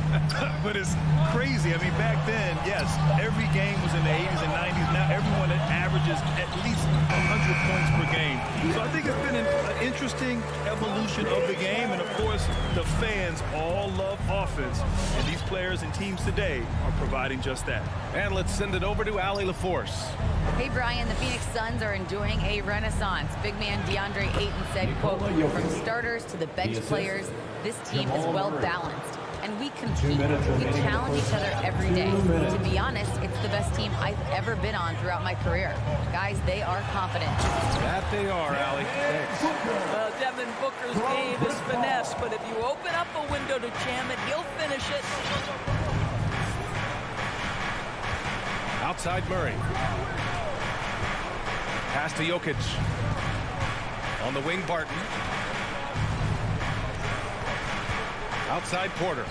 But it's crazy. I mean, back then, yes, every game was in the 80s and 90s. Now everyone averages at least 100 points per game. So I think it's been an interesting evolution of the game. And, of course, the fans all love offense. And these players and teams today are providing just that. And let's send it over to Allie LaForce. Hey, Brian, the Phoenix Suns are enjoying a renaissance. Big man DeAndre Ayton said, quote, from starters to the bench players, this team is well balanced. And we compete. We challenge each other every day. To be honest, it's the best team I've ever been on throughout my career. Guys, they are confident. That they are, Allie. Thanks. Well, Devin Booker's game is finesse, but if you open up a window to jam it, he'll finish it. Outside Murray. Pass to Jokic. On the wing, Barton. Outside Porter.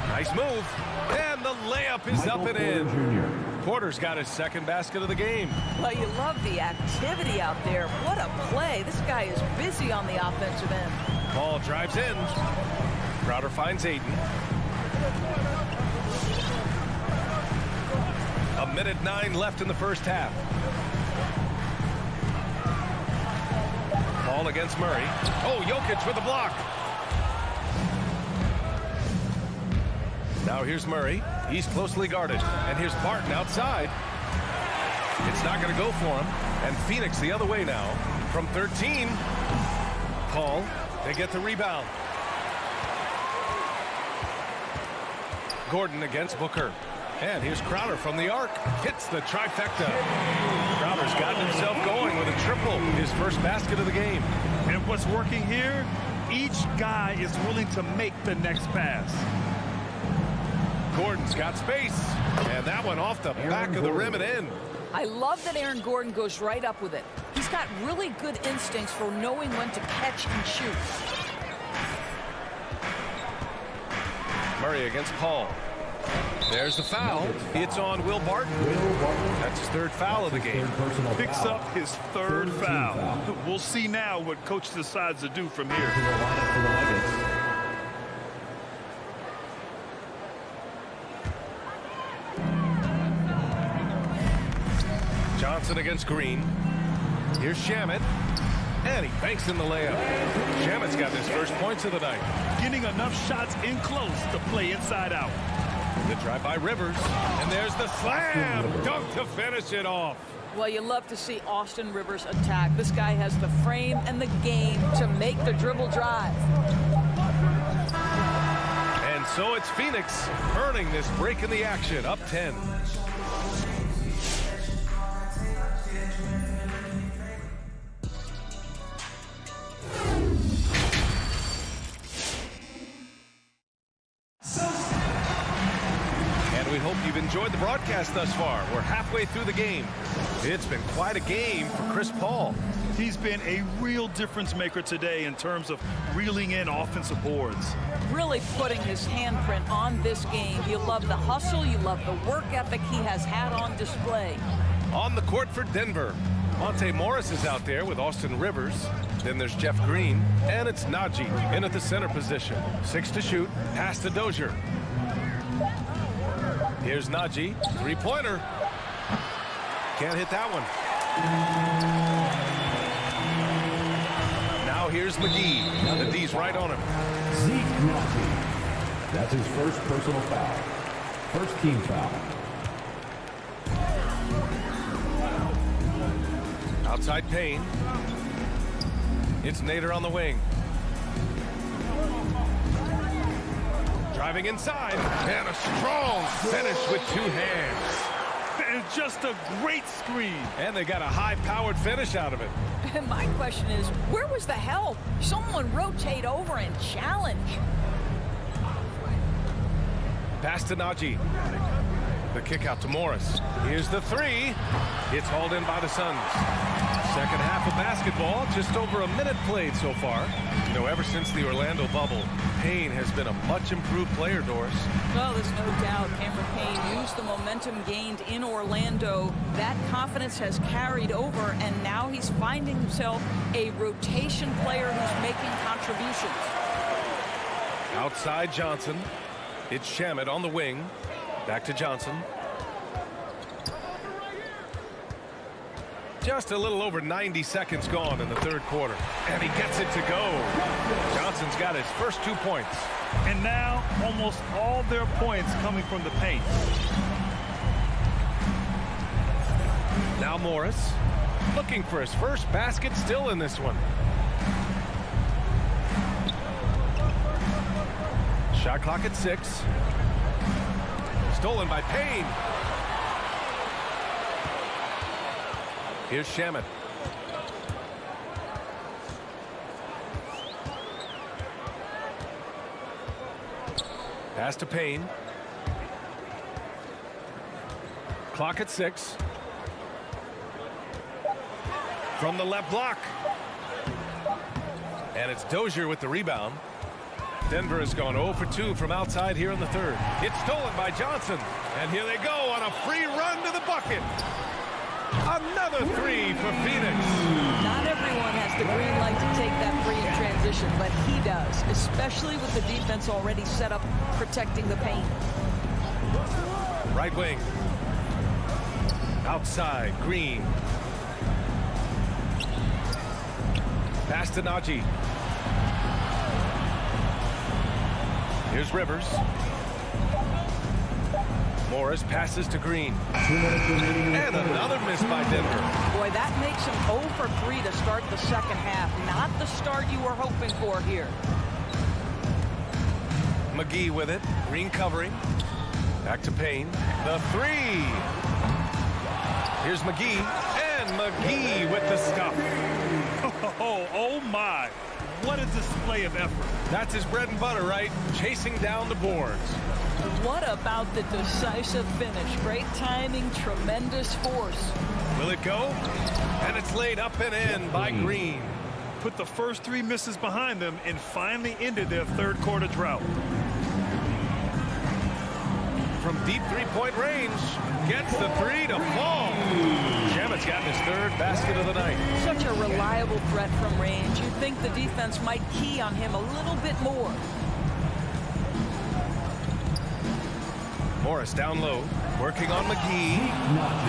Nice move. And the layup is up and in. Porter's got his second basket of the game. Well, you love the activity out there. What a play. This guy is busy on the offensive end. Ball drives in. Crowder finds Ayton. 1:09 left in the first half. Ball against Murray. Oh, Jokic with the block. Now here's Murray. He's closely guarded. And here's Barton outside. It's not going to go for him. And Phoenix the other way now. From 13. Paul. They get the rebound. Gordon against Booker. And here's Crowder from the arc. Hits the trifecta. Crowder's gotten himself going with a triple. His first basket of the game. And what's working here? Each guy is willing to make the next pass. Gordon's got space. And that one off the back of the rim and in. I love that Aaron Gordon goes right up with it. He's got really good instincts for knowing when to catch and shoot. Murray against Paul. There's the foul. It's on Will Barton. That's his third foul of the game. Picks up his third foul. We'll see now what coach decides to do from here. Johnson against Green. Here's Shamet. And he banks in the layup. Shamet's got his first points of the night. Getting enough shots in close to play inside out. The drive by Rivers. And there's the slam. Dunk to finish it off. Well, you love to see Austin Rivers attack. This guy has the frame and the game to make the dribble drive. And so it's Phoenix earning this break in the action. Up 10. We hope you've enjoyed the broadcast thus far. We're halfway through the game. It's been quite a game for Chris Paul. He's been a real difference maker today in terms of reeling in offensive boards. Really putting his handprint on this game. You love the hustle. You love the work ethic he has had on display. On the court for Denver, Monte Morris is out there with Austin Rivers. Then there's Jeff Green. And it's Najee in at the center position. 6 to shoot. Pass to Dozier. Here's Najee, three-pointer. Can't hit that one. Now here's McGee. The D's right on him. Zeke Najee. That's his first personal foul. First team foul. Outside Payne. It's Nader on the wing. Driving inside, and a strong finish with two hands. And just a great screen. And they got a high-powered finish out of it. And my question is, where was the help? Someone rotate over and challenge. Pass to Najee. The kick out to Morris. Here's the three. It's hauled in by the Suns. Second half of basketball, just over a minute played so far. You know, ever since the Orlando bubble, Payne has been a much improved player, Doris. Well, there's no doubt Cameron Payne used the momentum gained in Orlando. That confidence has carried over, and now he's finding himself a rotation player who's making contributions. Outside Johnson. It's Shamet on the wing. Back to Johnson. Just a little over 90 seconds gone in the third quarter. And he gets it to go. Johnson's got his first 2 points. And now almost all their points coming from the paint. Now Morris looking for his first basket, still in this one. Shot clock at 6. Stolen by Payne. Here's Shamet. Pass to Payne. Clock at 6. From the left block. And it's Dozier with the rebound. Denver has gone 0 for 2 from outside here in the third. It's stolen by Johnson. And here they go on on a free run to the bucket. Another three for Phoenix. Not everyone has the green light to take that free in transition, but he does, especially with the defense already set up protecting the paint. Right wing. Outside, Green. Pass to Najee. Here's Rivers. Morris passes to Green. And another miss by Denver. Boy, that makes him 0 for 3 to start the second half. Not the start you were hoping for here. McGee with it. Green covering. Back to Payne. The three. Here's McGee. And McGee with the scuff. Oh my. What a display of effort. That's his bread and butter, right? Chasing down the boards. What about the decisive finish? Great timing, tremendous force. Will it go? And it's laid up and in by Green. Put the first 3 misses behind them and finally ended their third quarter drought. From deep three-point range, gets the three to fall. Shamit's gotten his third basket of the night. Such a reliable threat from range. You'd think the defense might key on him a little bit more. Morris down low, working on McGee.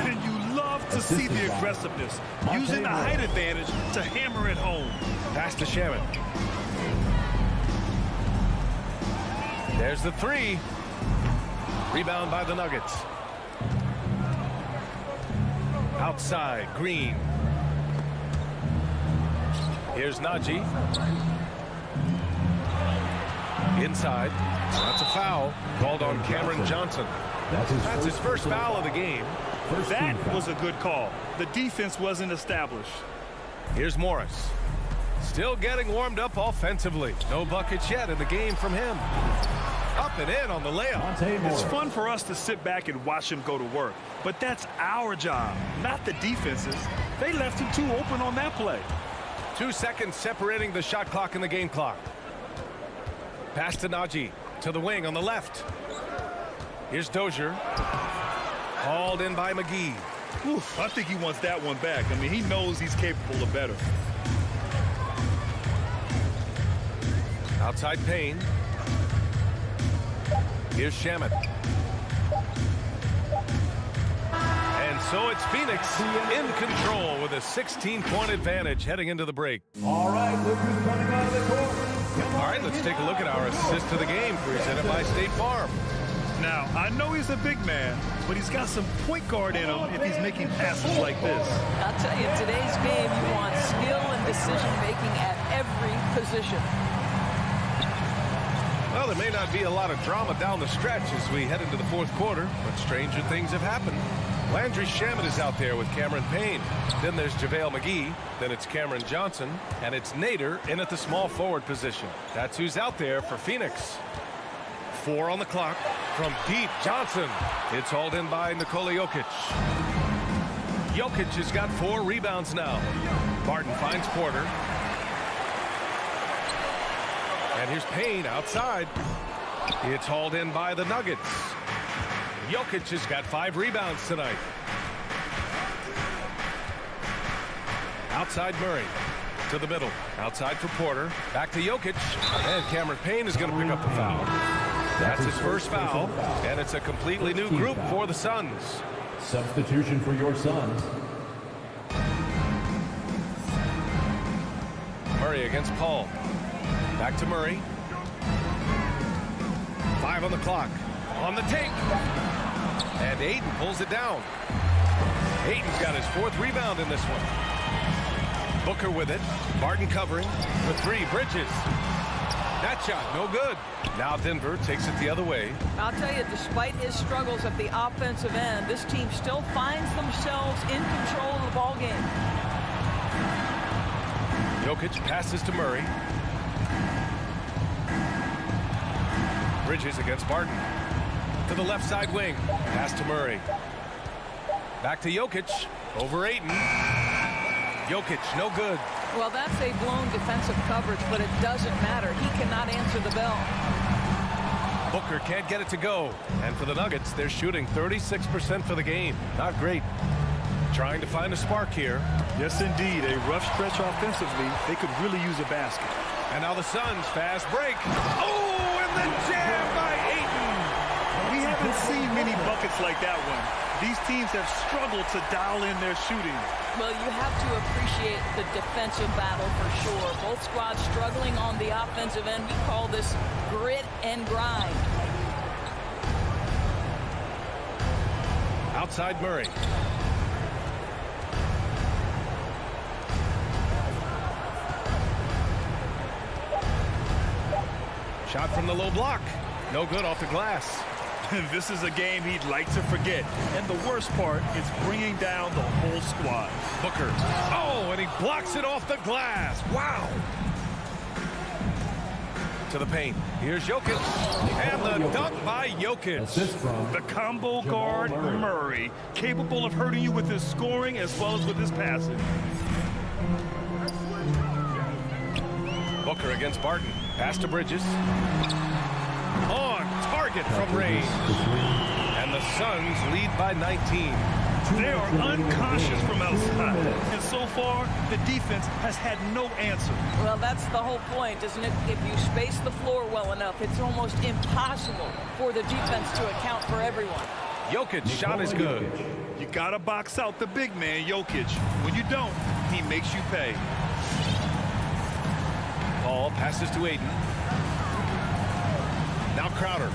And you love to see the aggressiveness, using the height advantage to hammer it home. Pass to Shamit. There's the three. Rebound by the Nuggets. Outside, Green. Here's Najee. Inside. That's a foul called on Cameron Johnson. That's his first foul of the game. That was a good call. The defense wasn't established. Here's Morris. Still getting warmed up offensively. No buckets yet in the game from him. Up and in on the layup. It's fun for us to sit back and watch him go to work. But that's our job, not the defense's. They left him too open on that play. 2 seconds separating the shot clock and the game clock. Pass to Najee. To the wing on the left. Here's Dozier. Hauled in by McGee. Oof, I think he wants that one back. I mean, he knows he's capable of better. Outside Payne. Here's Shamit. And so it's Phoenix in control with a 16-point advantage heading into the break. All right, look who's coming out of the court. All right, let's take a look at our assist to the game presented by State Farm. Now, I know he's a big man, but he's got some point guard in him if he's making passes like this. I'll tell you, in today's game, you want skill and decision-making at every position. Well, there may not be a lot of drama down the stretch as we head into the fourth quarter, but stranger things have happened. Landry Shamit is out there with Cameron Payne. Then there's JaVale McGee. Then it's Cameron Johnson. And it's Nader in at the small forward position. That's who's out there for Phoenix. 4 on the clock. From deep, Johnson. It's hauled in by Nikola Jokic. Jokic has got 4 rebounds now. Barton finds Porter. And here's Payne outside. It's hauled in by the Nuggets. Jokic has got 5 rebounds tonight. Outside Murray. To the middle. Outside for Porter. Back to Jokic. And Cameron Payne is going to pick up the foul. That's his first foul. And it's a completely new group for the Suns. Substitution for your Suns. Murray against Paul. Back to Murray. 5 on the clock. On the take. And Ayton pulls it down. Ayton's got his 4th rebound in this one. Booker with it. Barton covering. For 3, Bridges. That shot, no good. Now Denver takes it the other way. I'll tell you, despite his struggles at the offensive end, this team still finds themselves in control of the ball game. Jokic passes to Murray. Bridges against Barton. To the left side wing. Pass to Murray. Back to Jokic. Over Ayton. Jokic, no good. Well, that's a blown defensive coverage, but it doesn't matter. He cannot answer the bell. Booker can't get it to go. And for the Nuggets, they're shooting 36% for the game. Not great. Trying to find a spark here. Yes, indeed. A rough stretch offensively. They could really use a basket. And now the Suns fast break. Oh, and the jam by Ayton. We haven't seen many buckets like that one. These teams have struggled to dial in their shooting. Well, you have to appreciate the defensive battle for sure. Both squads struggling on the offensive end. We call this grit and grind. Outside Murray. Shot from the low block. No good off the glass. This is a game he'd like to forget. And the worst part is bringing down the whole squad. Booker. Oh, and he blocks it off the glass. Wow. To the paint. Here's Jokic. And the dunk by Jokic. The combo guard Murray, capable of hurting you with his scoring as well as with his passing. Booker against Barton. Pass to Bridges. On target from range. And the Suns lead by 19. They are unconscious from outside. And so far, the defense has had no answer. Well, that's the whole point, isn't it? If you space the floor well enough, it's almost impossible for the defense to account for everyone. Jokic shot is good. You got to box out the big man, Jokic. When you don't, he makes you pay. Ball passes to Ayton. Now Crowder.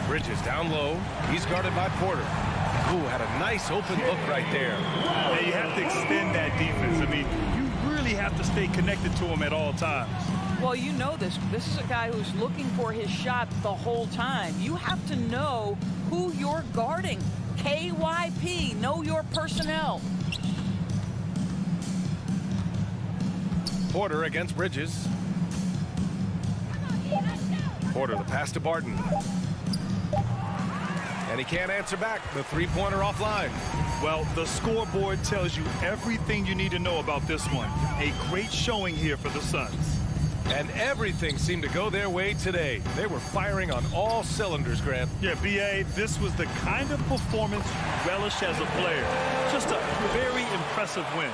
Bridges down low. He's guarded by Porter. Ooh, had a nice open look right there. Yeah, you have to extend that defense. I mean, you really have to stay connected to him at all times. Well, you know this. This is a guy who's looking for his shot the whole time. You have to know who you're guarding. KYP, know your personnel. Porter against Bridges. Porter, the pass to Barton. And he can't answer back. The three-pointer offline. Well, the scoreboard tells you everything you need to know about this one. A great showing here for the Suns. And everything seemed to go their way today. They were firing on all cylinders, Grant. Yeah, B.A., this was the kind of performance relished as a player. Just a very impressive win.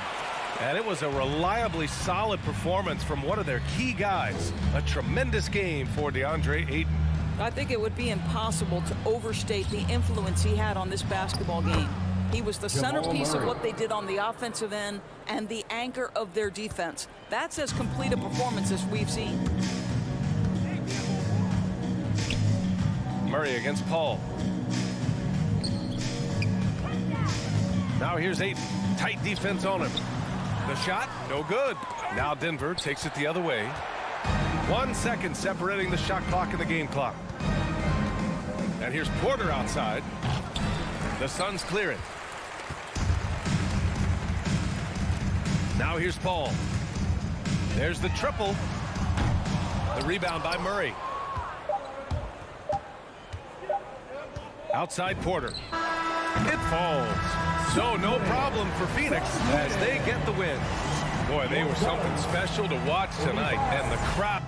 And it was a reliably solid performance from one of their key guys. A tremendous game for DeAndre Ayton. I think it would be impossible to overstate the influence he had on this basketball game. He was the centerpiece of what they did on the offensive end and the anchor of their defense. That's as complete a performance as we've seen. Murray against Paul. Now here's Ayton. Tight defense on him. The shot, no good. Now Denver takes it the other way. 1 second separating the shot clock and the game clock. And here's Porter outside. The Suns clear it. Now here's Paul. There's the triple. The rebound by Murray. Outside Porter. It falls. So no problem for Phoenix as they get the win. Boy, they were something special to watch tonight, and the crowd.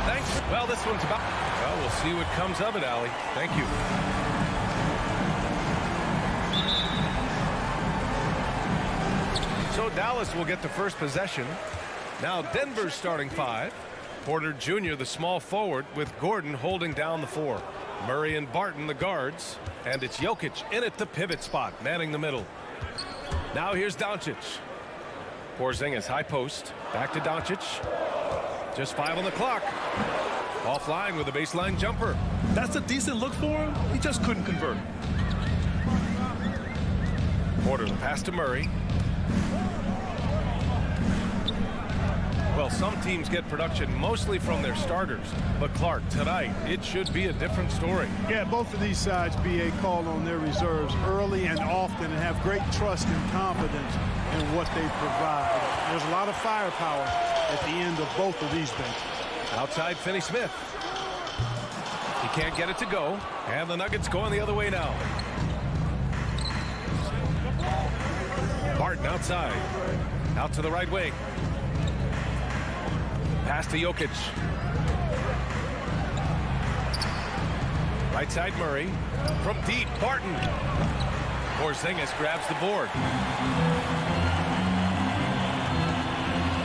Thanks. Well, this one's about... Well, we'll see what comes of it, Allie. Thank you. So Dallas will get the first possession. Now Denver's starting 5. Porter Jr., the small forward, with Gordon holding down the 4. Murray and Barton, the guards. And it's Jokic in at the pivot spot, manning the middle. Now here's Doncic. Porzingis, high post. Back to Doncic. Just 5 on the clock. Offline with a baseline jumper. That's a decent look for him. He just couldn't convert. Porter, the pass to Murray. Well, some teams get production mostly from their starters. But Clark, tonight, it should be a different story. Yeah, both of these sides, BA, call on their reserves early and often and have great trust and confidence in what they provide. There's a lot of firepower at the end of both of these benches. Outside, Finney-Smith. He can't get it to go. And the Nuggets going the other way now. Barton outside. Out to the right wing. Pass to Jokic. Right side, Murray. From deep, Barton. Porzingis grabs the board.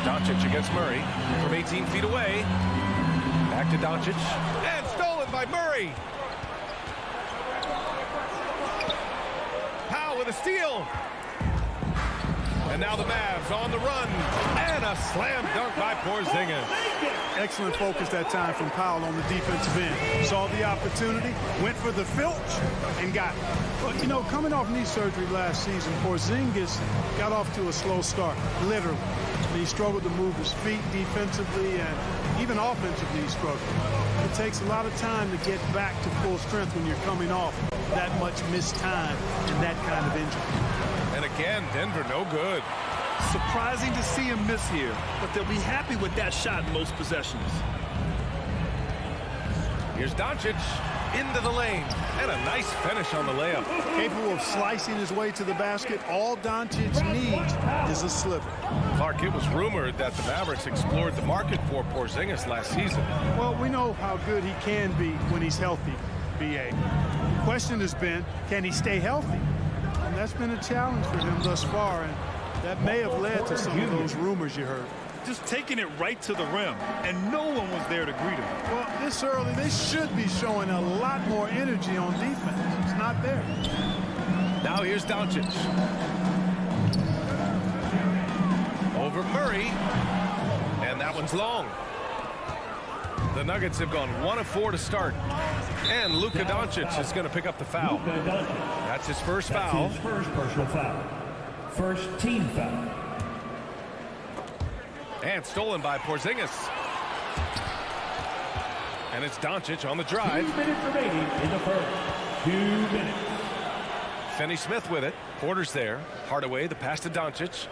Doncic against Murray from 18 feet away. Back to Doncic. And stolen by Murray. Powell with a steal. And now the Mavs on the run. And a slam dunk by Porzingis. Excellent focus that time from Powell on the defensive end. Saw the opportunity, went for the filch, and got it. But, you know, coming off knee surgery last season, Porzingis got off to a slow start, literally. He struggled to move his feet defensively and even offensively he struggled. It takes a lot of time to get back to full strength when you're coming off that much missed time and that kind of injury. And again, Denver no good. Surprising to see him miss here, but they'll be happy with that shot in most possessions. Here's Doncic into the lane. And a nice finish on the layup. Capable of slicing his way to the basket. All Doncic needs is a sliver. Clark, it was rumored that the Mavericks explored the market for Porzingis last season. Well, we know how good he can be when he's healthy, B.A. The question has been, can he stay healthy? And that's been a challenge for him thus far, and that may have led to some of those rumors you heard. Just taking it right to the rim, and no one was there to greet him. Well, this early, they should be showing a lot more energy on defense. It's not there. Now here's Doncic. Over Murray. And that one's long. The Nuggets have gone 1 of 4 to start. And Luka Doncic is going to pick up the foul. That's his first foul. His first personal foul. First team foul. And stolen by Porzingis. And it's Doncic on the drive. 2 minutes remaining in the first. 2 minutes. Finney-Smith with it. Porter's there. Hardaway, the pass to Doncic.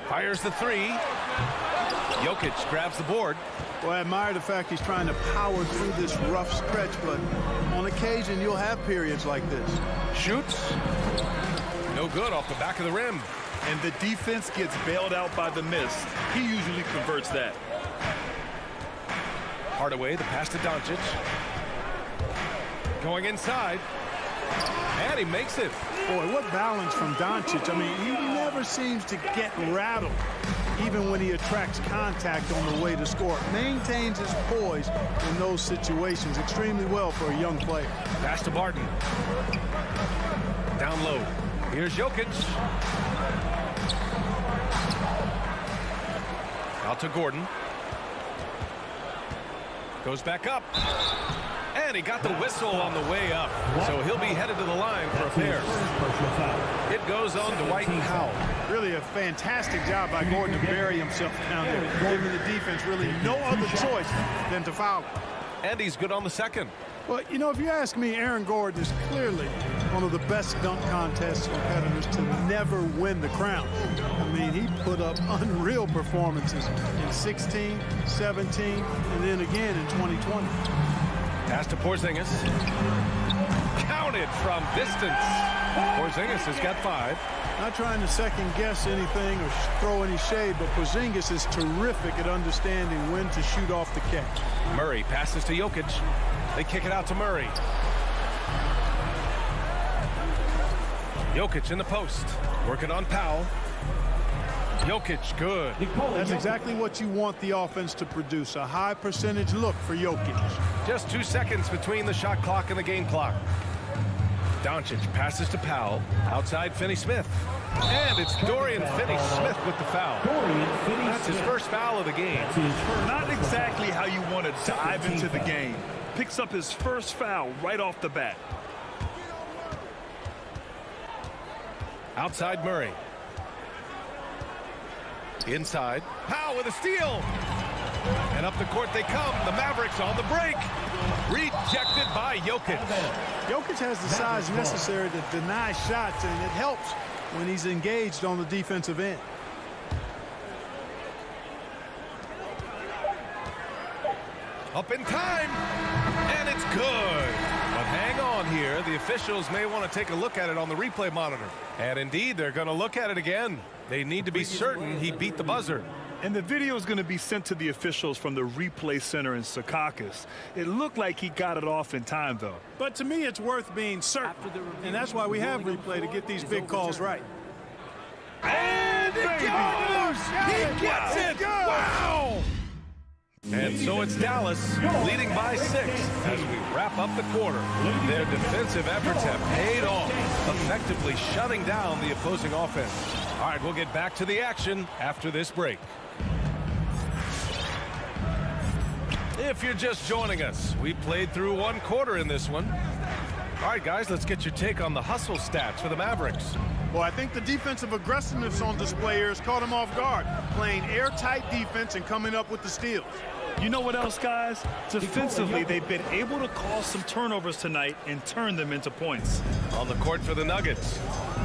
Fires the 3. Jokic grabs the board. Well, I admire the fact he's trying to power through this rough stretch, but on occasion you'll have periods like this. Shoots. No good off the back of the rim. And the defense gets bailed out by the miss. He usually converts that. Hardaway, the pass to Doncic. Going inside. And he makes it. Boy, what balance from Doncic. I mean, he never seems to get rattled, even when he attracts contact on the way to score. Maintains his poise in those situations extremely well for a young player. Pass to Barton. Down low. Here's Jokic. Out to Gordon. Goes back up. And he got the whistle on the way up. So he'll be headed to the line for a pair. It goes on Dwight Powell. Really a fantastic job by Gordon to bury himself down there, giving the defense really no other choice than to foul him. And he's good on the second. Well, you know, if you ask me, Aaron Gordon is clearly one of the best dunk contest competitors to never win the crown. I mean, he put up unreal performances in 16, 17, and then again in 2020. Pass to Porzingis. Counted from distance. Porzingis has got 5. Not trying to second guess anything or throw any shade, but Porzingis is terrific at understanding when to shoot off the catch. Murray passes to Jokic. They kick it out to Murray. Jokic in the post. Working on Powell. Jokic, good. That's exactly what you want the offense to produce, a high percentage look for Jokic. Just 2 seconds between the shot clock and the game clock. Doncic passes to Powell. Outside Finney-Smith. And it's Dorian Finney-Smith with the foul. That's his first foul of the game. Not exactly how you want to dive into the game. Picks up his first foul right off the bat. Outside Murray. Inside. Powell with a steal. And up the court they come. The Mavericks on the break. Rejected by Jokic. Jokic has the size necessary to deny shots, and it helps when he's engaged on the defensive end. Up in time. And it's good. But hang on here. The officials may want to take a look at it on the replay monitor. And indeed, they're going to look at it again. They need to be certain he beat the buzzer. And the video is going to be sent to the officials from the replay center in Secaucus. It looked like he got it off in time, though. But to me, it's worth being certain. And that's why we have replay, to get these big calls right. And it goes! He gets it! Wow! And so it's Dallas leading by 6 as we wrap up the quarter. Their defensive efforts have paid off, effectively shutting down the opposing offense. All right, we'll get back to the action after this break. If you're just joining us, we played through 1 quarter in this one. All right, guys, let's get your take on the hustle stats for the Mavericks. Well, I think the defensive aggressiveness on display here has caught him off guard, playing airtight defense and coming up with the steals. You know what else, guys? Defensively, they've been able to cause some turnovers tonight and turn them into points. On the court for the Nuggets.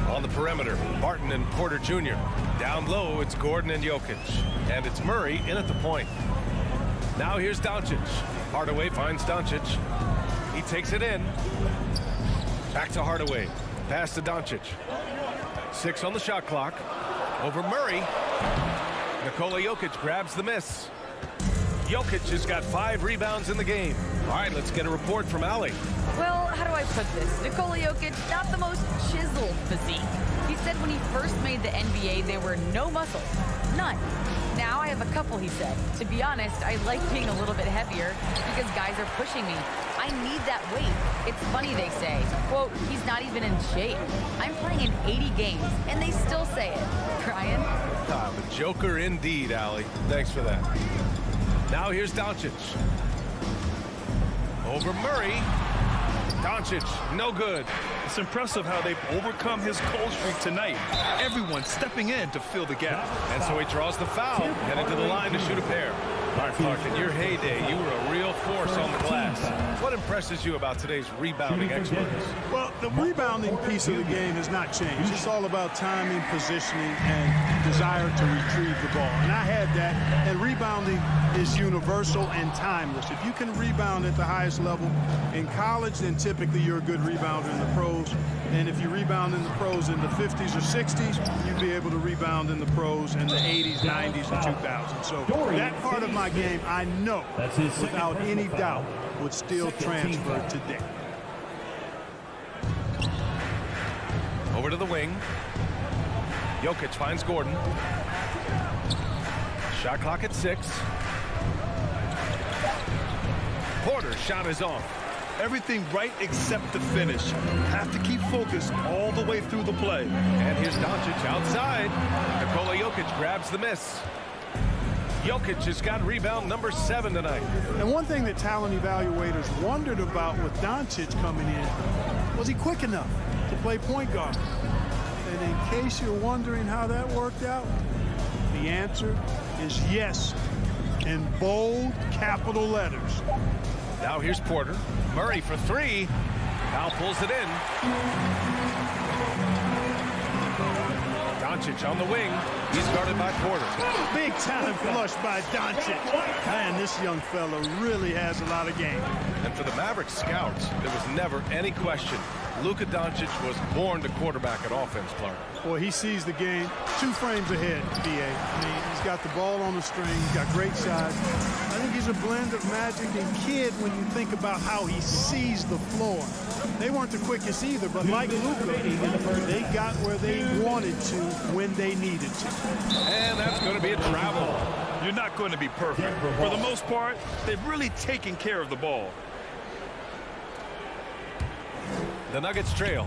On the perimeter, Martin and Porter Jr. Down low, it's Gordon and Jokic. And it's Murray in at the point. Now here's Doncic. Hardaway finds Doncic. He takes it in. Back to Hardaway. Pass to Doncic. 6 on the shot clock. Over Murray. Nikola Jokic grabs the miss. Jokic has got 5 rebounds in the game. All right, let's get a report from Allie. Well, how do I put this? Nikola Jokic, not the most chiseled physique. He said when he first made the NBA, there were no muscles. None. Now I have a couple, he said. To be honest, I like being a little bit heavier because guys are pushing me. I need that weight. It's funny they say, quote, he's not even in shape. I'm playing in 80 games, and they still say it. Brian? The Joker indeed, Allie. Thanks for that. Now here's Doncic. Over Murray. Doncic, no good. It's impressive how they've overcome his cold streak tonight. Everyone stepping in to fill the gap. And so he draws the foul, headed to the line to shoot a pair. All right, Clark, in your heyday, you were a real force on the glass. What impresses you about today's rebounding experts? Well, the rebounding piece of the game has not changed. It's all about timing, positioning, and desire to retrieve the ball. And I had that, and rebounding is universal and timeless. If you can rebound at the highest level in college, then typically you're a good rebounder in the pros. And if you rebound in the pros in the 50s or 60s, you'd be able to rebound in the pros in the 80s, 90s, and 2000s. So that part of my game, I know, without any doubt, would still transfer today. Over to the wing. Jokic finds Gordon. Shot clock at 6. Porter's shot is off. Everything right except the finish. Have to keep focused all the way through the play. And here's Doncic outside. Nikola Jokic grabs the miss. Jokic has got rebound number 7 tonight. And one thing that talent evaluators wondered about with Doncic coming in, was he quick enough to play point guard? And in case you're wondering how that worked out, the answer is yes, in bold capital letters. Now here's Porter. Murray for 3. Powell pulls it in. Doncic on the wing. He's guarded by Porter. Big time flush by Doncic. Man, this young fella really has a lot of game. And for the Mavericks scouts, there was never any question. Luka Doncic was born to quarterback at offense, Clark. Boy, he sees the game 2 frames ahead, B.A. I mean, he's got the ball on the string. He's got great size. I think he's a blend of Magic and Kidd when you think about how he sees the floor. They weren't the quickest either, but like Luka, they got where they wanted to when they needed to. And that's going to be a travel. You're not going to be perfect. For the most part, they've really taken care of the ball. The Nuggets trail.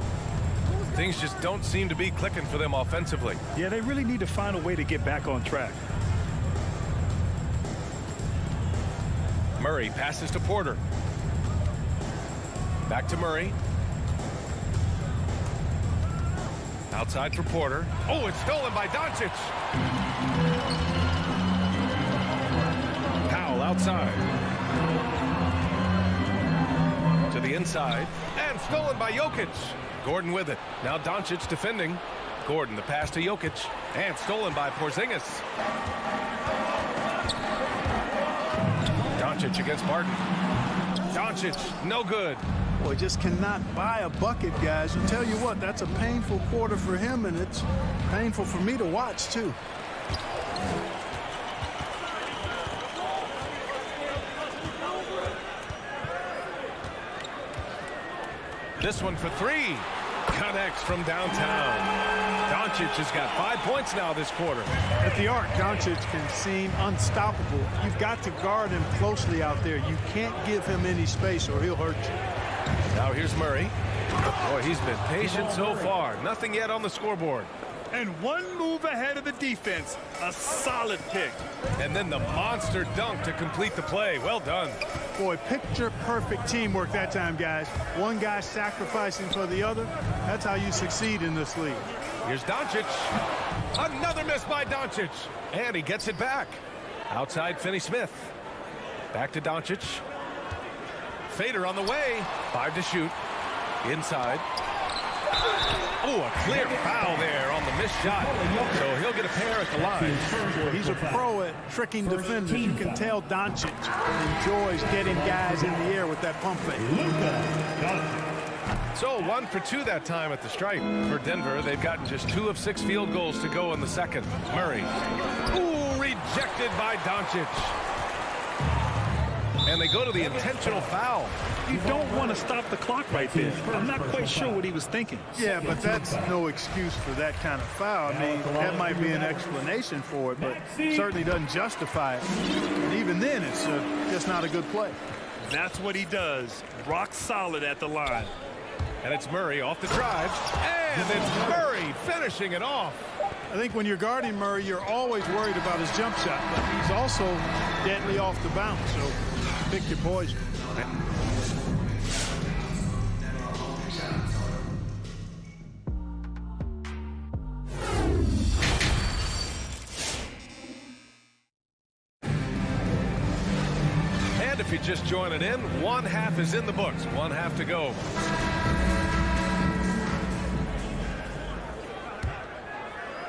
Things just don't seem to be clicking for them offensively. Yeah, they really need to find a way to get back on track. Murray passes to Porter. Back to Murray. Outside for Porter. Oh, it's stolen by Doncic. Powell outside. To the inside. And stolen by Jokic. Gordon with it. Now Doncic defending. Gordon, the pass to Jokic. And stolen by Porzingis. Doncic against Barton. Doncic, no good. Boy, just cannot buy a bucket, guys. And tell you what, that's a painful quarter for him, and it's painful for me to watch, too. This one for 3. Connects from downtown. Doncic has got 5 points now this quarter. At the arc, Doncic can seem unstoppable. You've got to guard him closely out there. You can't give him any space or he'll hurt you. Now here's Murray. Boy, he's been patient so far. Nothing yet on the scoreboard. And one move ahead of the defense. A solid pick. And then the monster dunk to complete the play. Well done. Boy, picture-perfect teamwork that time, guys. One guy sacrificing for the other. That's how you succeed in this league. Here's Doncic. Another miss by Doncic. And he gets it back. Outside Finney-Smith. Back to Doncic. Fader on the way. 5 to shoot. Inside. Oh, a clear foul there on the missed shot. So he'll get a pair at the line. He's a pro at tricking defenders. You can tell Doncic enjoys getting guys in the air with that pump fake. So 1 for 2 that time at the stripe. For Denver, they've gotten just 2 of 6 field goals to go in the second. Murray. Ooh, rejected by Doncic. And they go to the intentional foul. You don't want to stop the clock right there. I'm not quite sure what he was thinking. Yeah, but that's no excuse for that kind of foul. I mean, that might be an explanation for it, but certainly doesn't justify it. And even then, it's just not a good play. That's what he does. Rock solid at the line. And it's Murray off the drive. And it's Murray finishing it off. I think when you're guarding Murray, you're always worried about his jump shot, but he's also deadly off the bounce, so pick your poison. And if you're just joining in, 1 half is in the books. 1 half to go.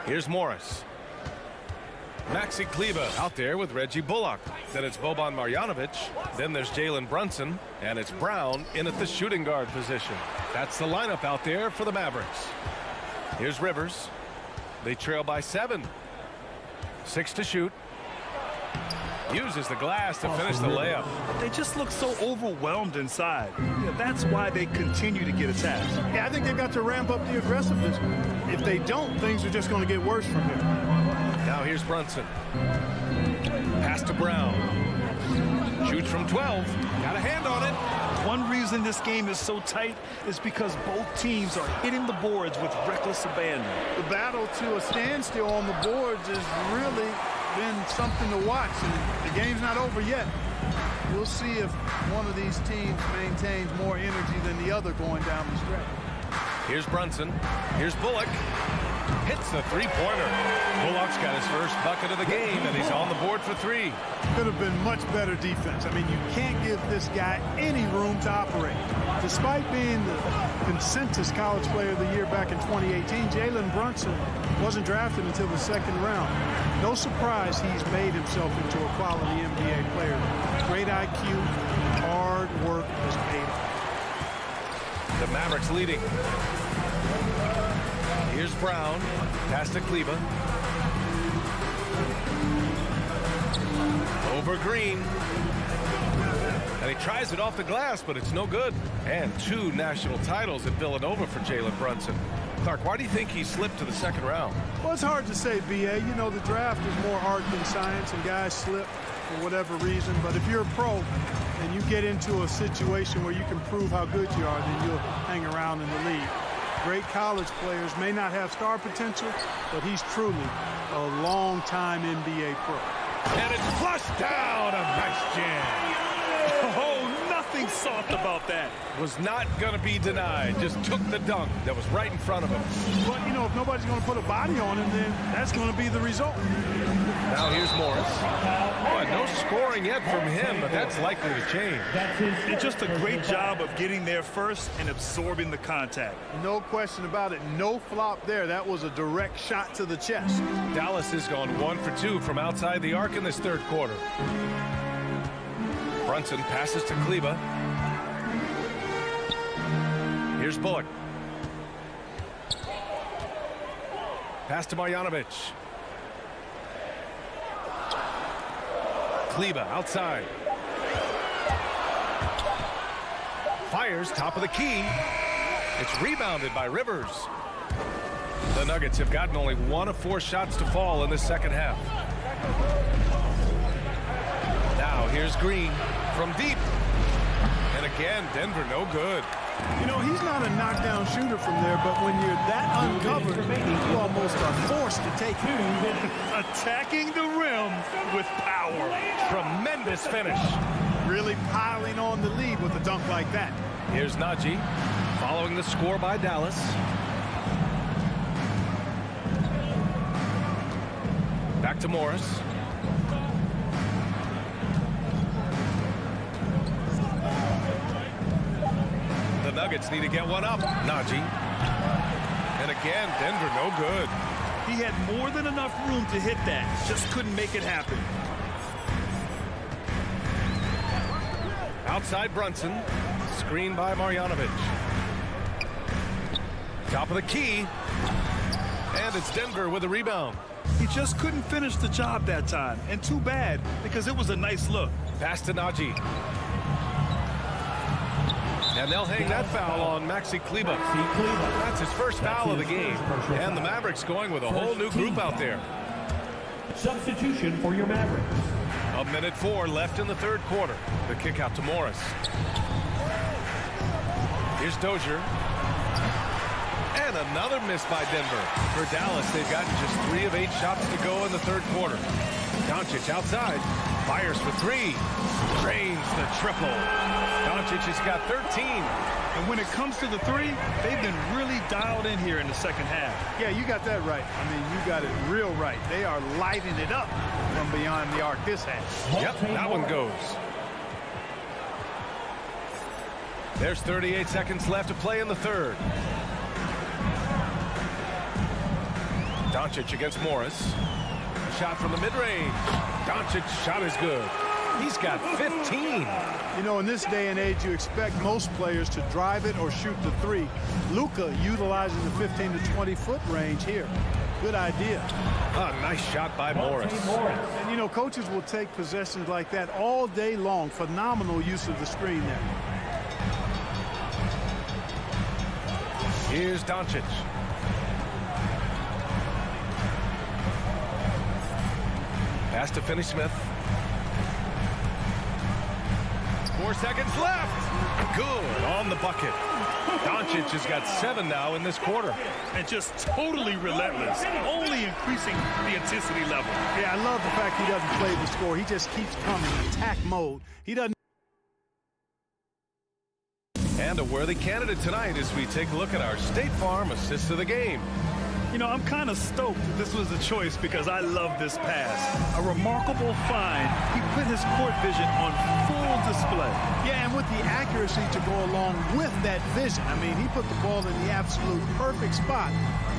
Here's Morris. Maxi Kleba out there with Reggie Bullock. Then it's Boban Marjanovic. Then there's Jalen Brunson. And it's Brown in at the shooting guard position. That's the lineup out there for the Mavericks. Here's Rivers. They trail by 7. 6 to shoot. Uses the glass to finish the layup. They just look so overwhelmed inside. Yeah, that's why they continue to get attacked. Yeah, I think they've got to ramp up the aggressiveness. If they don't, things are just going to get worse from here. Now here's Brunson. Pass to Brown. Shoots from 12. Got a hand on it. One reason this game is so tight is because both teams are hitting the boards with reckless abandon. The battle to a standstill on the boards has really been something to watch, and the game's not over yet. We'll see if one of these teams maintains more energy than the other going down the stretch. Here's Brunson. Here's Bullock. Hits the three-pointer. Bullock's got his first bucket of the game, and he's on the board for 3. Could have been much better defense. I mean, you can't give this guy any room to operate. Despite being the consensus college player of the year back in 2018, Jalen Brunson wasn't drafted until the 2nd round. No surprise he's made himself into a quality NBA player. Great IQ, hard work has paid off. The Mavericks leading. Here's Brown. Pass to Kleba. Over Green. And he tries it off the glass, but it's no good. And 2 national titles at Villanova for Jalen Brunson. Clark, why do you think he slipped to the 2nd round? Well, it's hard to say, B.A. You know, the draft is more art than science, and guys slip for whatever reason. But if you're a pro and you get into a situation where you can prove how good you are, then you'll hang around in the league. Great college players may not have star potential, but he's truly a long-time NBA pro. And it's flushed down. A nice jam. Oh, nothing soft about that. Was not going to be denied. Just took the dunk that was right in front of him. But, you know, if nobody's going to put a body on him, then that's going to be the result. Now here's Morris. Boy, no scoring yet from him, but that's likely to change. And just a great job of getting there first and absorbing the contact. No question about it. No flop there. That was a direct shot to the chest. Dallas has gone 1 for 2 from outside the arc in this 3rd quarter. Brunson passes to Kleba. Here's Bullock. Pass to Marjanovic. Kleba outside. Fires top of the key. It's rebounded by Rivers. The Nuggets have gotten only 1 of 4 shots to fall in the 2nd half. Now here's Green from deep. And again, Denver no good. You know, he's not a knockdown shooter from there, but when you're that uncovered, you almost are forced to take it. Attacking the rim with power. Tremendous finish. Really piling on the lead with a dunk like that. Here's Najee following the score by Dallas. Back to Morris. The Nuggets need to get one up. Najee. And again, Denver no good. He had more than enough room to hit that. Just couldn't make it happen. Outside Brunson. Screen by Marjanovic. Top of the key. And it's Denver with a rebound. He just couldn't finish the job that time. And too bad, because it was a nice look. Pass to Najee. And they'll hang that foul on Maxi Kleba. That's his first foul of the game. And the Mavericks going with a whole new group out there. Substitution for your Mavericks. 1:04 left in the 3rd quarter. The kick out to Morris. Here's Dozier. And another miss by Denver. For Dallas, they've gotten just 3 of 8 shots to go in the 3rd quarter. Doncic outside. Fires for 3. Drains the triple. Doncic has got 13. And when it comes to the 3, they've been really dialed in here in the 2nd half. Yeah, you got that right. I mean, you got it real right. They are lighting it up from beyond the arc this half. Yep, that one goes. There's 38 seconds left to play in the 3rd. Doncic against Morris. Shot from the mid-range. Doncic's shot is good. He's got 15. You know, in this day and age, you expect most players to drive it or shoot the 3. Luka utilizing the 15 to 20-foot range here. Good idea. A nice shot by Morris. And, you know, coaches will take possessions like that all day long. Phenomenal use of the screen there. Here's Doncic. Pass to Finney-Smith. 4 seconds left. Good on the bucket. Doncic has got 7 now in this quarter. And just totally relentless, only increasing the intensity level. Yeah, I love the fact he doesn't play the score. He just keeps coming, attack mode. He doesn't. And a worthy candidate tonight as we take a look at our State Farm assist of the game. You know, I'm kind of stoked this was a choice because I love this pass. A remarkable find. He put his court vision on full display. Yeah, and with the accuracy to go along with that vision. I mean, he put the ball in the absolute perfect spot.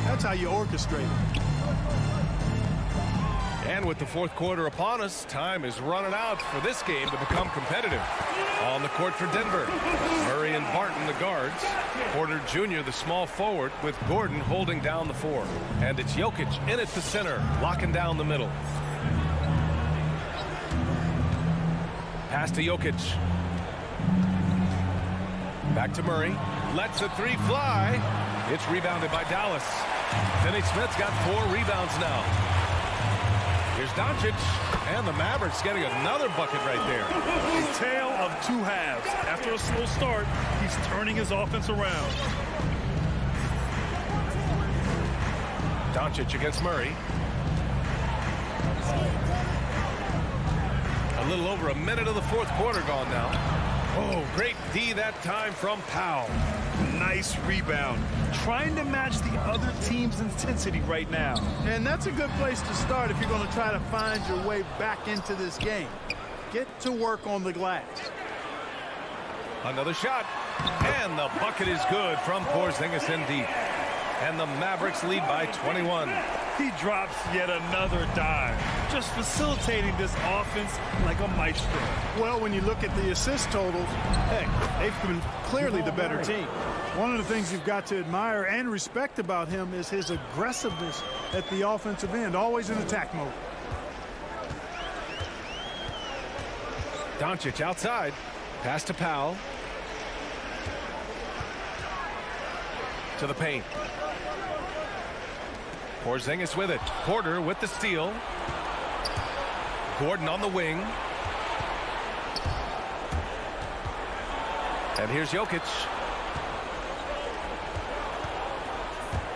That's how you orchestrate it. And with the fourth quarter upon us, time is running out for this game to become competitive. On the court for Denver, Murray and Barton, the guards. Porter Jr., the small forward, with Gordon holding down the 4. And it's Jokic in at the center, locking down the middle. Pass to Jokic. Back to Murray. Lets a 3 fly. It's rebounded by Dallas. Finney-Smith's got 4 rebounds now. Here's Doncic, and the Mavericks getting another bucket right there. A tale of 2 halves. After a slow start, he's turning his offense around. Doncic against Murray. A little over a minute of the fourth quarter gone now. Oh, great D that time from Powell. Nice rebound. Trying to match the other team's intensity right now. And that's a good place to start if you're going to try to find your way back into this game. Get to work on the glass. Another shot. And the bucket is good from Porzingis in deep. And the Mavericks lead by 21. He drops yet another dive, just facilitating this offense like a maestro. Well, when you look at the assist totals, hey, they've been clearly the better team. One of the things you've got to admire and respect about him is his aggressiveness at the offensive end, always in attack mode. Doncic outside. Pass to Powell. To the paint. Porzingis with it. Porter with the steal. Gordon on the wing. And here's Jokic.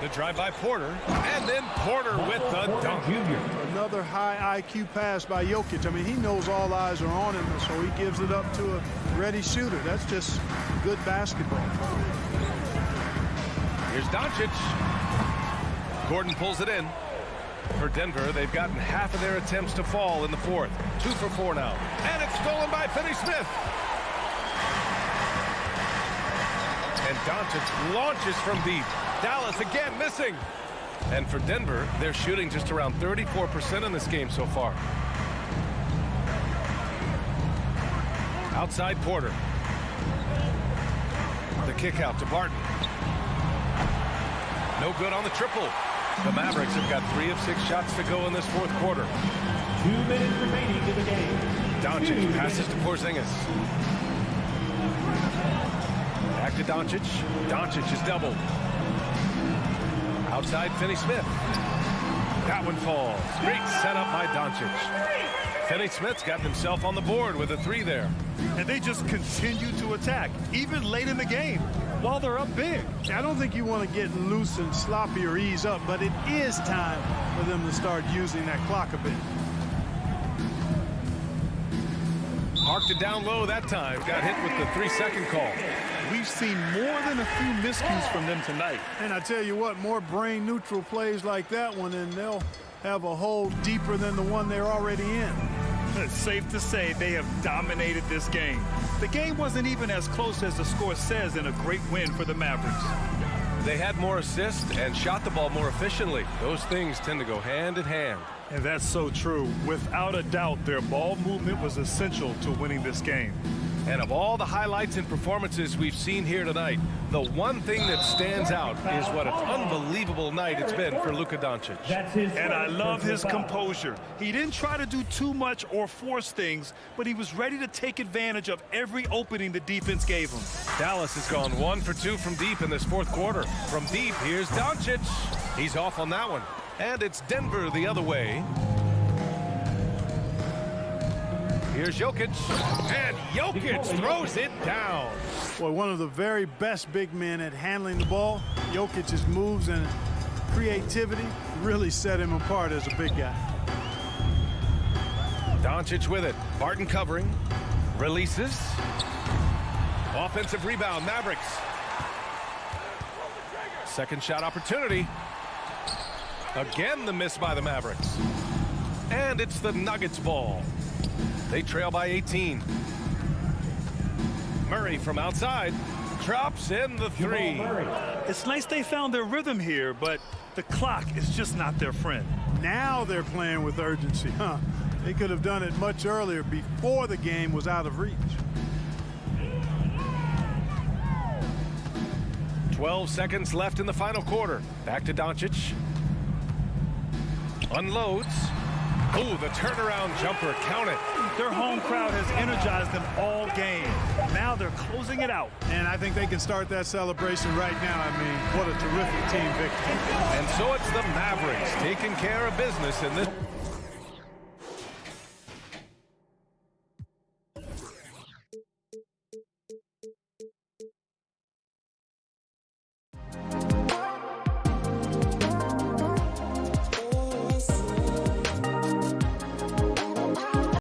The drive by Porter. And then Porter with the dunk. Another high IQ pass by Jokic. I mean, he knows all eyes are on him, so he gives it up to a ready shooter. That's just good basketball. Here's Doncic. Gordon pulls it in. For Denver, they've gotten half of their attempts to fall in the fourth. 2 for 4 now. And it's stolen by Finney-Smith. And Doncic launches from deep. Dallas again missing. And for Denver, they're shooting just around 34% in this game so far. Outside Porter. The kick out to Barton. No good on the triple. The Mavericks have got 3 of 6 shots to go in this fourth quarter. 2 minutes remaining in the game. Doncic passes to Porzingis. Back to Doncic. Doncic is doubled. Outside Finney-Smith. That one falls. Great setup by Doncic. Finney-Smith's got himself on the board with a 3 there. And they just continue to attack, even late in the game, while they're up big. I don't think you want to get loose and sloppy or ease up, but it is time for them to start using that clock a bit. Marked it down low that time. Got hit with the 3-second call. We've seen more than a few miscues from them tonight. And I tell you what, more brain-neutral plays like that one, and they'll have a hole deeper than the one they're already in. It's safe to say they have dominated this game. The game wasn't even as close as the score says in a great win for the Mavericks. They had more assists and shot the ball more efficiently. Those things tend to go hand in hand. And that's so true. Without a doubt, their ball movement was essential to winning this game. And of all the highlights and performances we've seen here tonight, the one thing that stands out is what an unbelievable night it's been for Luka Doncic. And I love his composure. He didn't try to do too much or force things, but he was ready to take advantage of every opening the defense gave him. Dallas has gone 1 for 2 from deep in this fourth quarter. From deep, here's Doncic. He's off on that one. And it's Denver the other way. Here's Jokic, and Jokic throws it down. Boy, one of the very best big men at handling the ball. Jokic's moves and creativity really set him apart as a big guy. Doncic with it. Barton covering. Releases. Offensive rebound, Mavericks. Second shot opportunity. Again, the miss by the Mavericks. And it's the Nuggets ball. They trail by 18. Murray from outside drops in the three. It's nice they found their rhythm here, but the clock is just not their friend. Now they're playing with urgency, huh? They could have done it much earlier before the game was out of reach. 12 seconds left in the final quarter. Back to Doncic. Unloads. Oh, the turnaround jumper. Count it. Their home crowd has energized them all game. Now they're closing it out. And I think they can start that celebration right now. I mean, what a terrific team victory. And so it's the Mavericks taking care of business in this.